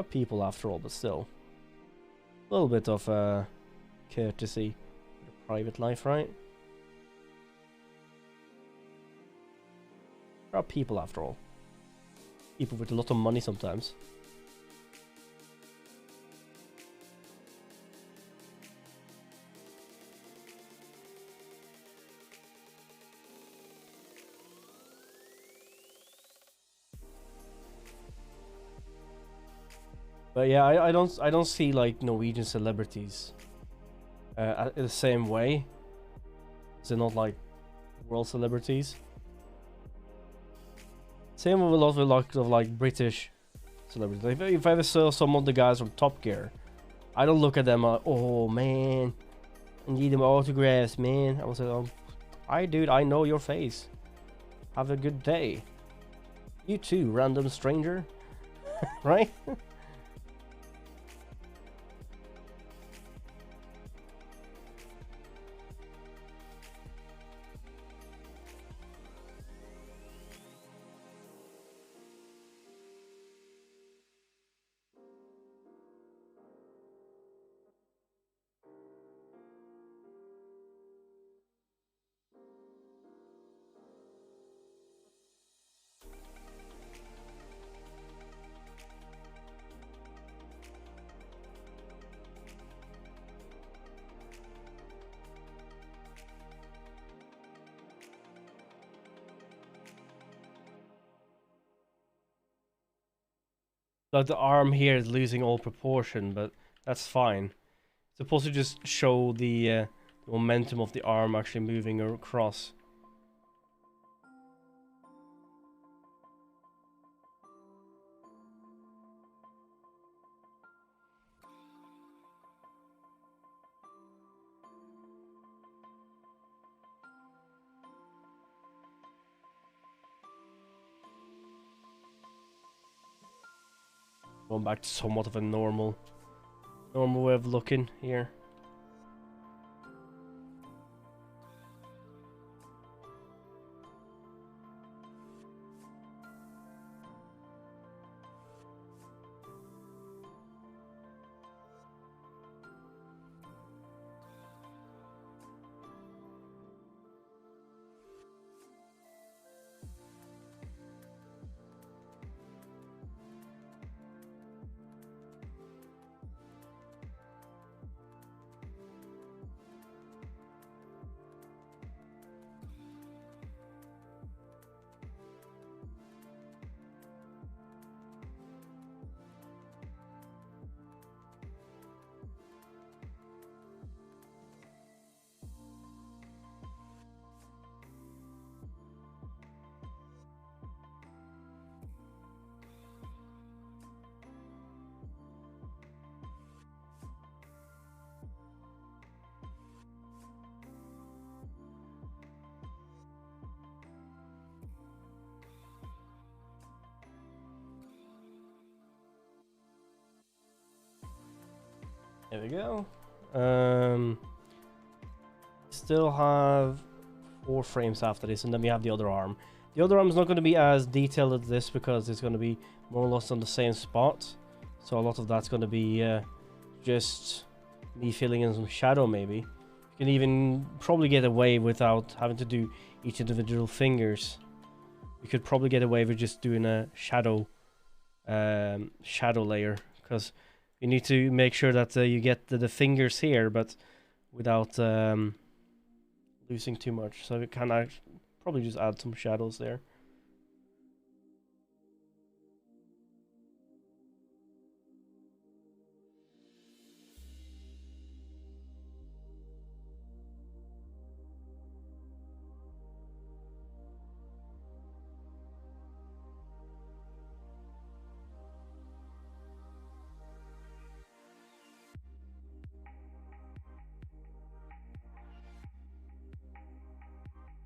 People after all, but still a little bit of courtesy for the private life, right? There are people after all. People with a lot of money sometimes. But yeah, I don't see like Norwegian celebrities the same way. They're not like world celebrities. Same with a lot of like British celebrities. If I ever saw some of the guys from Top Gear, I don't look at them like, oh man, I need them autographs, man. I was like, oh, hi dude, I know your face. Have a good day. You too, random stranger. Right? Like the arm here is losing all proportion, but that's fine. It's supposed to just show the momentum of the arm actually moving across. Going back to somewhat of a normal way of looking here. There we go. Still have 4 frames after this, and then we have the other arm. The other arm is not going to be as detailed as this because it's going to be more or less on the same spot. So a lot of that's going to be just me filling in some shadow maybe. You can even probably get away without having to do each individual fingers. You could probably get away with just doing a shadow layer, because you need to make sure that you get the fingers here, but without losing too much. So we can probably just add some shadows there.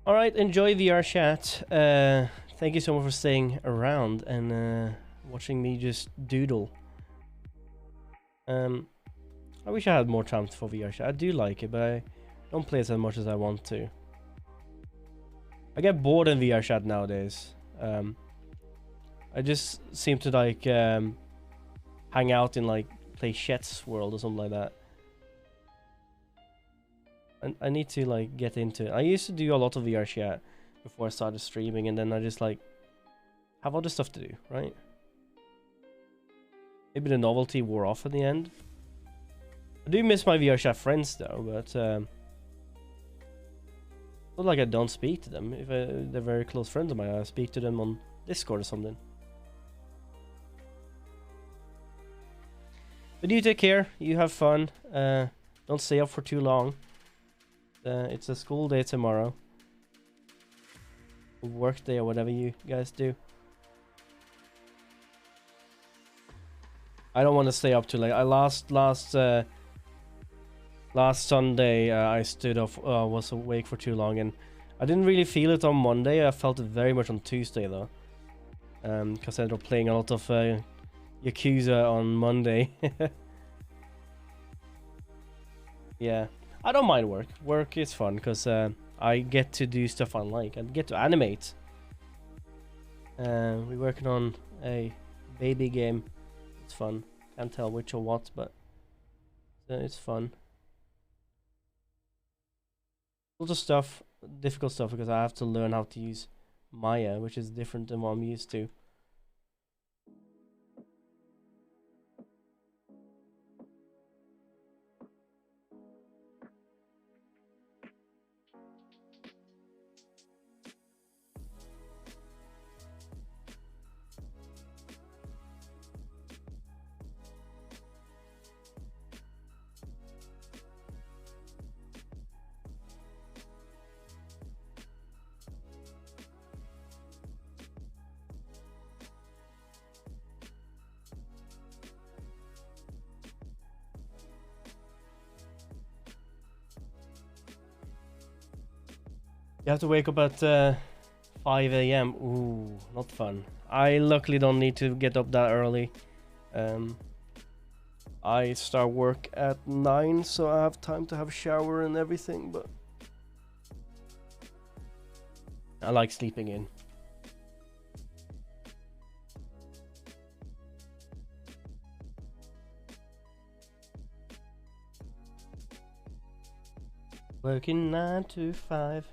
Alright, enjoy VR chat. Thank you so much for staying around and watching me just doodle. I wish I had more time for VR chat. I do like it, but I don't play it as much as I want to. I get bored in VR chat nowadays. I just seem to like hang out in like play Chet's world or something like that. I need to like get into it. I used to do a lot of VR chat before I started streaming, and then I just like have other stuff to do, right? Maybe the novelty wore off in the end. I do miss my VR chat friends though, but not like I don't speak to them. If they're very close friends of mine, I speak to them on Discord or something. But you take care. You have fun. Don't stay up for too long. It's a school day tomorrow. A work day or whatever you guys do. I don't want to stay up too late. Last Sunday I stood up, was awake for too long, and I didn't really feel it on Monday. I felt it very much on Tuesday though, because I ended up playing a lot of Yakuza on Monday. Yeah, I don't mind work. Work is fun because I get to do stuff I like. I get to animate. We're working on a baby game. It's fun. Can't tell which or what, but it's fun. Lots of stuff, difficult stuff, because I have to learn how to use Maya, which is different than what I'm used to. You have to wake up at 5 a.m. Ooh, not fun. I luckily don't need to get up that early. I start work at 9, so I have time to have a shower and everything, but I like sleeping in. Working 9 to 5.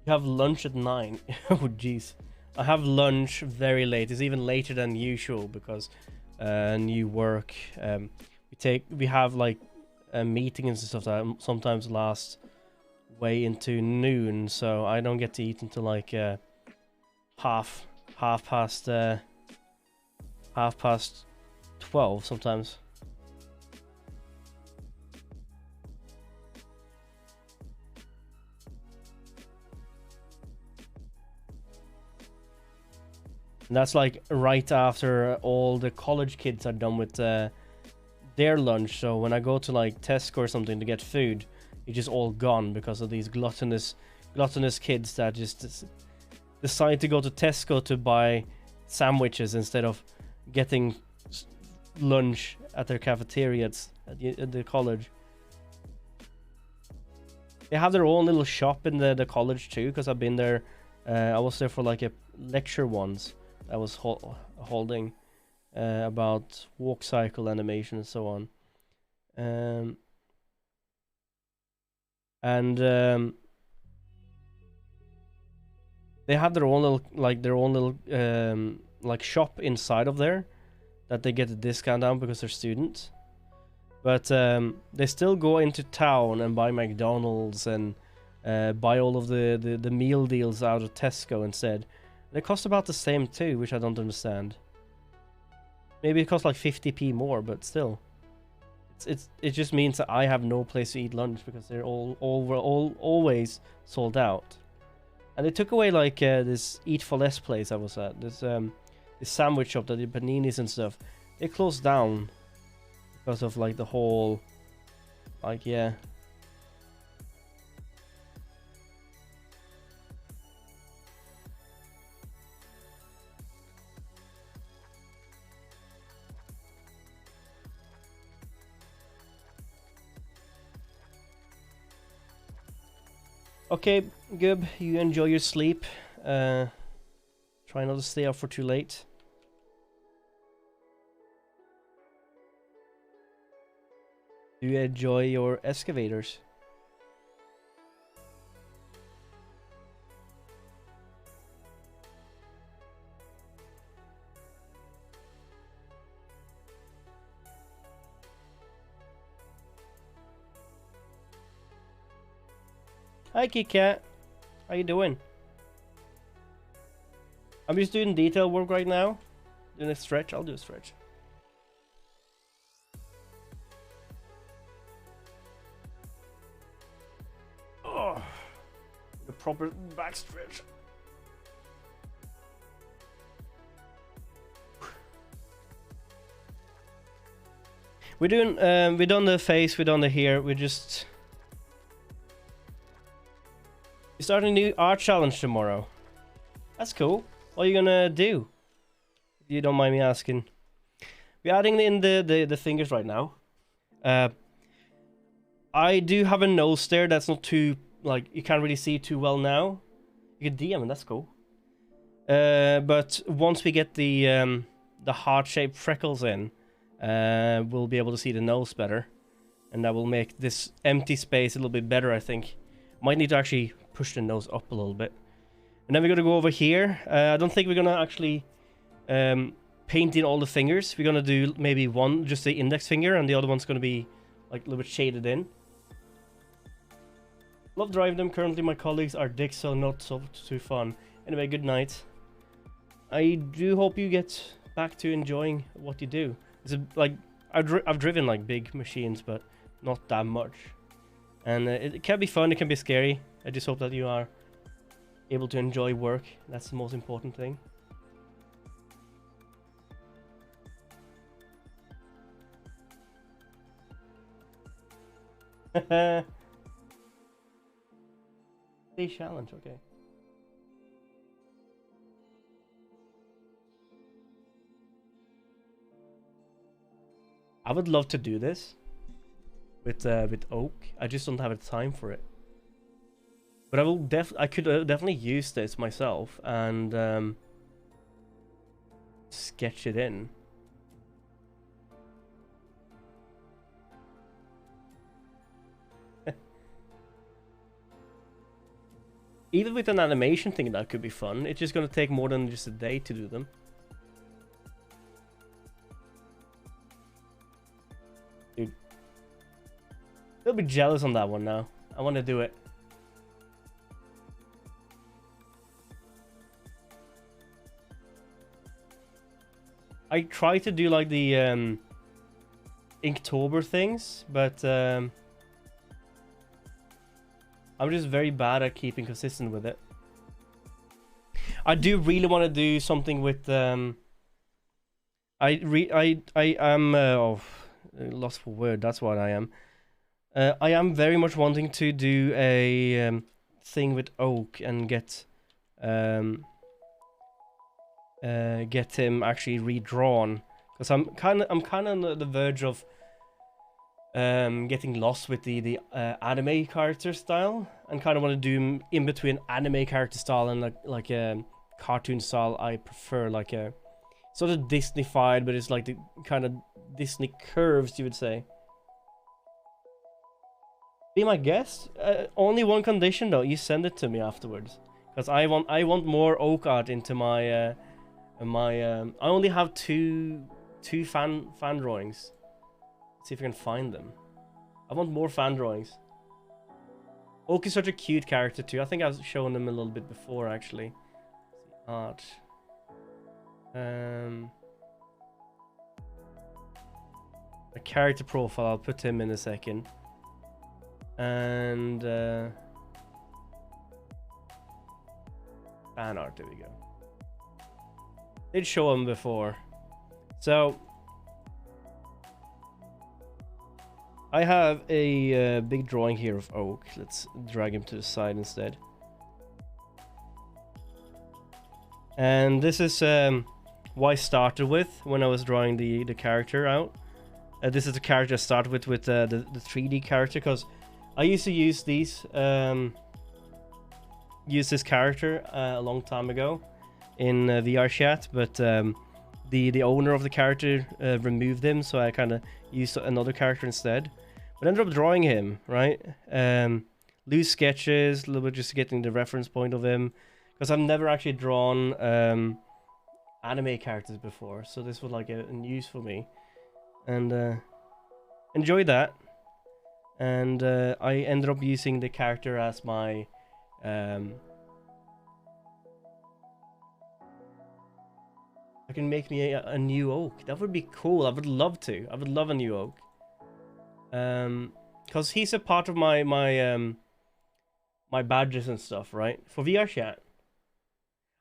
You have lunch at 9. Oh jeez. I have lunch very late. It's even later than usual because new work. We have like meetings and stuff that sometimes last way into noon, so I don't get to eat until like half past 12 sometimes. And that's like right after all the college kids are done with their lunch. So when I go to like Tesco or something to get food, it's just all gone because of these gluttonous kids that just decide to go to Tesco to buy sandwiches instead of getting lunch at their cafeterias at the college. They have their own little shop in the college too, because I've been there. I was there for like a lecture once. I was holding about walk cycle animation and so on, and they have their own little like shop inside of there that they get a discount on because they're students, but they still go into town and buy McDonald's and buy all of the meal deals out of Tesco instead. They cost about the same too, which I don't understand. Maybe it costs like 50p more, but still, it just means that I have no place to eat lunch because they're always sold out. And they took away like this Eat for Less place I was at. This sandwich shop that did paninis and stuff. They closed down because of like the whole, like, yeah. Okay, Gub, you enjoy your sleep. Try not to stay up for too late. Do you enjoy your excavators? Hi, Kit Kat. How you doing? I'm just doing detail work right now. Doing a stretch. I'll do a stretch. Oh, the proper back stretch. We're doing. We done the face. We done the hair. We're just. You start a new art challenge tomorrow. That's cool. What are you gonna do? If you don't mind me asking. We're adding in the fingers right now. I do have a nose there that's not too, like, you can't really see too well now. You can DM and that's cool. But once we get the heart-shaped freckles in, we'll be able to see the nose better. And that will make this empty space a little bit better, I think. Might need to actually push the nose up a little bit. And then we're gonna go over here. I don't think we're gonna actually paint in all the fingers. We're gonna do maybe one, just the index finger, and the other one's gonna be like a little bit shaded in. Love driving them. Currently my colleagues are dicks, so not so too fun. Anyway, good night. I do hope you get back to enjoying what you do. It's like I've driven like big machines, but not that much. And it can be fun, it can be scary. I just hope that you are able to enjoy work. That's the most important thing. Day challenge, okay. I would love to do this with Oak. I just don't have the time for it. But I could definitely use this myself and sketch it in. Even with an animation thing, that could be fun. It's just gonna take more than just a day to do them. Dude. They'll be jealous on that one now. I want to do it. I try to do like the Inktober things, but I'm just very bad at keeping consistent with it. I do really want to do something with I am lost for word. That's what I am. I am very much wanting to do a thing with Oak and get him actually redrawn, because I'm kind of on the verge of getting lost with the anime character style, and kind of want to do him in between anime character style and like a cartoon style. I prefer like a sort of Disney-fied, but it's like the kind of Disney curves, you would say. Be my guest. Only one condition though: you send it to me afterwards, because I want more Oak art into my I only have two fan drawings. Let's see if I can find them. I want more fan drawings. Oak is such a cute character too. I think I've shown them a little bit before actually. Art. A character profile. I'll put him in a second. And fan art. There we go. Did show him before. So I have a big drawing here of Oak. Let's drag him to the side instead. And this is what I started with when I was drawing the character out. This is the character I started with the 3D character, because I used to use these use this character a long time ago in VR chat, but the owner of the character removed him, so I kind of used another character instead. But I ended up drawing him, right? Loose sketches, a little bit just getting the reference point of him, because I've never actually drawn anime characters before, so this was like a news for me, and enjoyed that. And I ended up using the character as my I can make me a new Oak. That would be cool. I would love to. I would love a new Oak. Because he's a part of my my badges and stuff, right? For VR chat.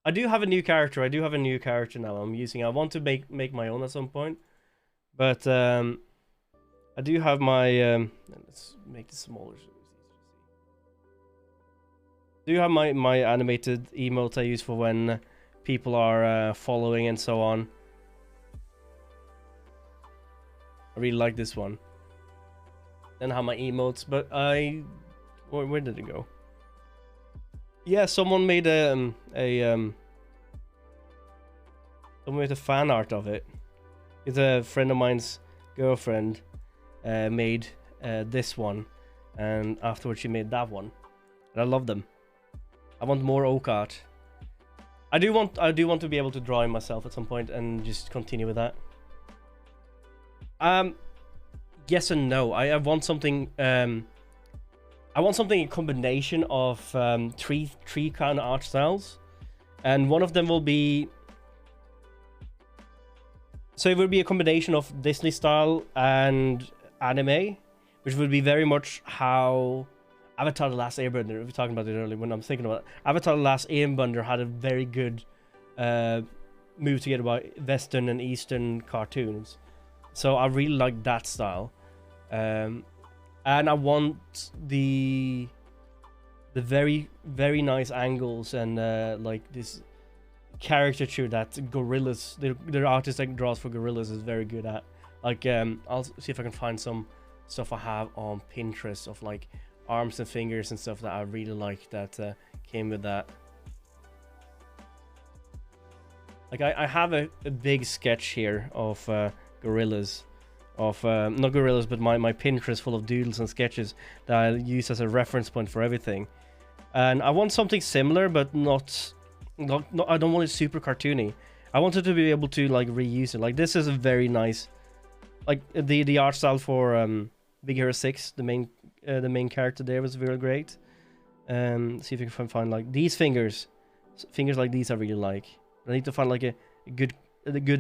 I do have a new character. I do have a new character now I'm using. I want to make my own at some point. But I do have my let's make this smaller so it's easier to see. I do have my animated emote I use for when people are following and so on. I really like this one. Then I have my emotes, but where did it go? Yeah, someone made someone made a fan art of it. It's a friend of mine's girlfriend made this one, and afterwards she made that one, and I love them. I want more Oak art. I do want to be able to draw him myself at some point and just continue with that. Yes and no. I want something. I want something a combination of three kind of art styles, and one of them will be. So it would be a combination of Disney style and anime, which would be very much how Avatar: The Last Airbender. We were talking about it earlier when I'm thinking about it. Avatar: The Last Airbender had a very good move together by Western and Eastern cartoons. So I really like that style. And I want the the very nice angles and like this caricature that gorillas, the artist that draws for gorillas is very good at. Like I'll see if I can find some stuff I have on Pinterest of like arms and fingers and stuff that I really like that came with that. Like I have a big sketch here of gorillas, of not gorillas, but my Pinterest full of doodles and sketches that I use as a reference point for everything. And I want something similar, but not I don't want it super cartoony. I wanted to be able to like reuse it. Like this is a very nice, like the art style for Big Hero 6, the main character there was very great. See if you can find like these fingers like these I really like. I need to find like a good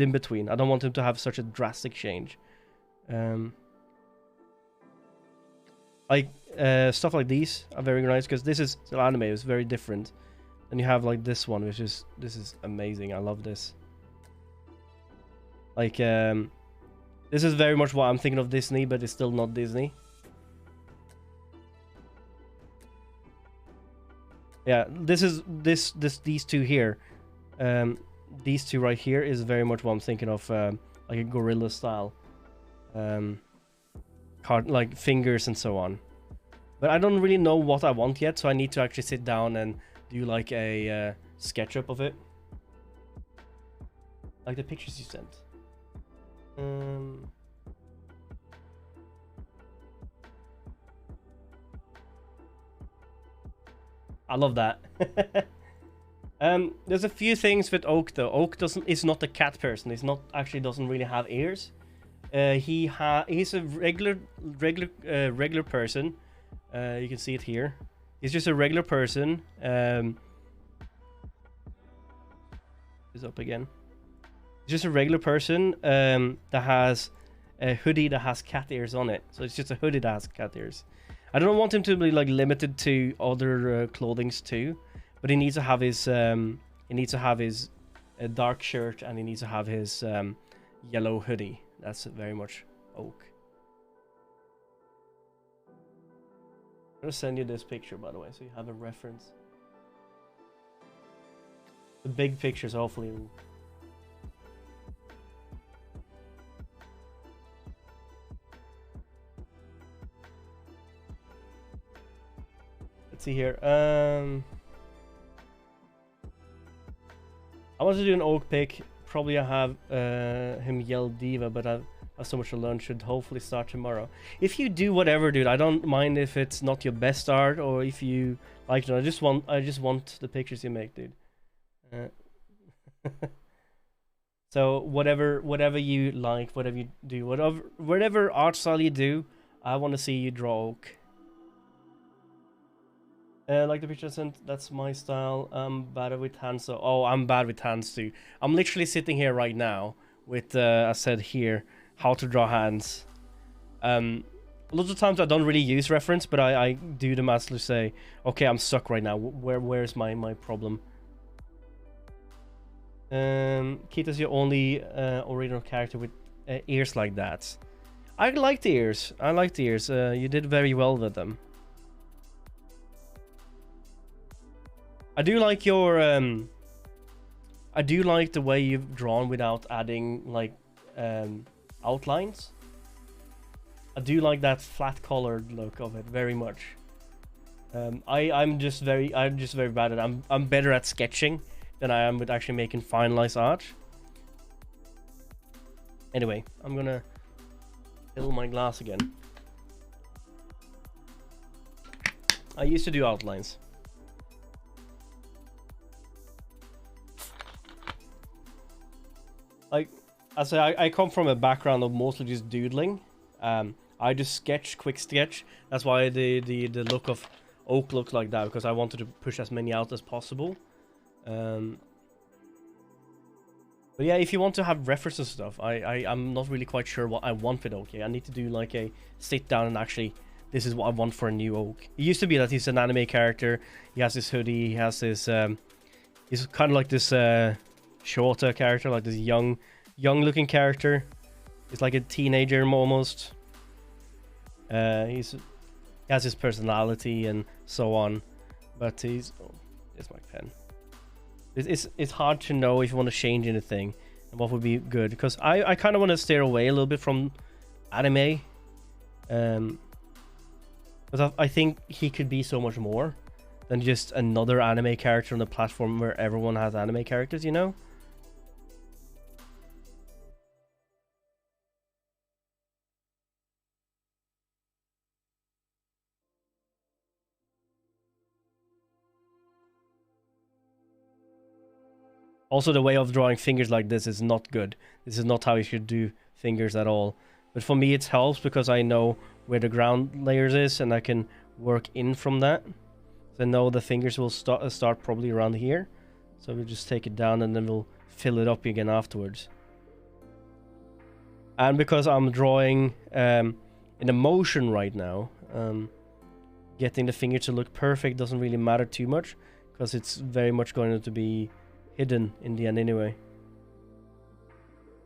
in between. I don't want him to have such a drastic change. Like stuff like these are very nice because this is still anime. It's very different. And you have like this one, which is this is amazing. I love this. Like this is very much what I'm thinking of Disney, but it's still not Disney. Yeah, this is these two here. These two right here is very much what I'm thinking of, like a gorilla style, like fingers and so on. But I don't really know what I want yet, so I need to actually sit down and do like a SketchUp of it, like the pictures you sent. I love that. There's a few things with Oak though. Oak is not a cat person. He's not actually doesn't really have ears. He's a regular person. You can see it here. He's just a regular person. He's up again. He's just a regular person that has a hoodie that has cat ears on it. So it's just a hoodie that has cat ears. I don't want him to be like limited to other clothings too, but he needs to have his dark shirt and he needs to have his yellow hoodie. That's very much Oak. I'm gonna send you this picture, by the way, so you have a reference. The big pictures, hopefully. Let's see here. I want to do an Oak pick. Probably I have him yell Diva, but I have so much to learn. Should hopefully start tomorrow. If you do whatever, dude, I don't mind if it's not your best art or if you like it. I just want the pictures you make, dude. So whatever you like, whatever you do, whatever art style you do, I want to see you draw Oak. Like the picture I sent, that's my style. I'm bad with hands. So, oh, I'm bad with hands too. I'm literally sitting here right now with, I said here, how to draw hands. Lots of times I don't really use reference, but I do them as to say, okay, I'm stuck right now. Where's my problem? Kita's your only original character with ears like that. I like the ears. I like the ears. You did very well with them. I do like your I do like the way you've drawn without adding like outlines. I do like that flat colored look of it very much. I'm just very bad at it. I'm better at sketching than I am with actually making finalized art. Anyway, I'm gonna fill my glass again. I used to do outlines. Like I say, I come from a background of mostly just doodling. I just quick sketch. That's why the look of Oak looks like that, because I wanted to push as many out as possible. But yeah, if you want to have references stuff, I'm not really quite sure what I want with Oak. I need to do like a sit down and actually, this is what I want for a new Oak. It used to be that he's an anime character. He has this hoodie. He has this. He's kind of like this shorter character, like this young looking character. He's like a teenager almost. He has his personality and so on. But he's... Oh, there's my pen. It's hard to know if you want to change anything and what would be good, because I kind of want to steer away a little bit from anime, because I think he could be so much more than just another anime character on the platform where everyone has anime characters, you know? Also, the way of drawing fingers like this is not good. This is not how you should do fingers at all. But for me, it helps because I know where the ground layers is, and I can work in from that. So I know the fingers will start probably around here. So we'll just take it down, and then we'll fill it up again afterwards. And because I'm drawing in a motion right now, getting the finger to look perfect doesn't really matter too much, because it's very much going to be hidden in the end anyway.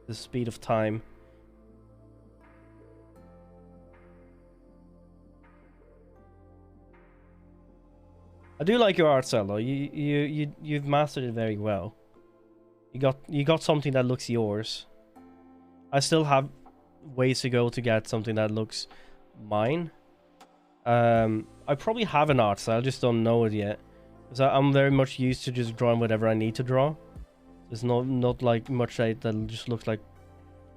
The speed of time. I do like your art style though. You've mastered it very well. You got something that looks yours. I still have ways to go to get something that looks mine. I probably have an art style, I just don't know it yet. Because I'm very much used to just drawing whatever I need to draw. There's not like much that just looks like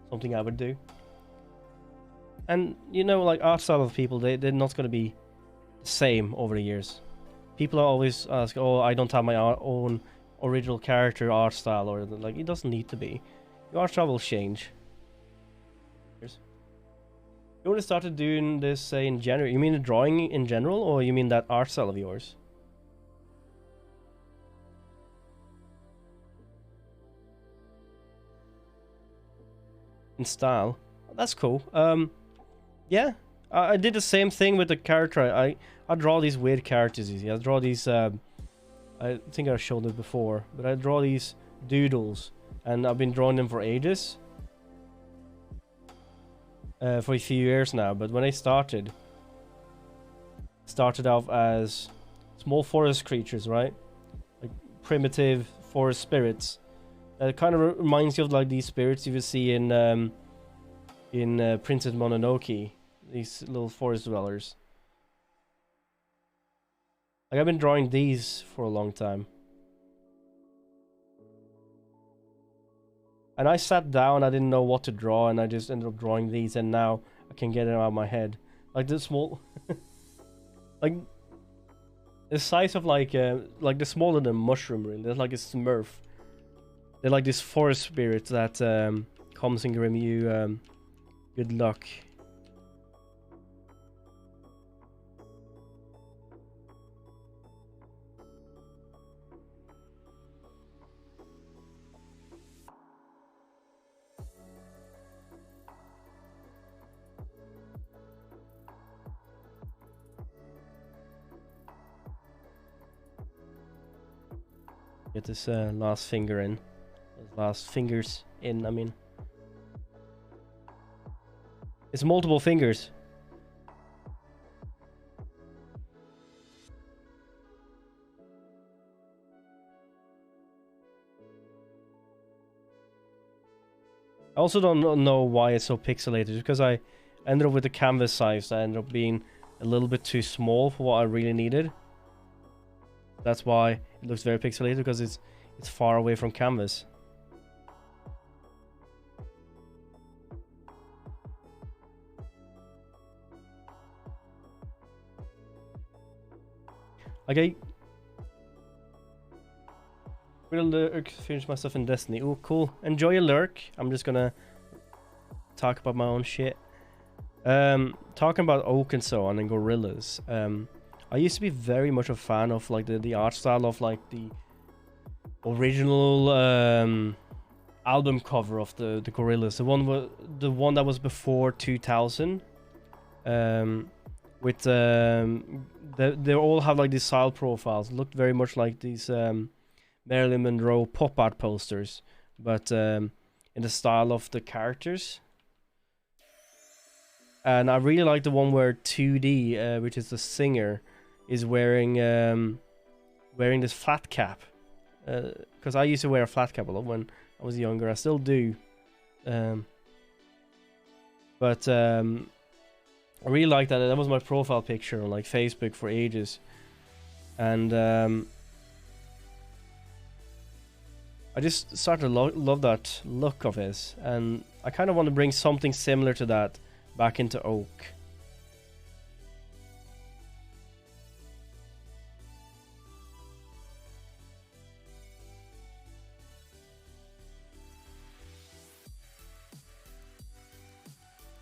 something I would do. And you know, like art style of people, they're not going to be the same over the years. People always ask, "Oh, I don't have my own original character art style," or like it doesn't need to be. Your art style will change. You only started doing this, say, in January. You mean the drawing in general, or you mean that art style of yours? In style. That's cool. Yeah, I did the same thing with the character. I draw these weird characters. I draw these. I think I showed it before, but I draw these doodles, and I've been drawing them for ages. For a few years now. But when I started off as small forest creatures, right? Like primitive forest spirits. It kind of reminds you of like these spirits you would see in Princess Mononoke, these little forest dwellers. Like I've been drawing these for a long time. And I sat down, I didn't know what to draw, and I just ended up drawing these, and now I can get it out of my head. Like this small, like the size of like the smaller than a mushroom, really. They're like a smurf. They're like this forest spirit that comes and gives you good luck. Get this last finger in. Last fingers in, I mean. It's multiple fingers. I also don't know why it's so pixelated, because I ended up with the canvas size that ended up being a little bit too small for what I really needed. That's why it looks very pixelated, because it's far away from canvas. Okay. Will lurk, finish my stuff in Destiny. Oh, cool. Enjoy your lurk. I'm just gonna talk about my own shit. Talking about oak and so on, and gorillas. I used to be very much a fan of like the art style of like the original album cover of the gorillas. The one that was before 2000. With they all have like these style profiles. It looked very much like these Marilyn Monroe pop art posters, but in the style of the characters. And I really like the one where 2D, which is the singer, is wearing wearing this flat cap. Because I used to wear a flat cap a lot when I was younger. I still do. But I really like that. That was my profile picture on like Facebook for ages. And I just started to love that look of his. And I kind of want to bring something similar to that back into Oak.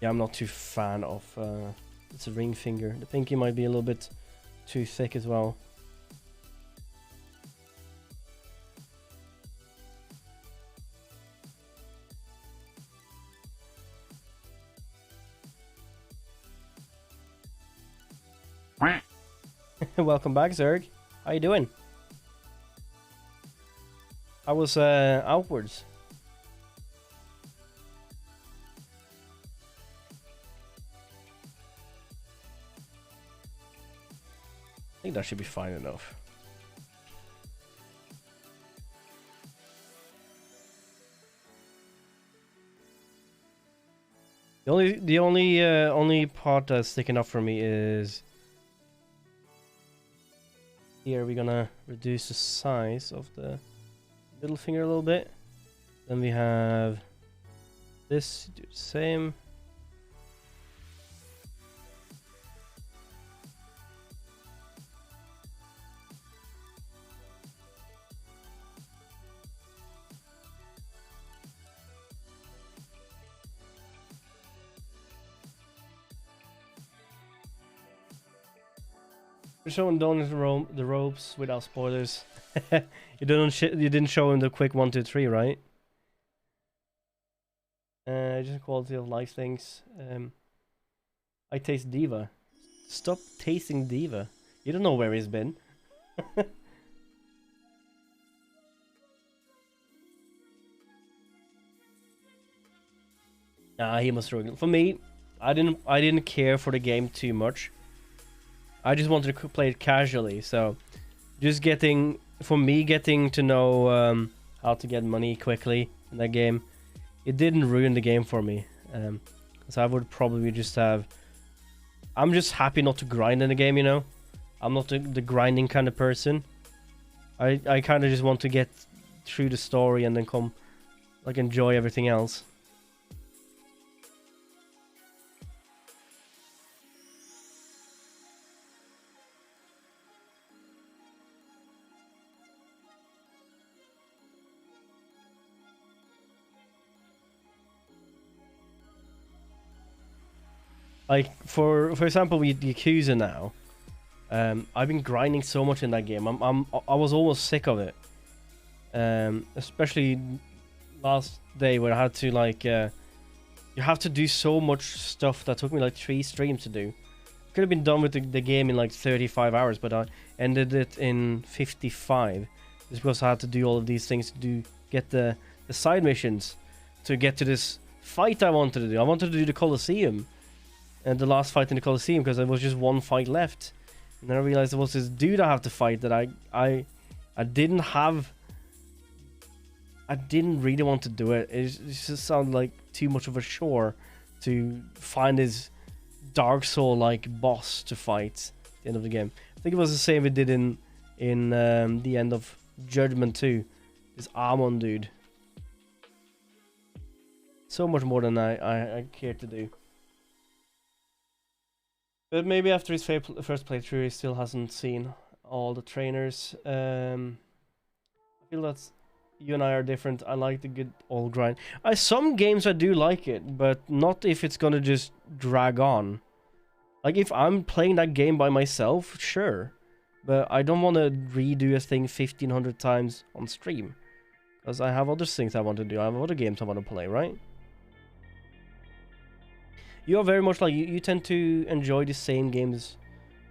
Yeah, I'm not too fan of it's a ring finger. The pinky might be a little bit too thick as well. Welcome back, Zerg. How you doing? I was outwards. I think that should be fine enough. The only part that's sticking up for me is here. We're gonna reduce the size of the middle finger a little bit. Then we have this, do the same. We're showing Don the ropes without spoilers. You didn't show him the quick 1, 2, 3, right? Just quality of life things. I taste Diva. Stop tasting Diva. You don't know where he's been. Nah, he must struggle. For me, I didn't care for the game too much. I just wanted to play it casually, so just getting to know how to get money quickly in that game, it didn't ruin the game for me. Because I would probably just have... I'm just happy not to grind in the game, you know? I'm not the grinding kind of person. I kind of just want to get through the story and then enjoy everything else. Like for example, with Yakuza now, I've been grinding so much in that game. I was almost sick of it. Especially last day where I had to you have to do so much stuff that took me like 3 streams to do. Could have been done with the game in like 35 hours, but I ended it in 55. Just because I had to do all of these things to get the side missions to get to this fight I wanted to do. I wanted to do the Colosseum. And the last fight in the Colosseum, because there was just one fight left. And then I realized there was this dude I have to fight that I didn't really want to do it. It just sounded like too much of a chore to find his Dark Soul-like boss to fight at the end of the game. I think it was the same it did in the end of Judgment 2. This Amon dude. So much more than I cared to do. But maybe after his first playthrough, he still hasn't seen all the trainers. I feel that you and I are different. I like the good old grind. Some games I do like it, but not if it's gonna just drag on. Like if I'm playing that game by myself, sure. But I don't want to redo a thing 1500 times on stream. Because I have other things I want to do. I have other games I want to play, right? You are very much like you tend to enjoy the same games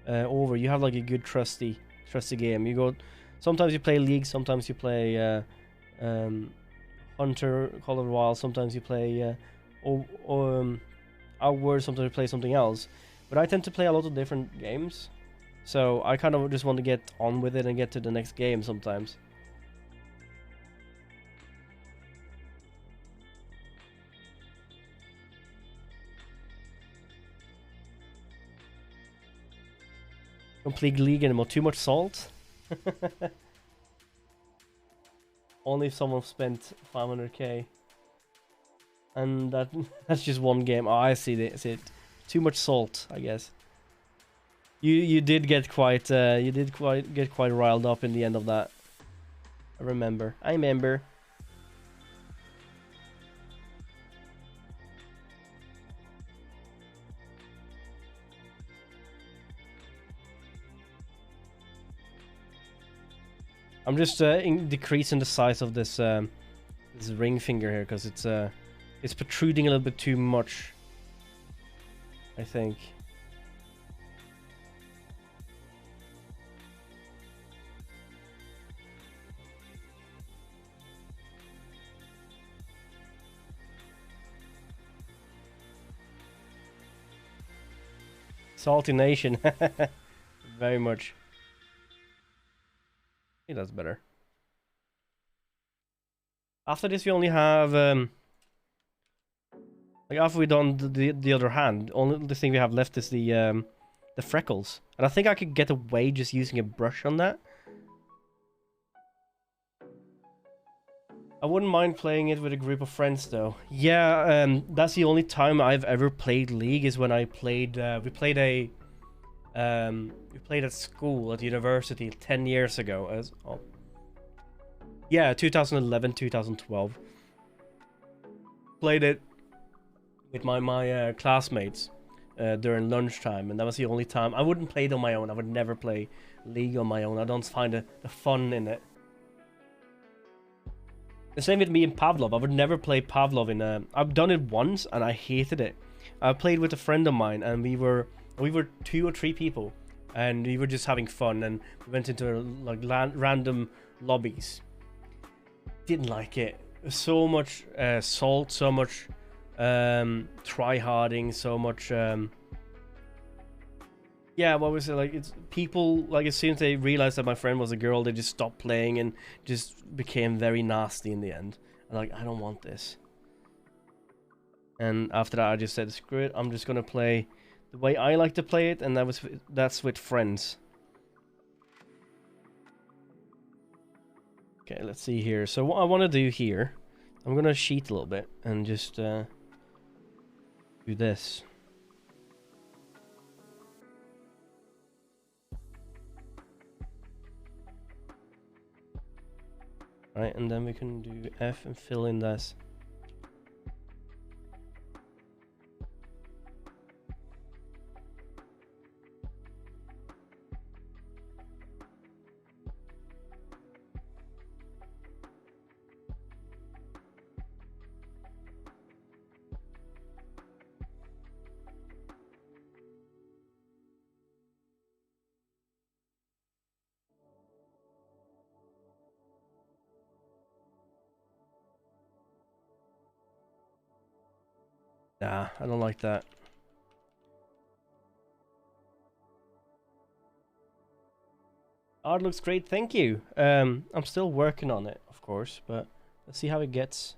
over. You have like a good trusty game. You go, sometimes you play League, sometimes you play Hunter, Call of the Wild, sometimes you play Outward, sometimes you play something else. But I tend to play a lot of different games, So I kind of just want to get on with it and get to the next game sometimes. Complete League anymore. Too much salt? Only if someone spent 500k. And that's just one game. Oh, I see it. Too much salt, I guess. You did get quite get quite riled up in the end of that. I remember. I'm just decreasing the size of this this ring finger here because it's protruding a little bit too much, I think. Salty Nation. Very much. I think that's better. After this, we only have like after we've done the other hand, only the thing we have left is the freckles, and I think I could get away just using a brush on that. I wouldn't mind playing it with a group of friends though. Yeah, that's the only time I've ever played League is when I played. We played at school at university 10 years ago. Yeah, 2011, 2012. Played it with my classmates during lunchtime, and that was the only time. I wouldn't play it on my own. I would never play League on my own. I don't find the fun in it. The same with me and Pavlov. I would never play Pavlov in a... I've done it once and I hated it. I played with a friend of mine and we were 2 or 3 people and we were just having fun and we went into like random lobbies. Didn't like it. So much salt, so much try-harding, so much... Yeah, what was it like? It's people like as soon as they realized that my friend was a girl, they just stopped playing and just became very nasty in the end. And like, I don't want this. And after that, I just said, screw it. I'm just gonna play the way I like to play it, and that's with friends. Okay, let's see here. So what I want to do here, I'm gonna cheat a little bit and just do this. Right, and then we can do F and fill in this. Nah, I don't like that. Art looks great, thank you. I'm still working on it, of course, but let's see how it gets.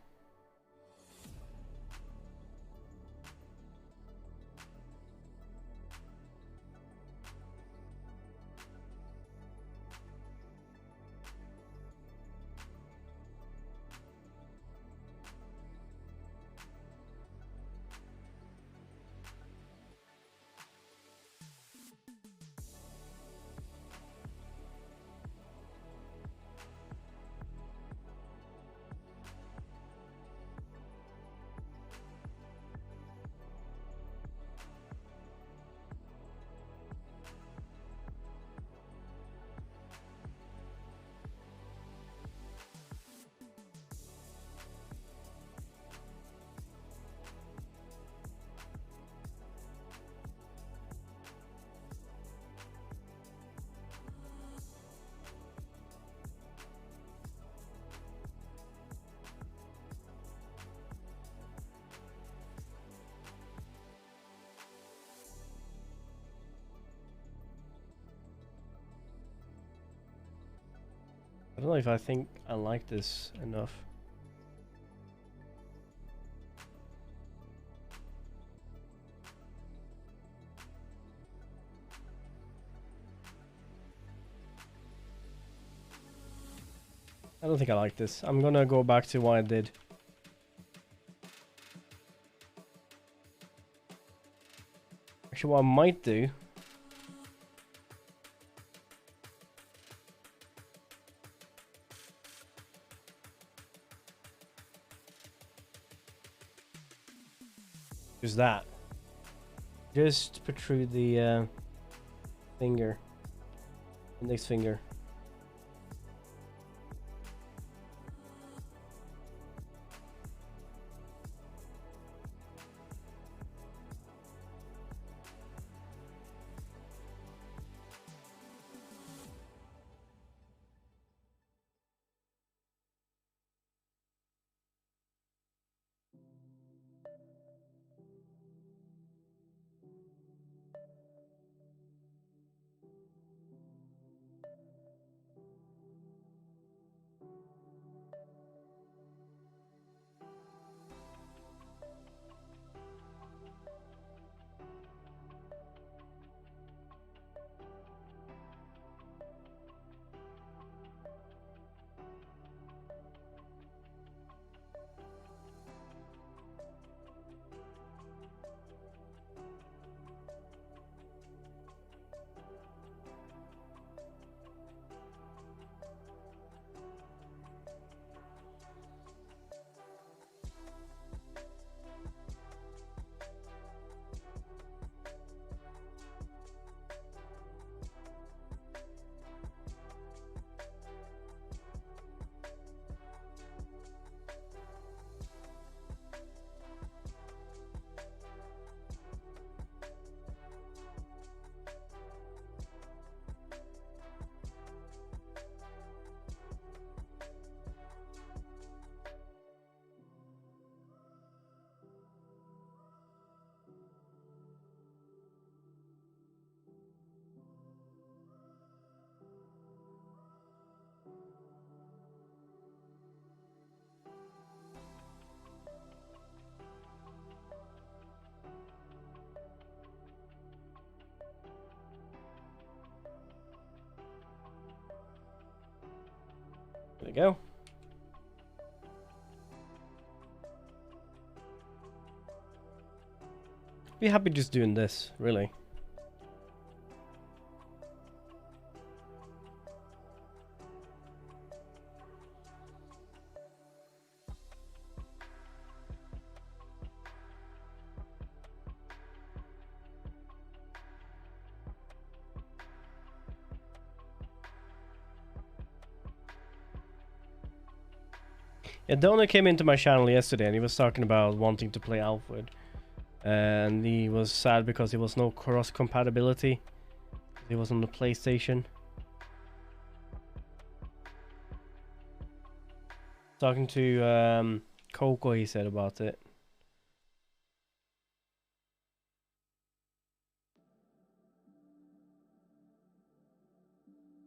I don't know if I think I like this enough. I don't think I like this. I'm gonna go back to what I did. Actually, what I might do is that. Just protrude the finger, index finger. There we go. Be happy just doing this, really. Yeah, Donor came into my channel yesterday and he was talking about wanting to play Alfred. And he was sad because there was no cross compatibility. He was on the PlayStation. Talking to Coco, he said about it.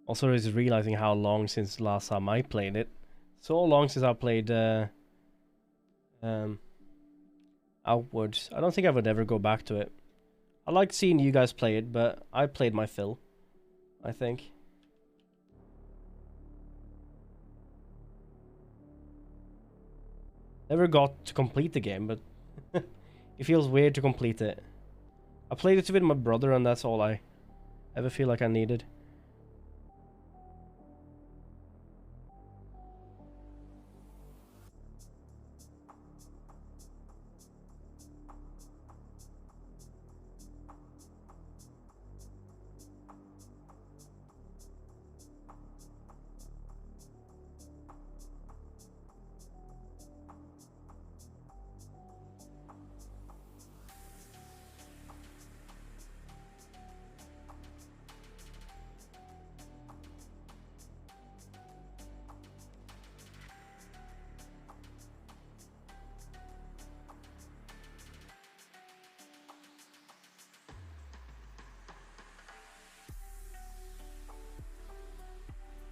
Also, is realizing how long since last time I played it. So long since I played Outwards. I don't think I would ever go back to it. I liked seeing you guys play it, but I played my fill, I think. Never got to complete the game, but it feels weird to complete it. I played it with my brother and that's all I ever feel like I needed.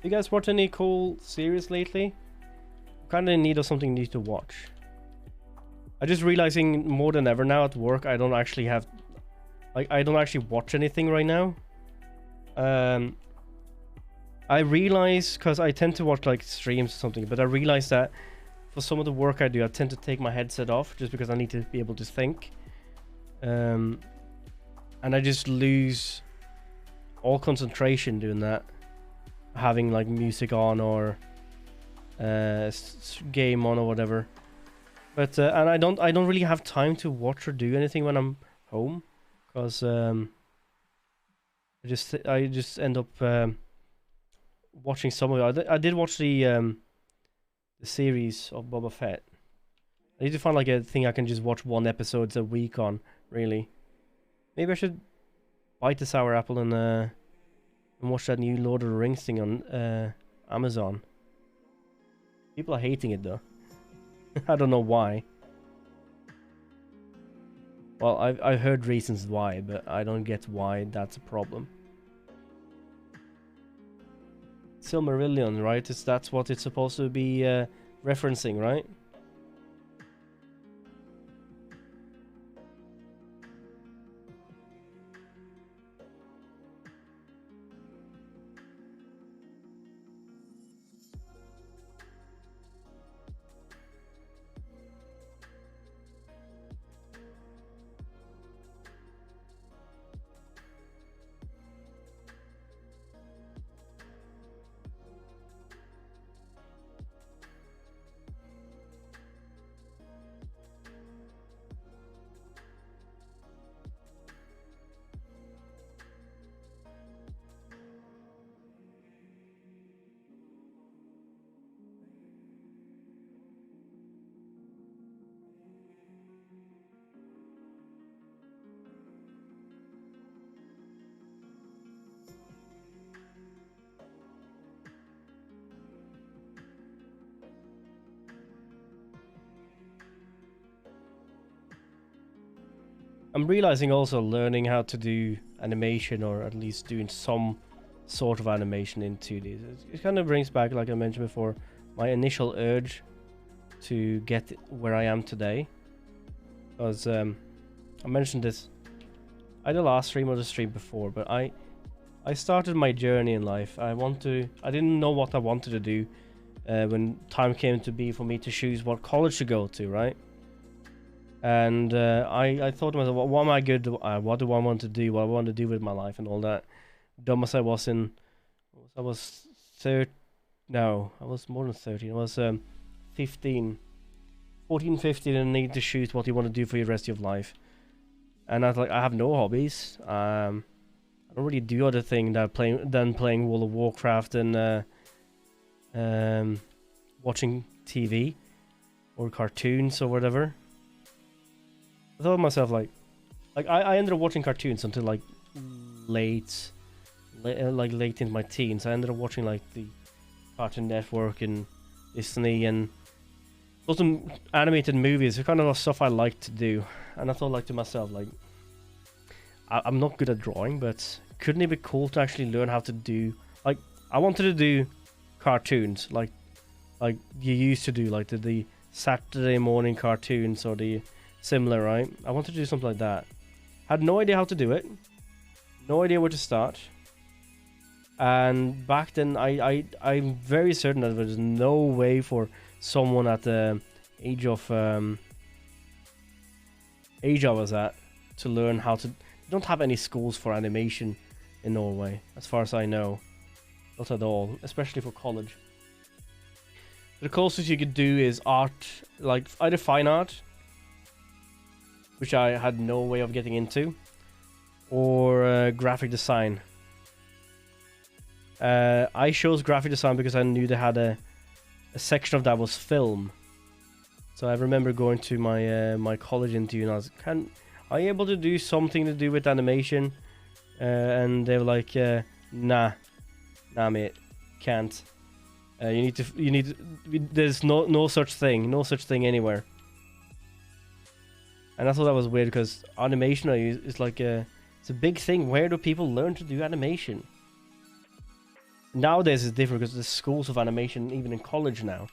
You guys watch any cool series lately? I'm kind of in need of something new to watch. I'm just realizing more than ever now at work, I don't actually have... Like, I don't actually watch anything right now. I realize, because I tend to watch like streams or something, but I realize that for some of the work I do, I tend to take my headset off just because I need to be able to think. And I just lose all concentration doing that. Having like music on or game on or whatever. But and I don't really have time to watch or do anything when I'm home, because I just end up watching some of it. I did watch the series of Boba Fett. I need to find like a thing I can just watch one episode a week on. Really, maybe I should bite the sour apple and watch that new Lord of the Rings thing on Amazon. People are hating it though. I don't know why. Well, I've heard reasons why, but I don't get why that's a problem. Silmarillion, right? That's what it's supposed to be referencing, right? I'm realizing also learning how to do animation, or at least doing some sort of animation in 2D. It kind of brings back, like I mentioned before, my initial urge to get where I am today. Because I mentioned this, I did the last stream or the stream before, but I started my journey in life. I didn't know what I wanted to do when time came to be for me to choose what college to go to, right? And I thought to myself, what am I good? What do I want to do? What I want to do with my life and all that. Dumb as I was I was more than 13. I was 15, 14, 15, and need to choose what you want to do for the rest of your life. And I was like, I have no hobbies. I don't really do other thing than playing World of Warcraft and watching TV or cartoons or whatever. I thought to myself, like I ended up watching cartoons until like late into my teens. I ended up watching like the Cartoon Network and Disney and some animated movies. It's kind of stuff I like to do. And I thought like to myself, like I'm not good at drawing, but couldn't it be cool to actually learn how to do, like, I wanted to do cartoons like you used to do, like the Saturday morning cartoons or the similar, right? I wanted to do something like that. Had no idea how to do it. No idea where to start. And back then, I'm very certain that there was no way for someone at the age of I was at to learn how to. Don't have any schools for animation in Norway, as far as I know. Not at all, especially for college. The closest you could do is art, like either fine art, which I had no way of getting into, or graphic design. I chose graphic design because I knew they had a section of that was film. So I remember going to my college interview and I was, are you able to do something to do with animation? And they were like, nah mate, can't. There's no such thing anywhere. And I thought that was weird because animation is like it's a big thing. Where do people learn to do animation? nowadays it's different because there's schools of animation even in college now.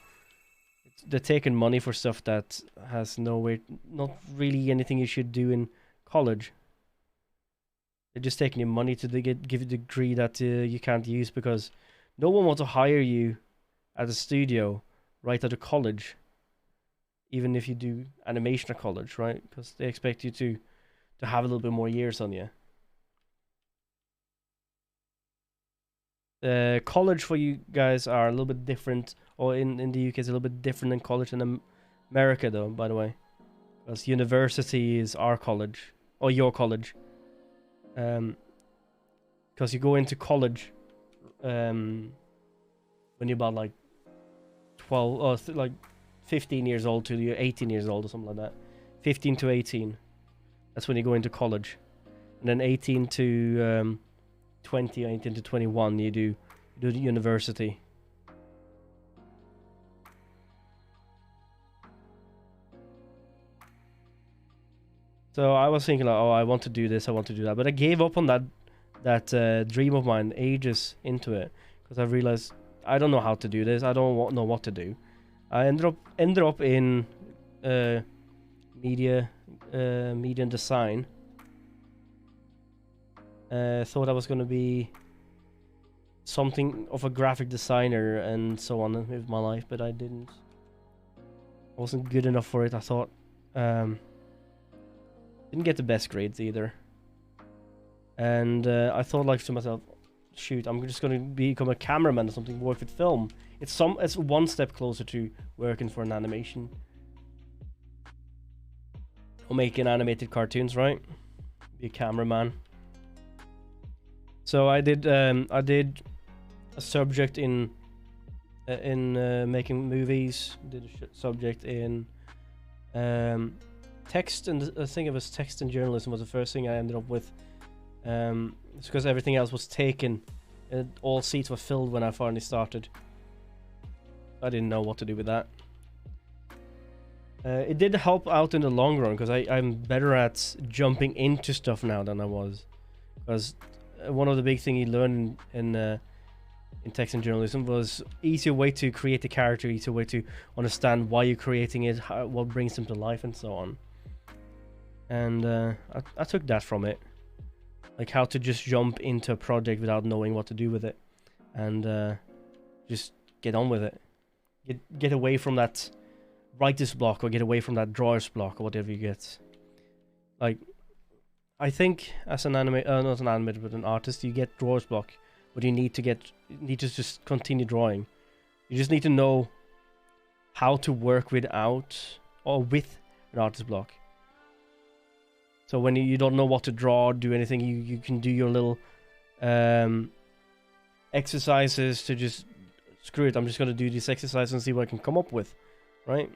They're taking money for stuff that has nowhere, not really anything you should do in college. They're just taking your money to give you a degree that you can't use because no one wants to hire you at a studio right out of college, even if you do animation at college, right? Because they expect you to have a little bit more years on you. College for you guys are a little bit different, or in the UK is a little bit different than college in America, though, by the way. Because university is our college, or your college. Because you go into college when you're about like 12 or like 15 years old till you're 18 years old or something like that. 15 to 18. That's when you go into college. And then 18 to 20 or 18 to 21 you do the university. So I was thinking like, oh, I want to do this, I want to do that, but I gave up on that dream of mine ages into it because I realized I don't know how to do this. I don't know what to do. I ended up in media and design. Thought I was gonna be something of a graphic designer and so on with my life, but I didn't. I wasn't good enough for it. I thought. Didn't get the best grades either. And I thought like to myself, shoot, I'm just gonna become a cameraman or something, work with film. It's one step closer to working for an animation. Or making animated cartoons, right? Be a cameraman. So I did a subject in making movies. Did a subject in text, and I think it was text and journalism was the first thing I ended up with. It's because everything else was taken. All seats were filled when I finally started. I didn't know what to do with that. It did help out in the long run because I'm better at jumping into stuff now than I was. Because one of the big things you learn in text and journalism was easier way to create the character, easier way to understand why you're creating it, what brings them to life, and so on. And I took that from it, like how to just jump into a project without knowing what to do with it, and just get on with it. Get away from that writer's block, or get away from that drawer's block, or whatever you get. Like, I think as an not an animator, but an artist, you get drawer's block, but you need to just continue drawing. You just need to know how to work without or with an artist's block. So when you don't know what to draw, do anything, you can do your little exercises to just screw it. I'm just gonna do this exercise and see what I can come up with, right?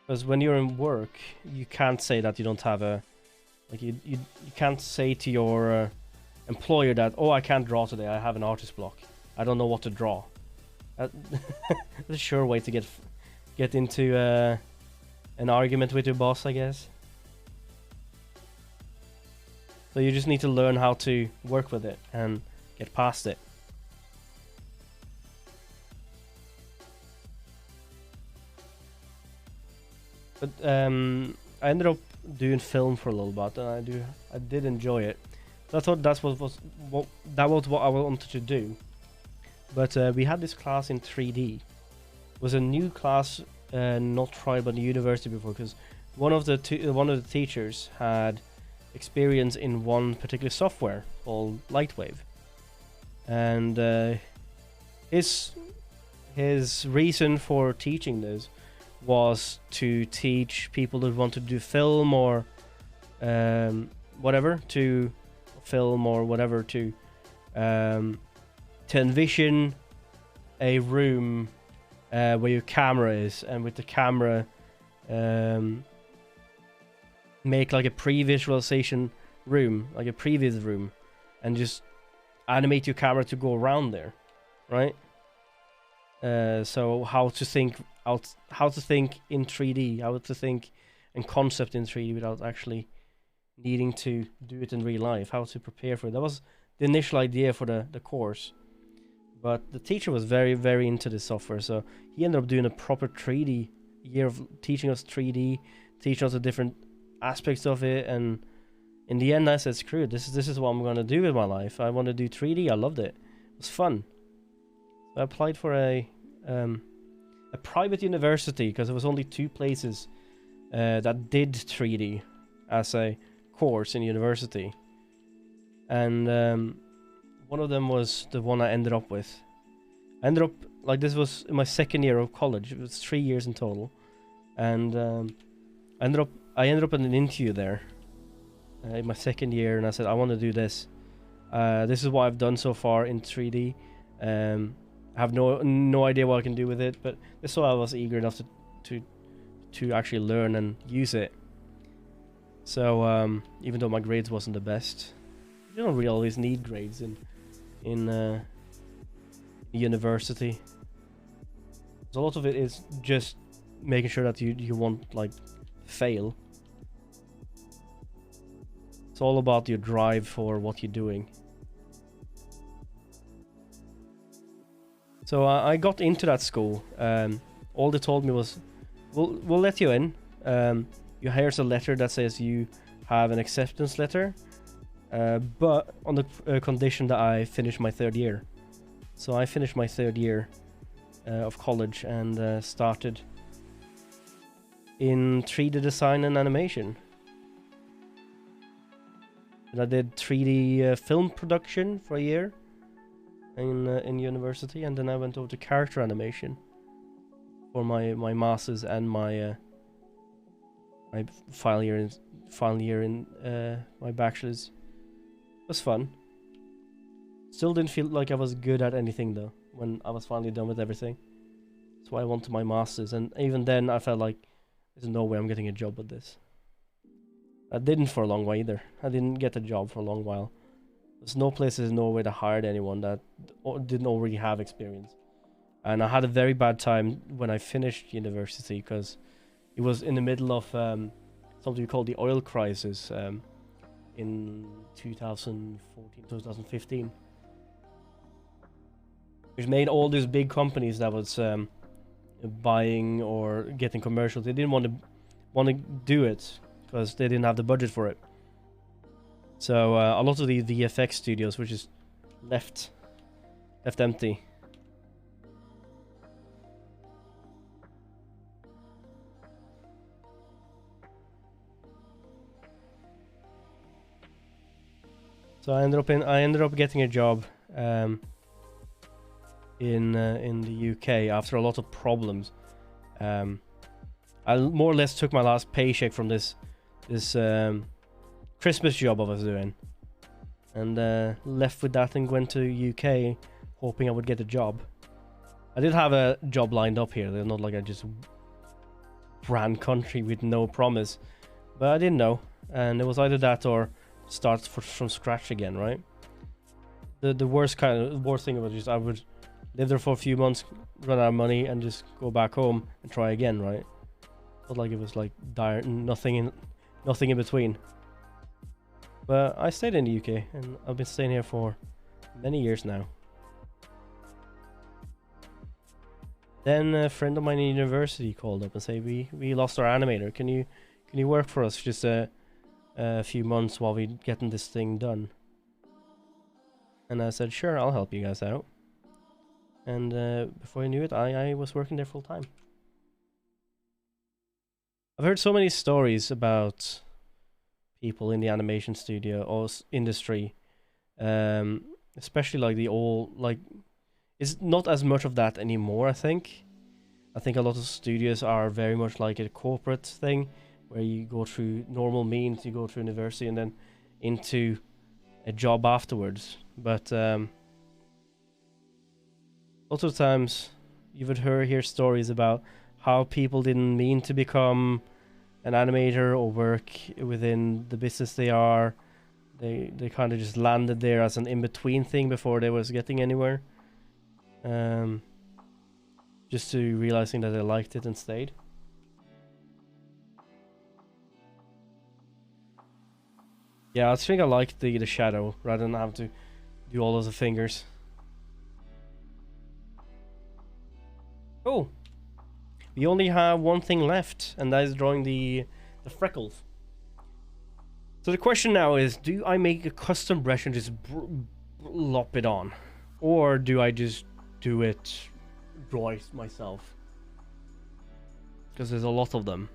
Because when you're in work, you can't say that you don't have a you can't say to your employer that, oh, I can't draw today. I have an artist block. I don't know what to draw. That's a sure way to get into an argument with your boss, I guess. So you just need to learn how to work with it and get past it. But I ended up doing film for a little bit, and I did enjoy it. So I thought that was what I wanted to do. But we had this class in 3D. It was a new class, not tried by the university before, because one of the teachers had experience in one particular software called Lightwave, and his reason for teaching this was to teach people that want to do film or whatever to envision a room where your camera is, and with the camera make like a pre-visualization room, like a previous room, and just animate your camera to go around there, right? So how to think in 3D, how to think and concept in 3D without actually needing to do it in real life, how to prepare for it. That was the initial idea for the course. But the teacher was very, very into this software, so he ended up doing a proper 3D year of teaching us 3D, teaching us the different aspects of it, and in the end I said, screw it, this is what I'm gonna do with my life. I want to do 3D. I loved it. It was fun. So I applied for a private university because there was only 2 places that did 3D as a course in university, and one of them was the one I ended up with. I ended up, like, this was in my 2nd year of college. It was 3 years in total, and I ended up in an interview there in my 2nd year, and I said I want to do this. This is what I've done so far in 3D. I have no idea what I can do with it, but this is why I was eager enough to actually learn and use it. So even though my grades wasn't the best, you don't really always need grades in university. So a lot of it is just making sure that you won't, like, fail. It's all about your drive for what you're doing. So I got into that school. All they told me was, we'll let you in. Here's a letter that says you have an acceptance letter, but on the condition that I finish my 3rd year. So I finished my 3rd year of college and started in 3D design and animation. And I did 3D film production for a year in university, and then I went over to character animation for my masters and my my final year in my bachelor's. It was fun. Still didn't feel like I was good at anything though when I was finally done with everything. That's why I went to my masters, and even then I felt like there's no way I'm getting a job with this. I didn't for a long while either. I didn't get a job for a long while. There's no places in Norway that hired anyone that didn't already have experience. And I had a very bad time when I finished university because it was in the middle of something we call the oil crisis in 2014, 2015. Which made all these big companies that was buying or getting commercials, they didn't want to do it because they didn't have the budget for it. So a lot of the VFX studios were just left empty. So I ended up getting a job in the UK after a lot of problems. I more or less took my last paycheck from this Christmas job I was doing, and left with that and went to UK hoping I would get a job. I did have a job lined up here. They're not like I just ran country with no promise, but I didn't know, and it was either that or start from scratch again, right? The worst thing was just I would live there for a few months, run out of money, and just go back home and try again, right? Not like it was like dire, nothing in between. But I stayed in the UK, and I've been staying here for many years now. Then a friend of mine in university called up and said, we lost our animator. Can you work for us just a few months while we getting this thing done? And I said, sure, I'll help you guys out. And before I knew it, I was working there full time. I've heard so many stories about people in the animation studio or industry, especially like the old, like, it's not as much of that anymore. I think a lot of studios are very much like a corporate thing, where you go through normal means, you go through university and then into a job afterwards. But lots of times you would hear stories about how people didn't mean to become an animator or work within the business they are. They kind of just landed there as an in-between thing before they was getting anywhere. Just to realizing that they liked it and stayed. Yeah, I think I like the shadow rather than have to do all of the fingers. Oh, we only have one thing left, and that is drawing the freckles. So the question now is, do I make a custom brush and just lop it on? Or do I just do it, draw it myself? Because there's a lot of them.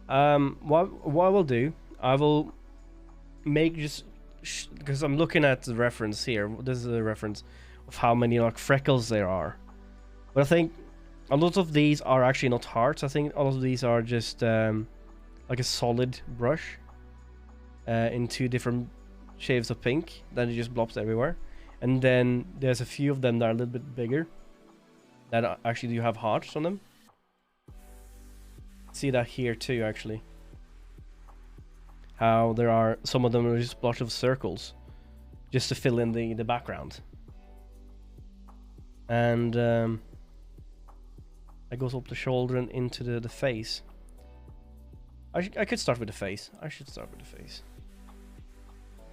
What I will do, I will make just... because I'm looking at the reference here. This is a reference of how many like freckles there are. But I think a lot of these are actually not hearts. I think a lot of these are just like a solid brush in two different shades of pink. Then it just blobs everywhere. And then there's a few of them that are a little bit bigger that actually do have hearts on them. See that here too, actually. How there are some of them are just blotch of circles just to fill in the background. And that goes up the shoulder and into the face. I could start with the face. I should start with the face.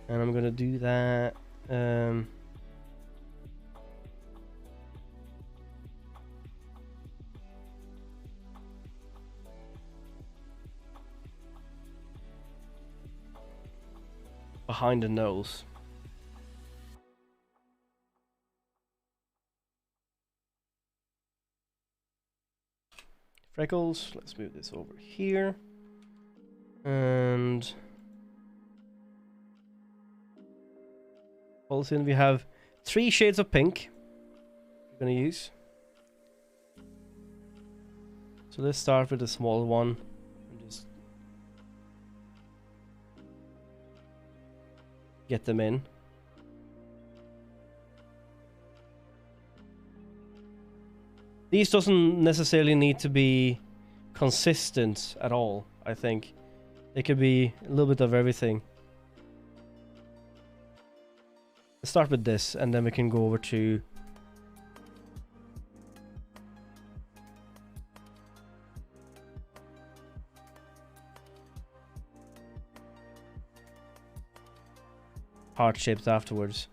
And I'm gonna do that. Behind the nose. Freckles, let's move this over here. And also we have 3 shades of pink we're gonna use. So let's start with the small one and just get them in. These doesn't necessarily need to be consistent at all, I think. They could be a little bit of everything. Let's start with this, and then we can go over to... heart shapes afterwards.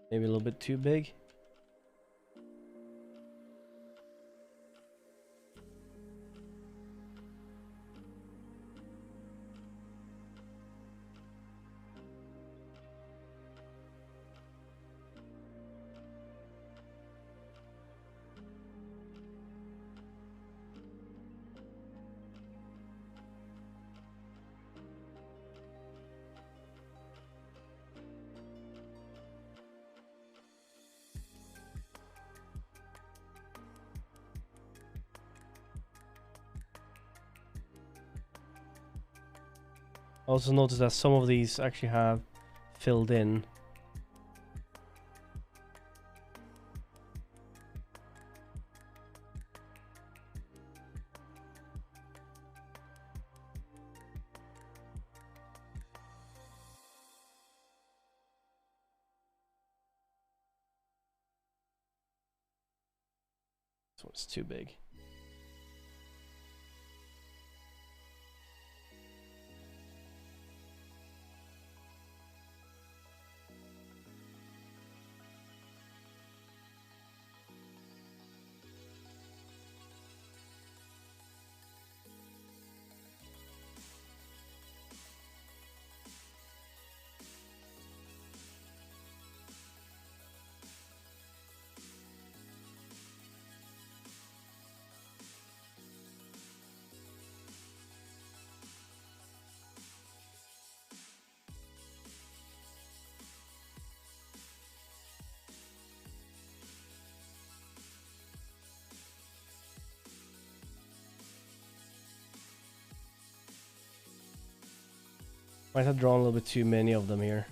Maybe a little bit too big. Also notice that some of these actually have filled in. This one's too big. Might have drawn a little bit too many of them here,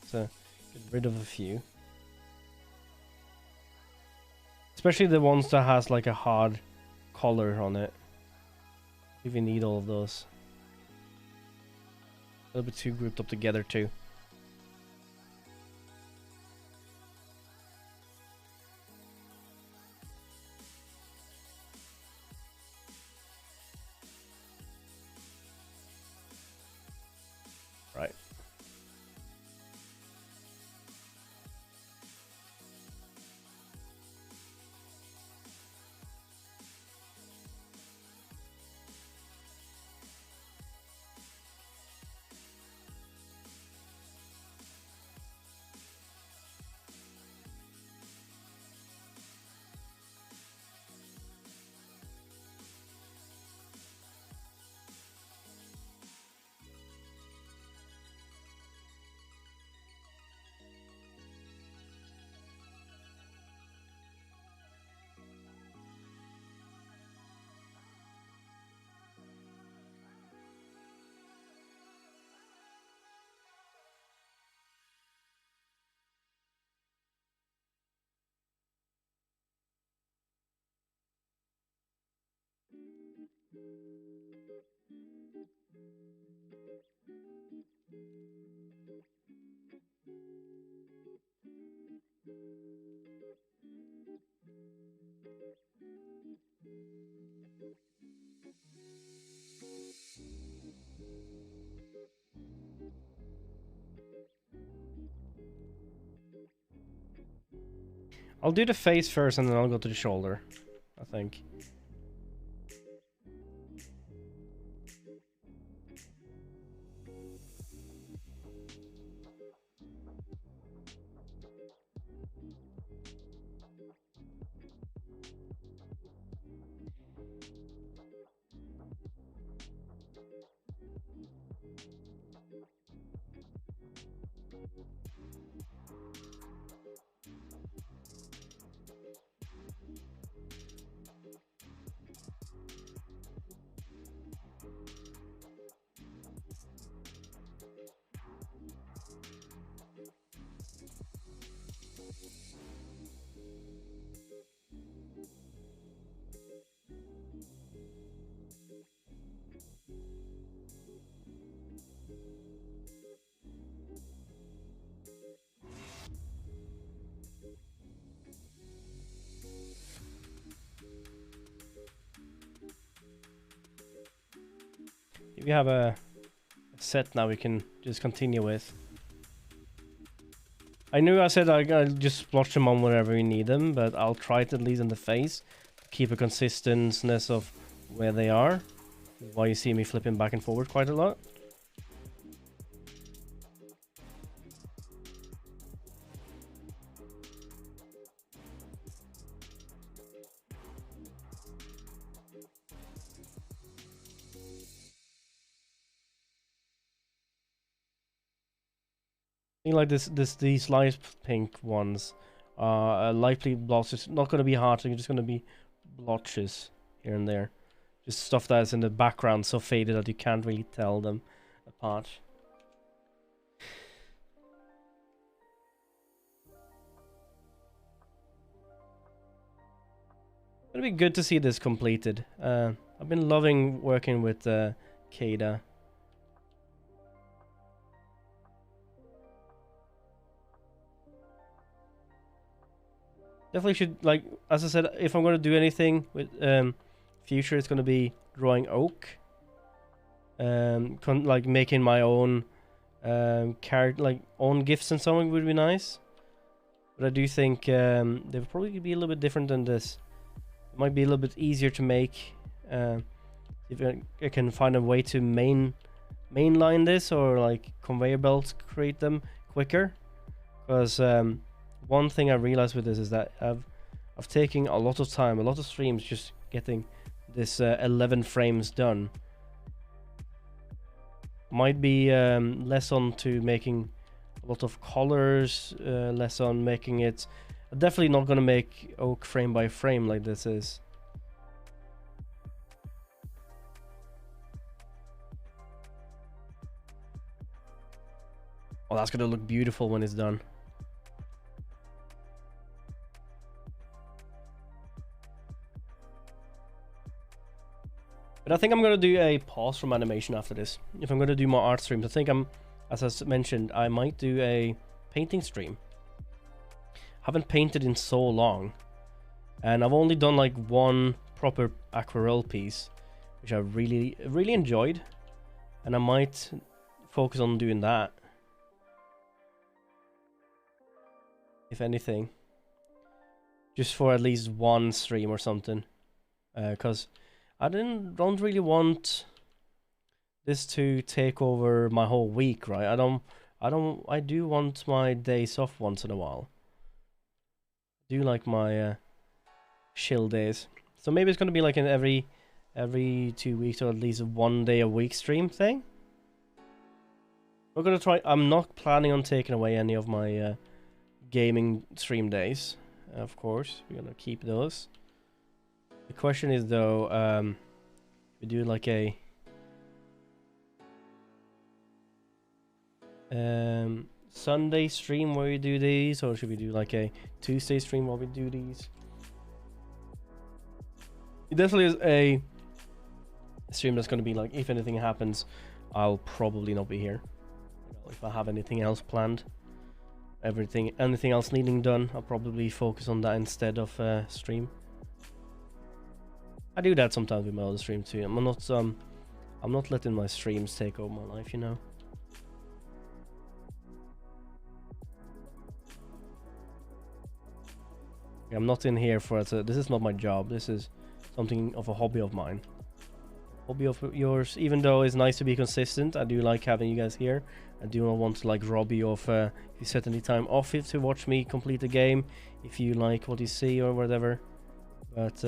so get rid of a few. Especially the ones that has like a hard color on it. If you need all of those. A little bit too grouped up together too. I'll do the face first and then I'll go to the shoulder, I think. If you have a set now we can just continue with. I knew I said I'll just splotch them on wherever we need them, but I'll try it at least in the face to keep a consistency of where they are. Why you see me flipping back and forward quite a lot. Like these light pink ones are lightly blotches. Not going to be hard, they're just going to be blotches here and there. Just stuff that's in the background so faded that you can't really tell them apart. It'd be good to see this completed. I've been loving working with Kada. Definitely should, like, as I said, if I'm going to do anything with future, it's going to be drawing oak. Like making my own own gifts and something would be nice. But I do think they would probably be a little bit different than this. It might be a little bit easier to make. If I can find a way to mainline this or like conveyor belts create them quicker, because one thing I realized with this is that I've taken a lot of time, a lot of streams just getting this 11 frames done. Might be less on to making a lot of colors, less on making it. Definitely not gonna make oak frame by frame like this is. Oh, that's gonna look beautiful when it's done. But I think I'm going to do a pause from animation after this. If I'm going to do more art streams, I think as I mentioned, I might do a painting stream. Haven't painted in so long. And I've only done like one proper aquarelle piece, which I really enjoyed. And I might focus on doing that. If anything. Just for at least one stream or something. Because I don't really want this to take over my whole week, right? I do want my days off once in a while. I do like my chill days. So maybe it's gonna be like an every 2 weeks or at least 1 day a week stream thing. We're gonna try. I'm not planning on taking away any of my gaming stream days. Of course, we're gonna keep those. The question is though, we do like a Sunday stream where we do these, or should we do like a Tuesday stream where we do these? It definitely is a stream that's going to be like, if anything happens, I'll probably not be here. You know, if I have anything else planned, anything else needing done, I'll probably focus on that instead of stream. I do that sometimes with my other stream too. I'm not letting my streams take over my life, you know. I'm not in here for it. This is not my job. This is something of a hobby of mine. Hobby of yours. Even though it's nice to be consistent, I do like having you guys here. I do not want to like rob you of if you set any time off it to watch me complete the game, if you like what you see or whatever. But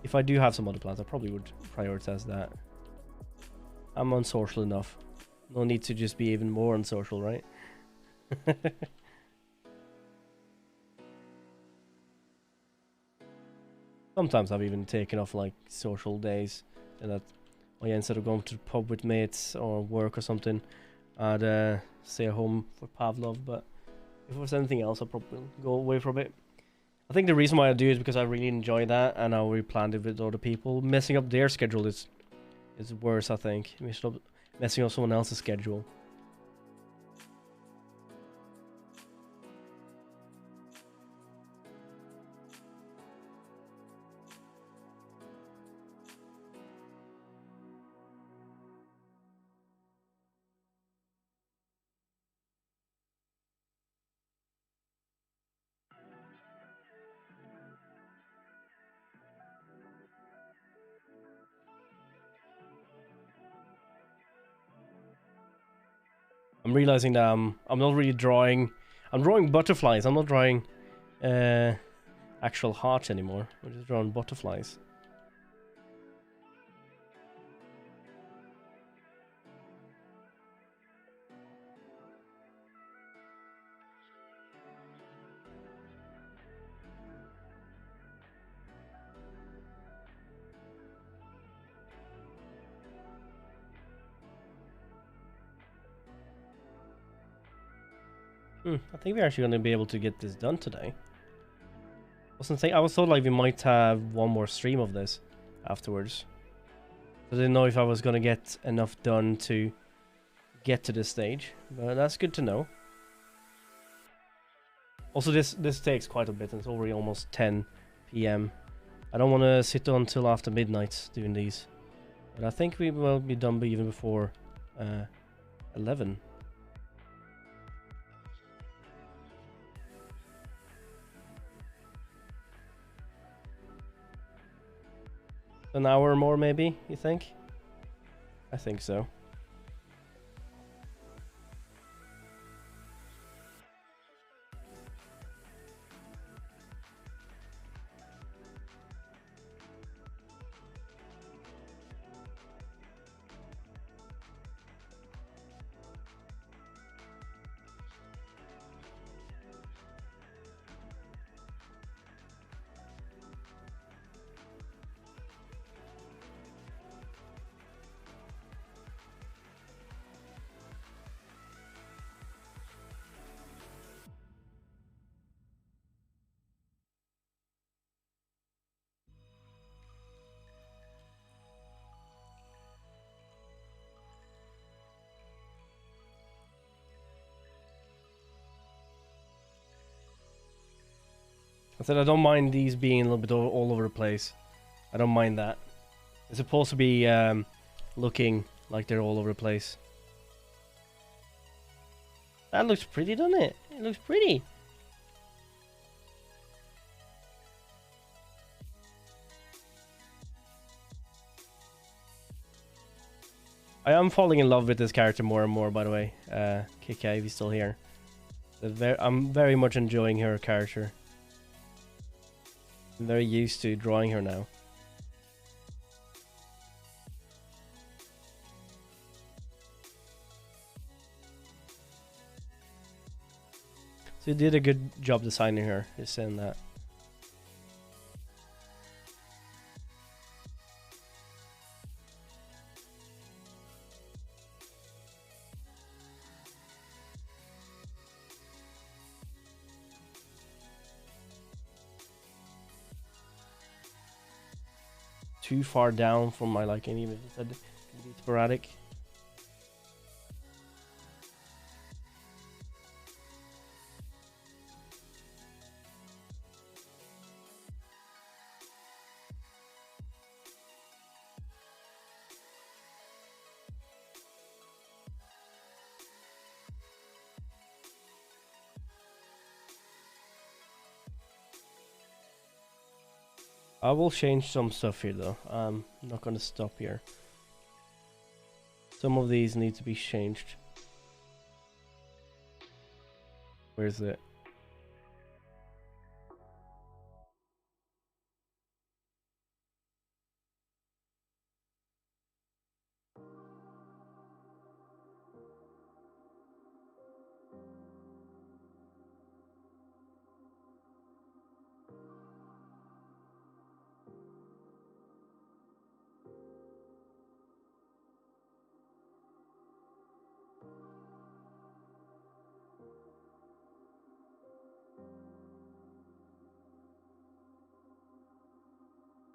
if I do have some other plans, I probably would prioritize that. I'm unsocial enough. No need to just be even more unsocial, right? Sometimes I've even taken off like social days, and that, oh yeah, instead of going to the pub with mates or work or something, I'd stay at home for Pavlov. But if it was anything else, I'd probably go away for a bit. I think the reason why I do it is because I really enjoy that, and I already planned it with other people. Messing up their schedule is worse, I think. Messing up someone else's schedule. I'm realizing that I'm not really drawing. I'm drawing butterflies. I'm not drawing actual hearts anymore. I'm just drawing butterflies. I think we're actually going to be able to get this done today. I was told like we might have one more stream of this afterwards. I didn't know if I was going to get enough done to get to this stage, but that's good to know. Also, this takes quite a bit, and it's already almost 10 PM. I don't want to sit until after midnight doing these, but I think we will be done even before 11. An hour more, maybe, you think? I think so. I said I don't mind these being a little bit all over the place. I don't mind that. It's supposed to be looking like they're all over the place. That looks pretty, doesn't it? It looks pretty. I am falling in love with this character more and more, by the way. KK, if he's still here. I'm very much enjoying her character. I'm very used to drawing her now. So you did a good job designing her, just saying that. too far down for my liking, even if it's can be sporadic. I will change some stuff here though. I'm not gonna stop here. Some of these need to be changed. Where's it?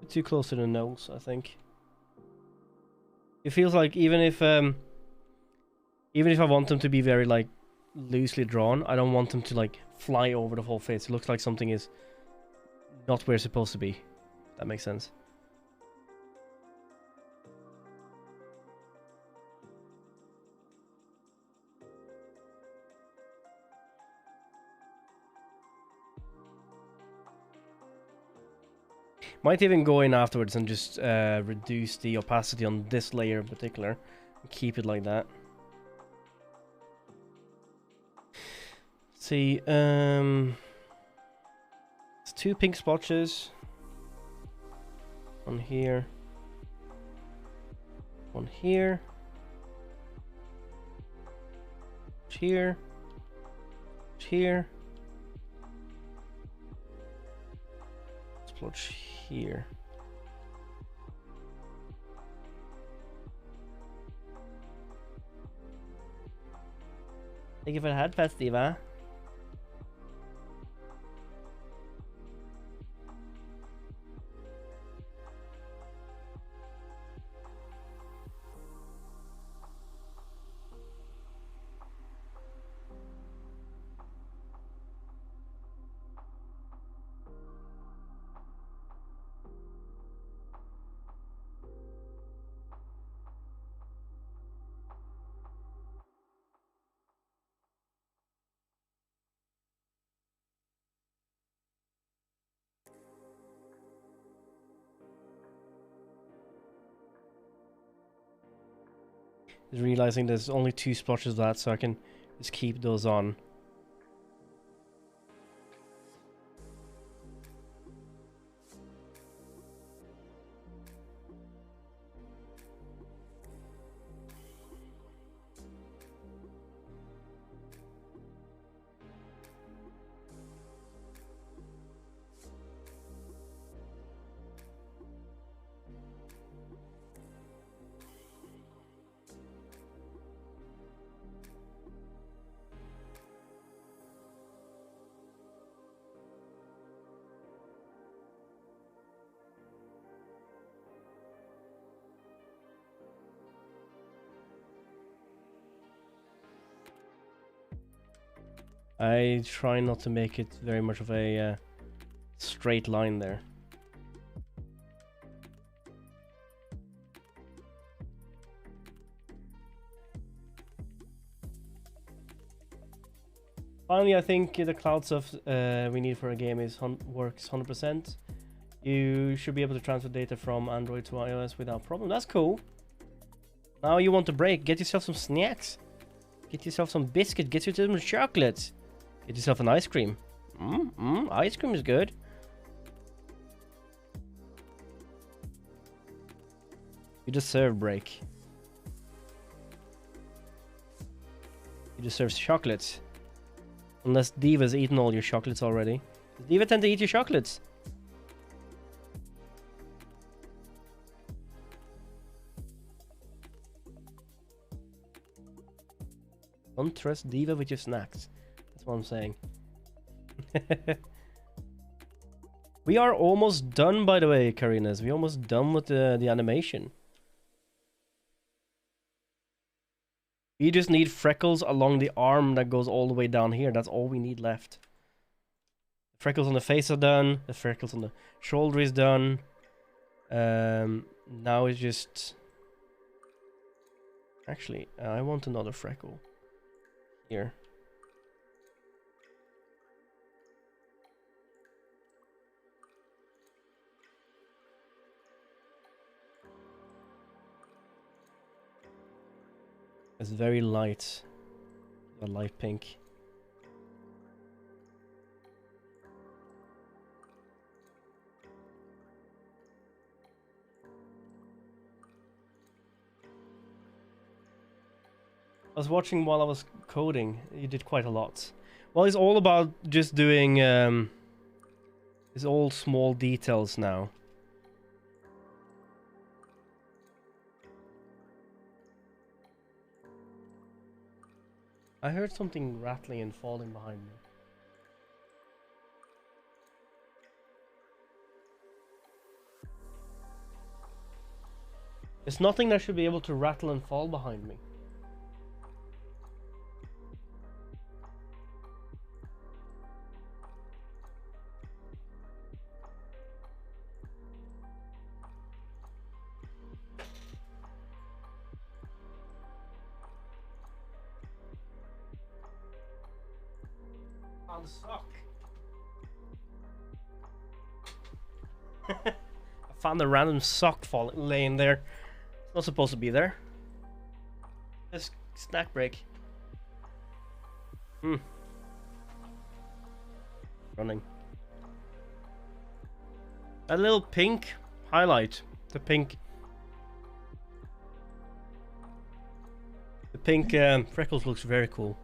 Too close to the nose, I think. It feels like even if I want them to be very like loosely drawn, I don't want them to like fly over the whole face. It looks like something is not where it's supposed to be. That makes sense. Might even go in afterwards and just reduce the opacity on this layer in particular. And keep it like that. Let's see, it's 2 pink splotches. One here. One here. Here. Here. Splotch here. Thank you for the head pet, Steve. Realizing there's only 2 splotches of that, so I can just keep those on. I try not to make it very much of a straight line there. Finally, I think the cloud stuff we need for a game works 100%. You should be able to transfer data from Android to iOS without problem. That's cool. Now you want a break. Get yourself some snacks. Get yourself some biscuit. Get yourself some chocolates. Get yourself an ice cream. Ice cream is good. You deserve break. You deserve chocolates. Unless Diva's eaten all your chocolates already. Does Diva tend to eat your chocolates? Don't trust Diva with your snacks. That's what I'm saying. We are almost done, by the way, Karinas. We're almost done with the animation. We just need freckles along the arm that goes all the way down here. That's all we need left. The freckles on the face are done. The freckles on the shoulder is done. Now it's just... Actually, I want another freckle. Here. It's very light. A light pink. I was watching while I was coding. You did quite a lot. Well, it's all about just doing... it's all small details now. I heard something rattling and falling behind me. There's nothing that should be able to rattle and fall behind me. Found a sock. I found a random sock laying there. It's not supposed to be there. It's snack break. Running. A little pink highlight. The pink freckles looks very cool.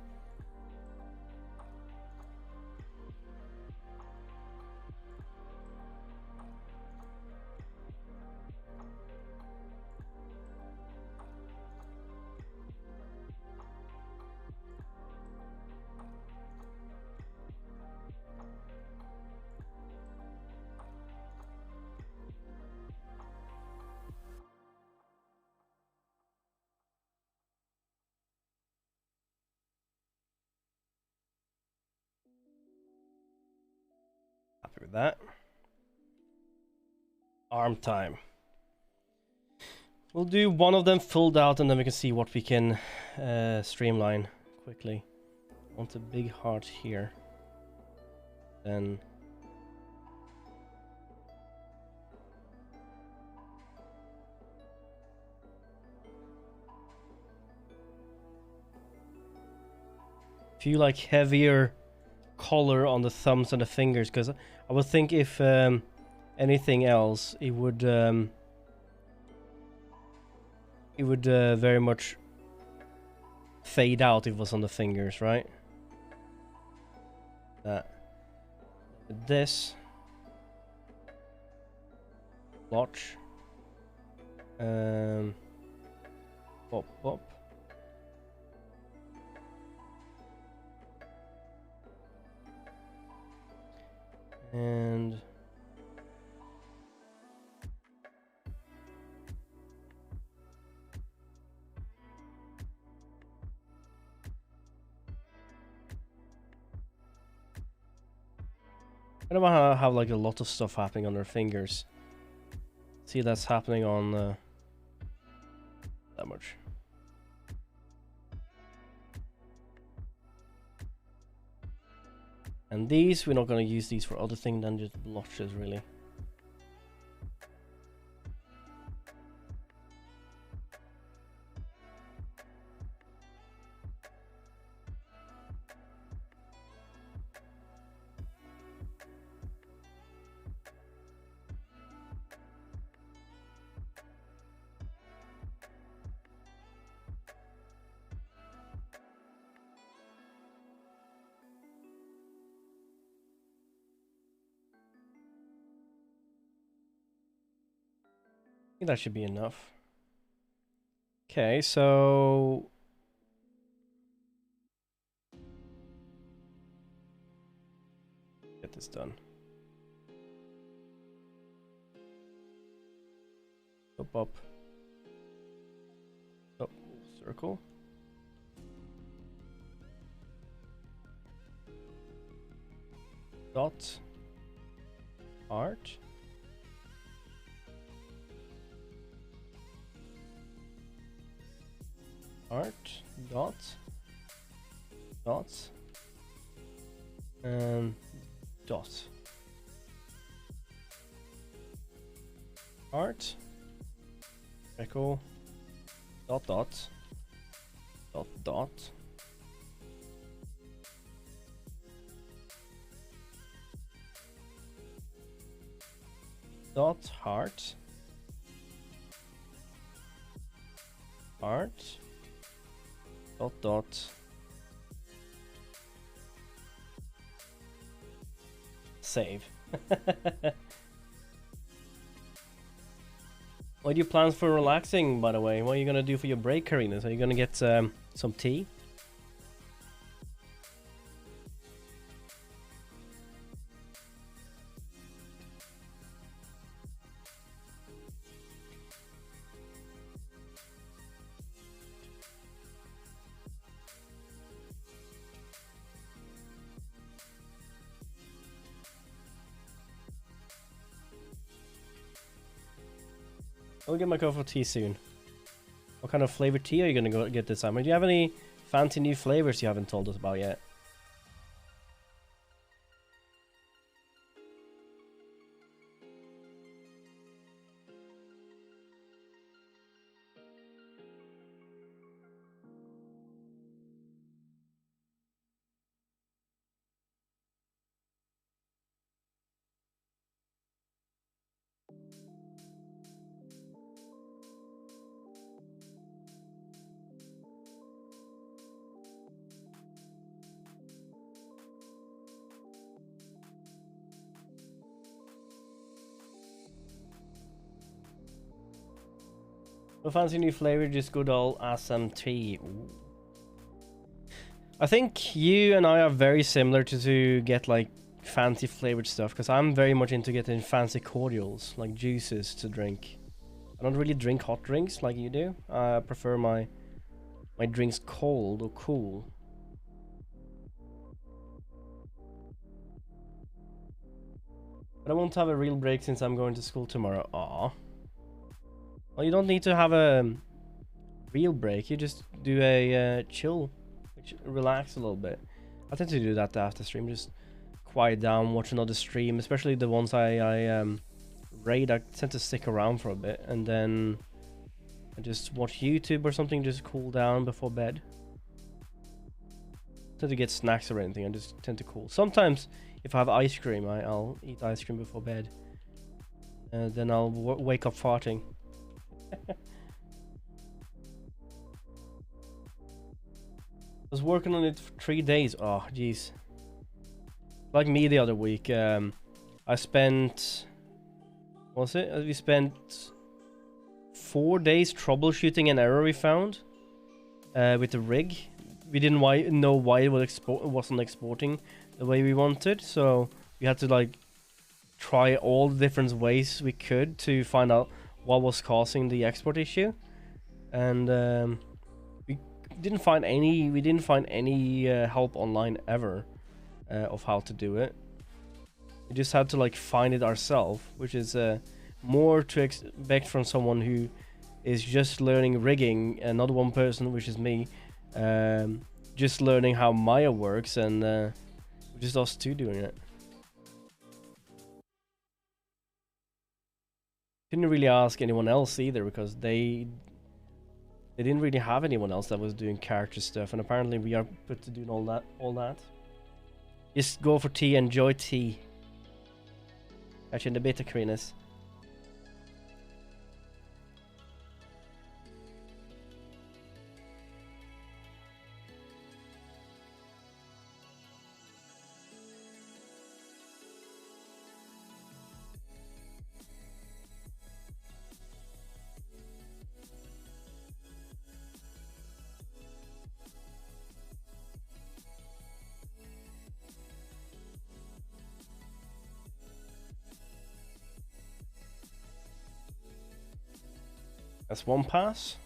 Happy with that. Arm time. We'll do one of them filled out and then we can see what we can streamline quickly. I want a big heart here. Then feel like heavier color on the thumbs and the fingers, because I would think if anything else it would very much fade out if it was on the fingers, right? This watch pop pop. And I don't want to have like a lot of stuff happening on their fingers. See, that's happening on that much. And these, we're not going to use these for other things than just blotches, really. I think that should be enough. Okay, so get this done. Up. Up. Circle. Dot. Heart. Heart. Dot. Dot. And dot. Heart. Echo. Dot dot. Dot dot. Dot heart. Heart. Dot dot. Save. What are your plans for relaxing, by the way? What are you gonna do for your break, Karina? Are you gonna get some tea? I'll get my cup of tea soon. What kind of flavored tea are you gonna go get this time? Do you have any fancy new flavors you haven't told us about yet? A fancy new flavor, just good old Assam tea. Ooh. I think you and I are very similar to get like fancy flavored stuff, because I'm very much into getting fancy cordials, like juices to drink. I don't really drink hot drinks like you do. I prefer my drinks cold or cool. But I won't have a real break since I'm going to school tomorrow. Aww. Well, you don't need to have a real break. You just do a chill, relax a little bit. I tend to do that after stream. Just quiet down, watch another stream, especially the ones I raid. I tend to stick around for a bit, and then I just watch YouTube or something, just cool down before bed. I tend to get snacks or anything. I just tend to cool. Sometimes, if I have ice cream, I'll eat ice cream before bed. Then I'll wake up farting. I was working on it for 3 days. Oh, jeez. Like me the other week. I spent... What was it? We spent 4 days troubleshooting an error we found with the rig. We didn't know why it wasn't exporting the way we wanted, so we had to like try all the different ways we could to find out what was causing the export issue, and we didn't find any help online ever of how to do it. We just had to like find it ourselves, which is more to expect from someone who is just learning rigging, and not one person, which is me, just learning how Maya works, and just us two doing it. Didn't really ask anyone else either, because they didn't really have anyone else that was doing character stuff, and apparently we are put to doing all that. Just go for tea, enjoy tea. Catch you in the bit, Akrinas. That's one pass.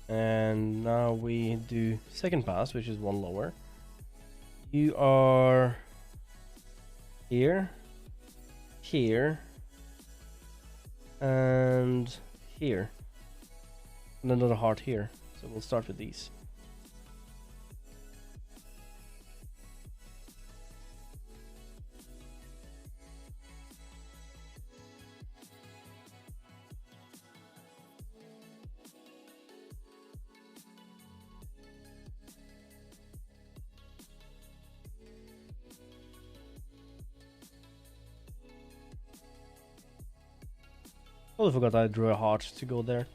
And now we do second pass, which is one lower. You are here, here, and here. And another heart here. So we'll start with these. Totally forgot I drew a heart to go there.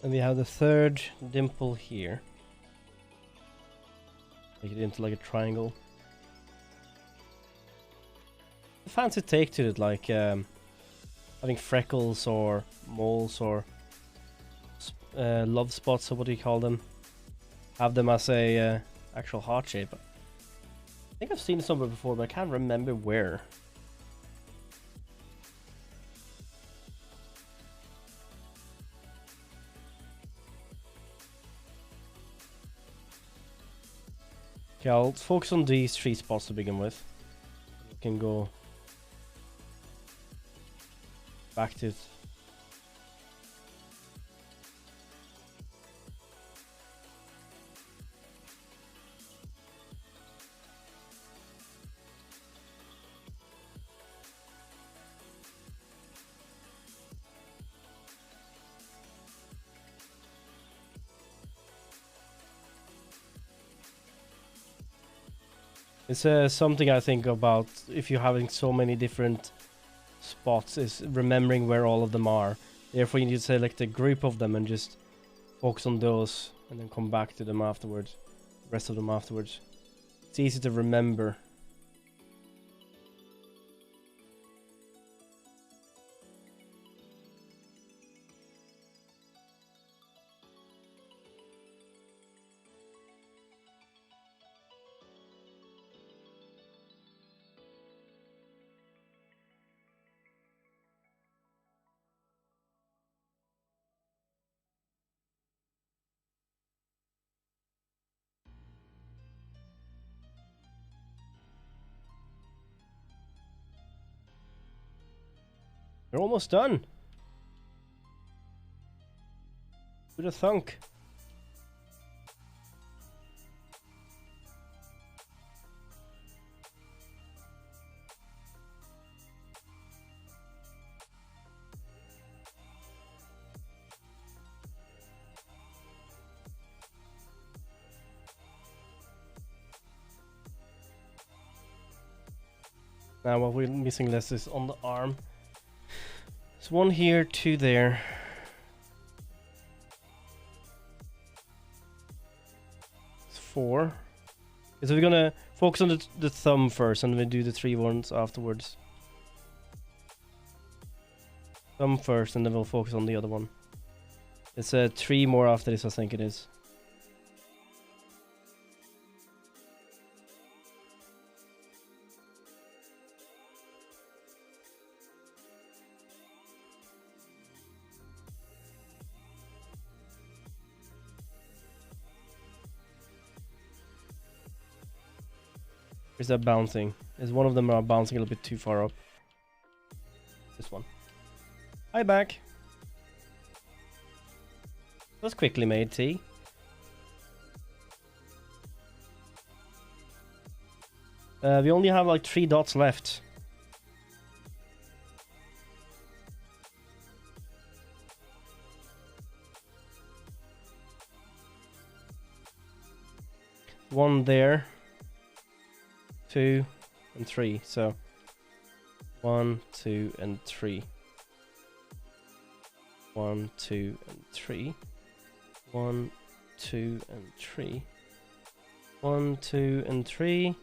And we have the third dimple here. Make it into like a triangle. A fancy take to it, like having freckles or moles or love spots, or what do you call them? Have them as a actual heart shape. I think I've seen it somewhere before, but I can't remember where. Okay, I'll focus on these 3 spots to begin with. We can go back to it. It's something I think about if you're having so many different spots, is remembering where all of them are. Therefore you need to select a group of them and just focus on those and then come back to them afterwards. The rest of them afterwards. It's easy to remember. You're almost done. Who'd have thunk? Now what we're missing less is on the arm. There's 1 here, 2 there. It's 4. So we're gonna focus on the thumb first, and then do the 3 ones afterwards. Thumb first, and then we'll focus on the other one. It's 3 more after this, I think it is. Is that bouncing? Is one of them are bouncing a little bit too far up? This one. Hi, back. was quickly made, T. We only have like 3 dots left. One there. 2 and 3. So 1, 2, and 3. 1, 2, and 3. 1, 2, and 3. 1, 2, and 3.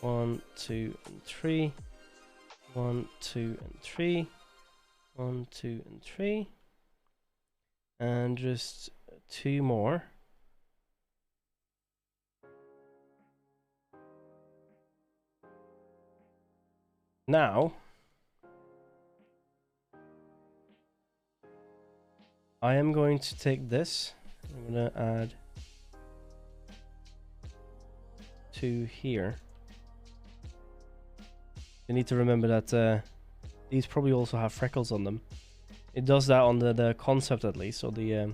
1, 2, and 3. 1, 2, and 3. 1, 2, and 3. And just 2 more. Now, I am going to take this. I'm going to add 2 here. You need to remember that these probably also have freckles on them. It does that on the concept at least, or the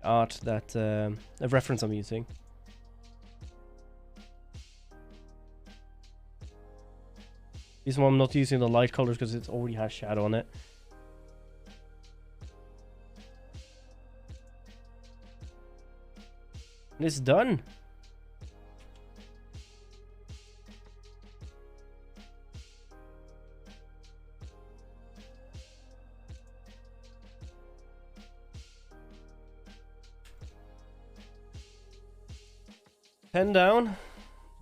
art that the reference I'm using. This one I'm not using the light colors because it already has shadow on it. And it's done. Pen down,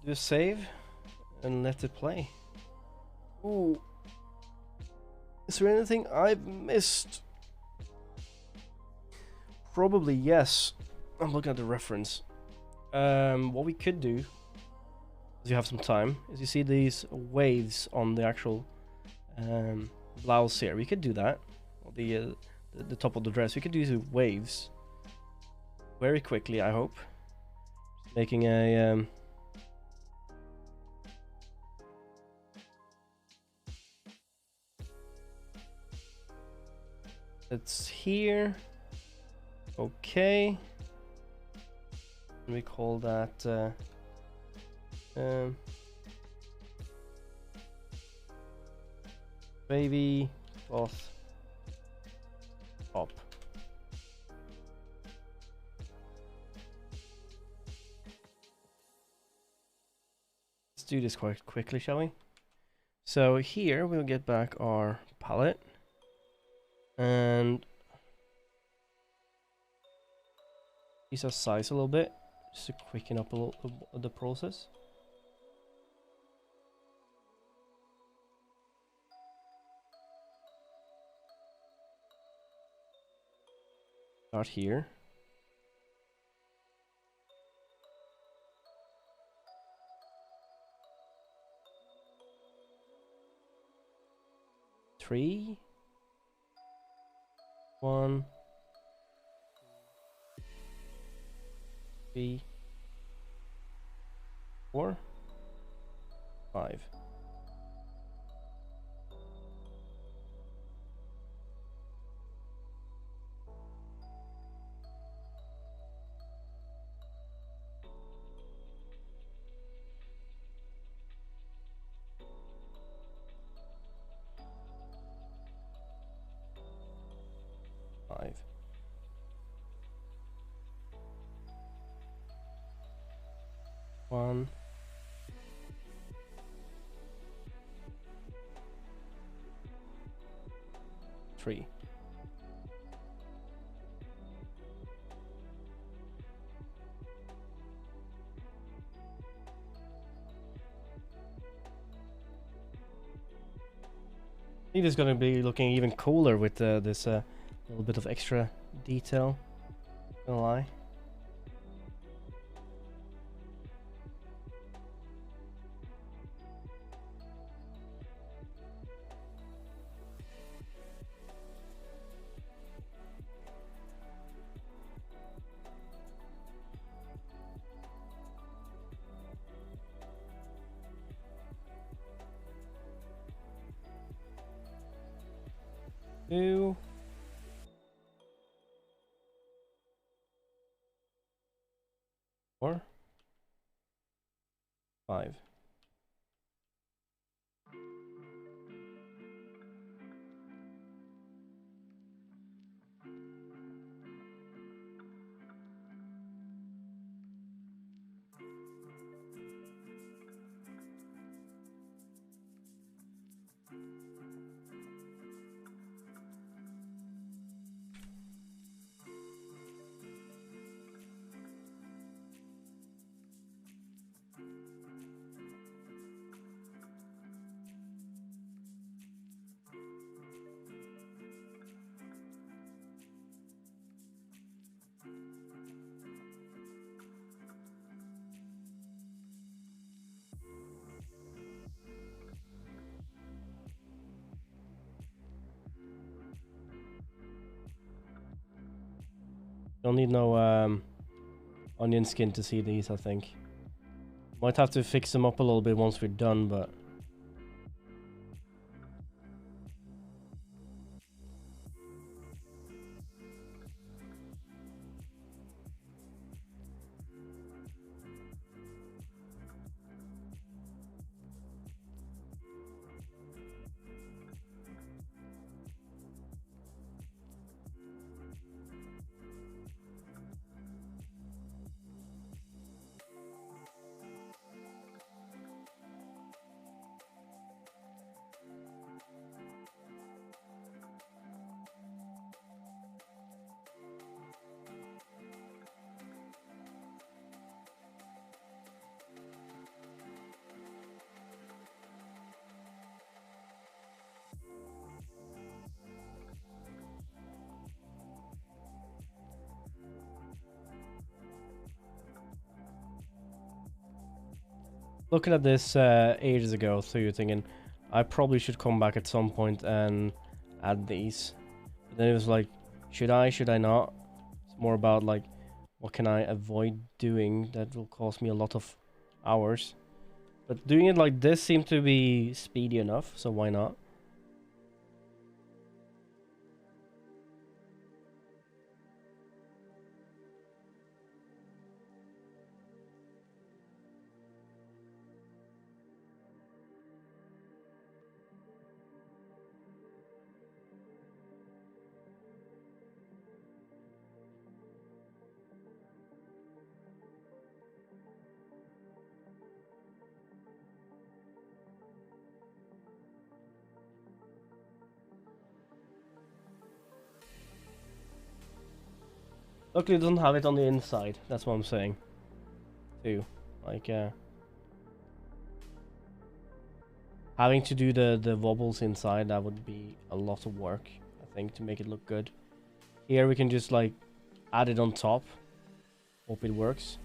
do a save, and let it play. Ooh. Is there anything I've missed? Probably yes. I'm looking at the reference. What we could do, as you have some time, is you see these waves on the actual blouse here. We could do that. Or the top of the dress. We could do the waves very quickly, I hope. Making a it's here. Okay. And we call that baby cloth top. Let's do this quite quickly, shall we? So here we'll get back our palette and increase our size a little bit just to quicken up a little the process. Start here. Three, 1, 3, 4, 5. One, 3. I think it's gonna be looking even cooler with this little bit of extra detail. Not gonna lie. Two. 4, 5. Don't need no onion skin to see these, I think. Might have to fix them up a little bit once we're done, but... Looking at this ages ago, so you're thinking, I probably should come back at some point and add these. But then it was like, should I not? It's more about like, what can I avoid doing that will cost me a lot of hours. But doing it like this seemed to be speedy enough, so why not? Luckily it doesn't have it on the inside, that's what I'm saying. Too. Like, having to do the wobbles inside, that would be a lot of work, I think, to make it look good. Here we can just, like, add it on top. Hope it works.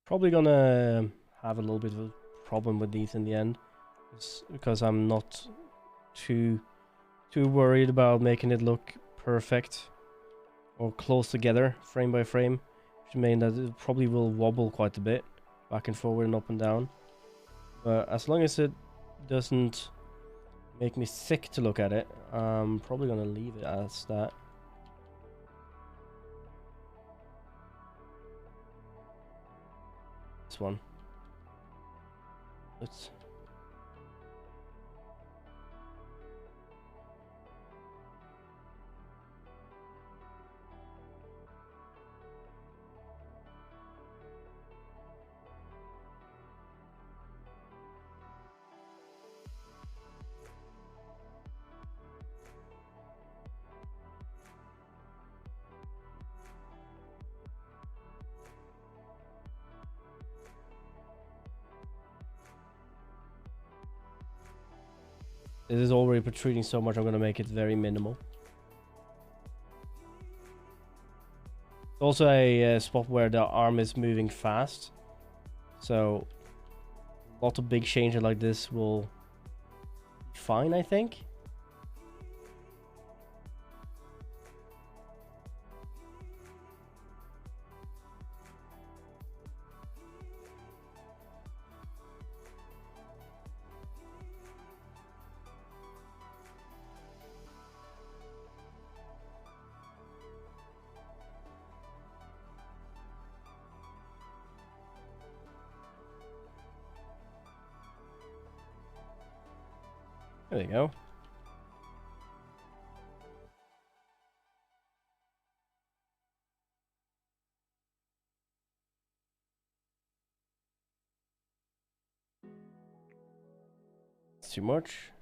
Probably gonna have a little bit of a problem with these in the end, because I'm not too worried about making it look perfect or close together frame by frame, which means that it probably will wobble quite a bit back and forward and up and down. But as long as it doesn't make me sick to look at it, I'm probably gonna leave it as that. This one. Let's It is already protruding so much, I'm gonna make it very minimal. Also a spot where the arm is moving fast. So a lot of big changes like this will be fine, I think. There we go. It's too much.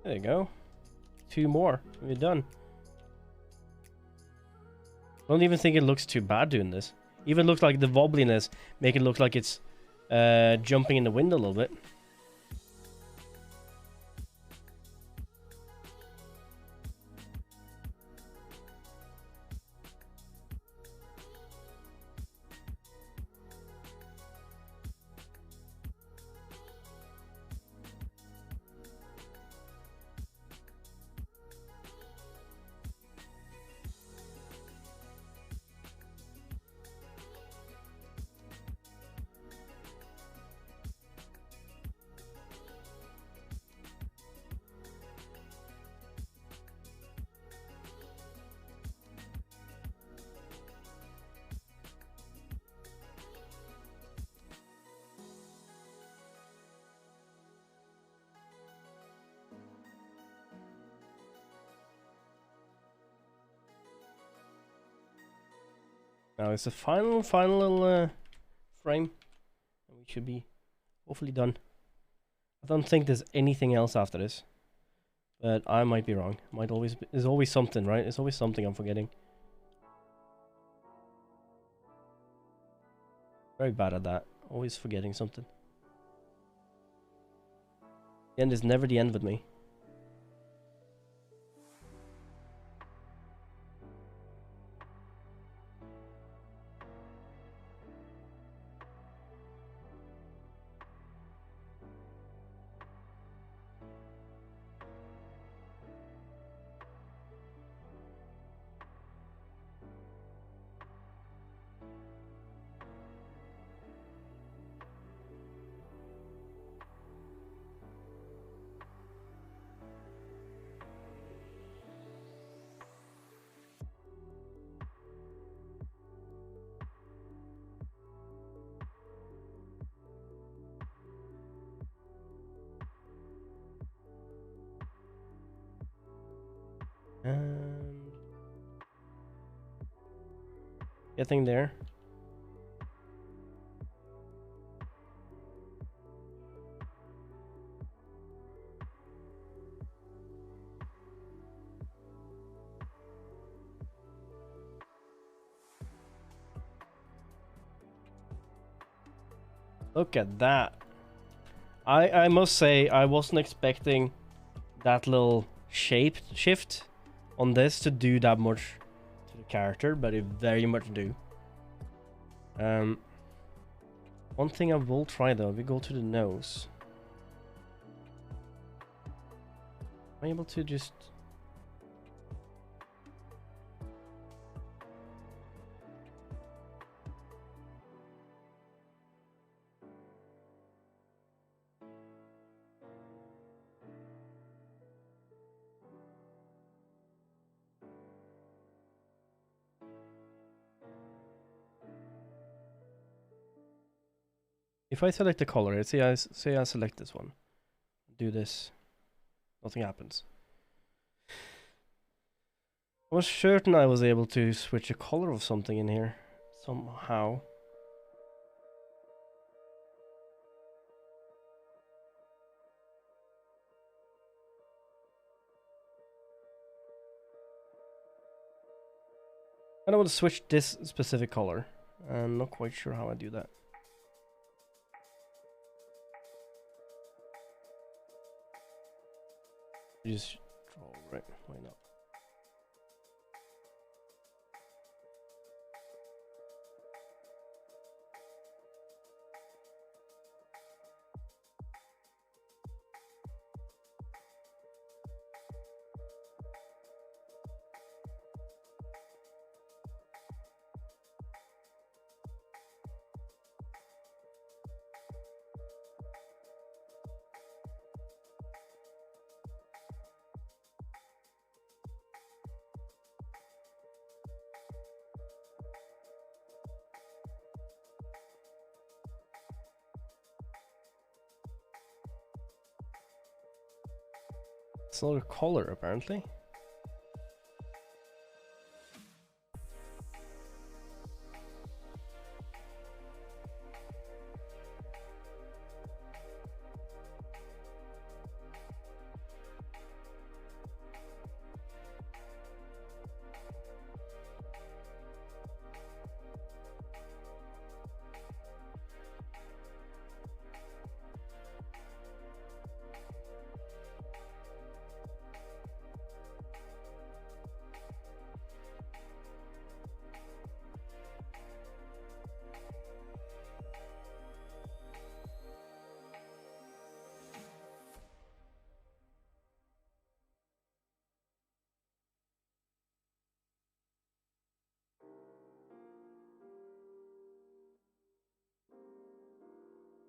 There you go. 2 more. We're done. I don't even think it looks too bad doing this. Even looks like the wobbliness make it look like it's jumping in the wind a little bit. Now it's the final little frame, and we should be hopefully done. I don't think there's anything else after this, but I might be wrong. Might always be, there's always something, right? There's always something I'm forgetting. Very bad at that. Always forgetting something. The end is never the end with me. And getting there. Look at that. I must say I wasn't expecting that little shape shift on this to do that much to the character, but it very much do. One thing I will try though, we go to the nose. Am I able to just... If I select the color, let's say I select this one, do this, nothing happens. I was certain I was able to switch the color of something in here somehow. And I want to switch this specific color. I'm not quite sure how I do that. Just draw over it, why not? It's not a color apparently.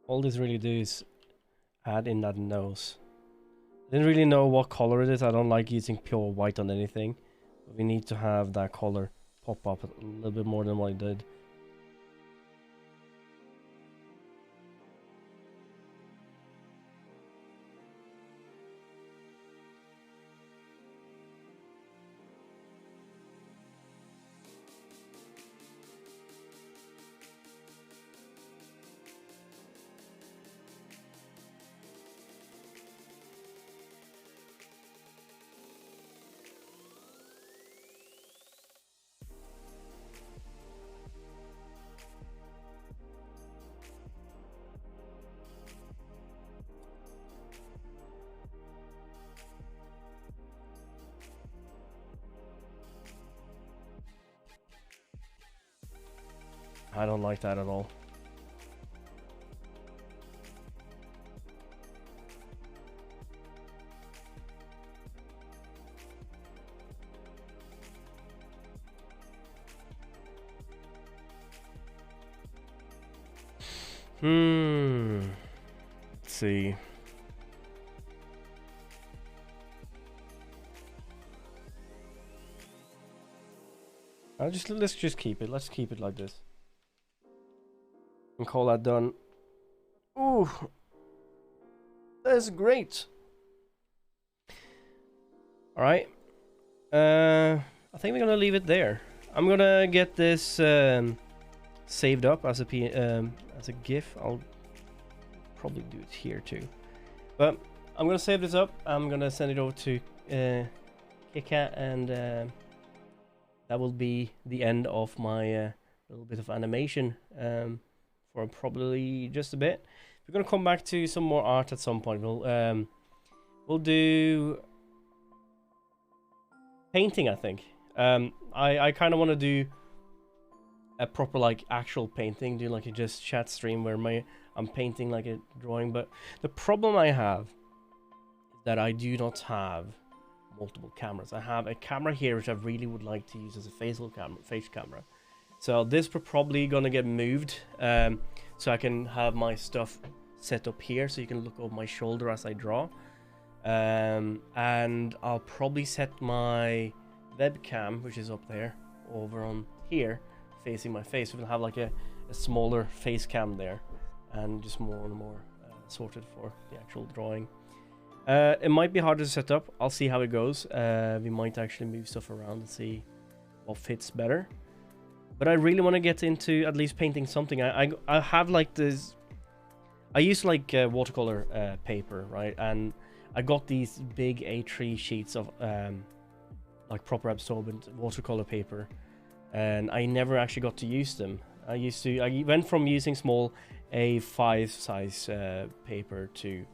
All this really do is add in that nose. I didn't really know what color it is. I don't like using pure white on anything. But we need to have that color pop up a little bit more than what it did. I don't like that at all. Let's see. Let's just keep it. Let's keep it like this. And call that done. Ooh, that's great. All right. I think we're gonna leave it there. I'm gonna get this saved up as a GIF. I'll probably do it here too. But I'm gonna save this up. I'm gonna send it over to Kika, and that will be the end of my little bit of animation. For probably just a bit. We're gonna come back to some more art at some point. We'll do painting, I think. I kind of want to do a proper like actual painting, do like a just chat stream where I'm painting like a drawing. But the problem I have is that I do not have multiple cameras. I have a camera here which I really would like to use as a face camera. So this probably gonna get moved, so I can have my stuff set up here, so you can look over my shoulder as I draw. And I'll probably set my webcam, which is up there, over on here, facing my face. We'll have like a smaller face cam there. and just more and more sorted for the actual drawing. It might be harder to set up. I'll see how it goes. We might actually move stuff around and see what fits better. But I really want to get into at least painting something. I have like this. I use like watercolor paper, right? And I got these big A3 sheets of like proper absorbent watercolor paper, and I never actually got to use them. I went from using small A5 size paper to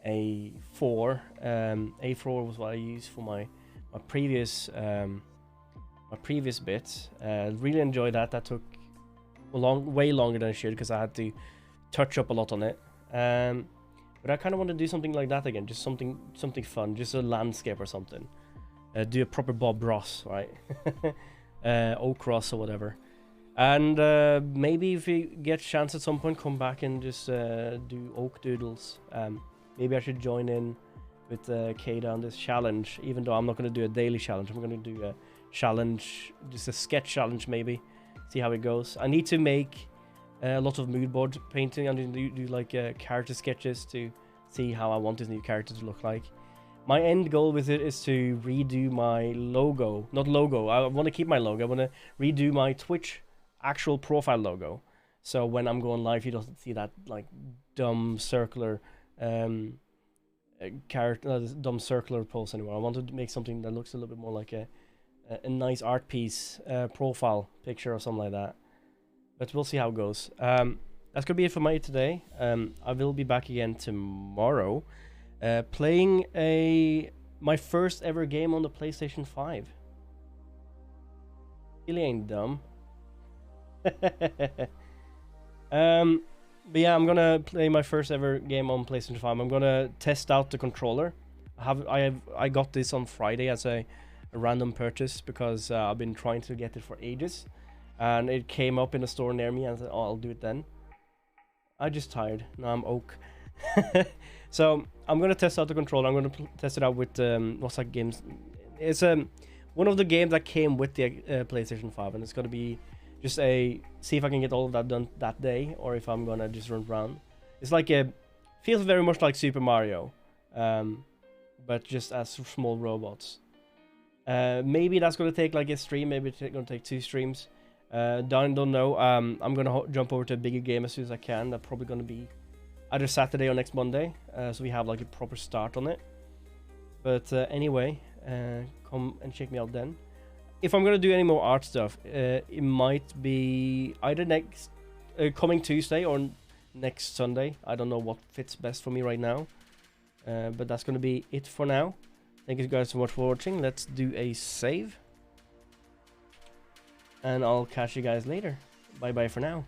A4. A4 was what I used for my previous bit. Really enjoyed that. That took way longer than it should because I had to touch up a lot on it. But I kind of want to do something like that again, just something fun, just a landscape or something. Do a proper Bob Ross, right? Oak Ross or whatever. And maybe if we get a chance at some point, come back and just do oak doodles. Maybe I should join in with Kada on this challenge, even though I'm not going to do a daily challenge. I'm going to do a challenge, just a sketch challenge maybe. See how it goes. I need to make a lot of mood board painting. I'm going to do like character sketches to see how I want this new character to look like. My end goal with it is to redo my logo. Not logo, I want to keep my logo. I want to redo my Twitch actual profile logo. So when I'm going live, you don't see that like dumb circular dumb circular pose anymore. I wanted to make something that looks a little bit more like a nice art piece profile picture or something like that. But we'll see how it goes. That's gonna be it for me today. I will be back again tomorrow, playing my first ever game on the PlayStation 5. Really ain't dumb. But yeah, I'm gonna play my first ever game on PlayStation 5. I'm gonna test out the controller. I got this on Friday as a random purchase because I've been trying to get it for ages, and it came up in a store near me, and I said, "Oh, I'll do it then." I'm just tired. Now I'm oak. So I'm gonna test out the controller. I'm gonna test it out with what's that games? It's one of the games that came with the PlayStation 5, and it's gonna be just see if I can get all of that done that day, or if I'm gonna just run around. It's like feels very much like Super Mario, but just as small robots. Maybe that's gonna take like a stream. Maybe it's gonna take 2 streams. Don't know. I'm gonna jump over to a bigger game as soon as I can. That's probably gonna be either Saturday or next Monday, so we have like a proper start on it. But anyway, come and check me out then. If I'm gonna do any more art stuff, it might be either next coming Tuesday or next Sunday. I don't know what fits best for me right now, but that's gonna be it for now. Thank you guys so much for watching. Let's do a save, and I'll catch you guys later. Bye bye for now.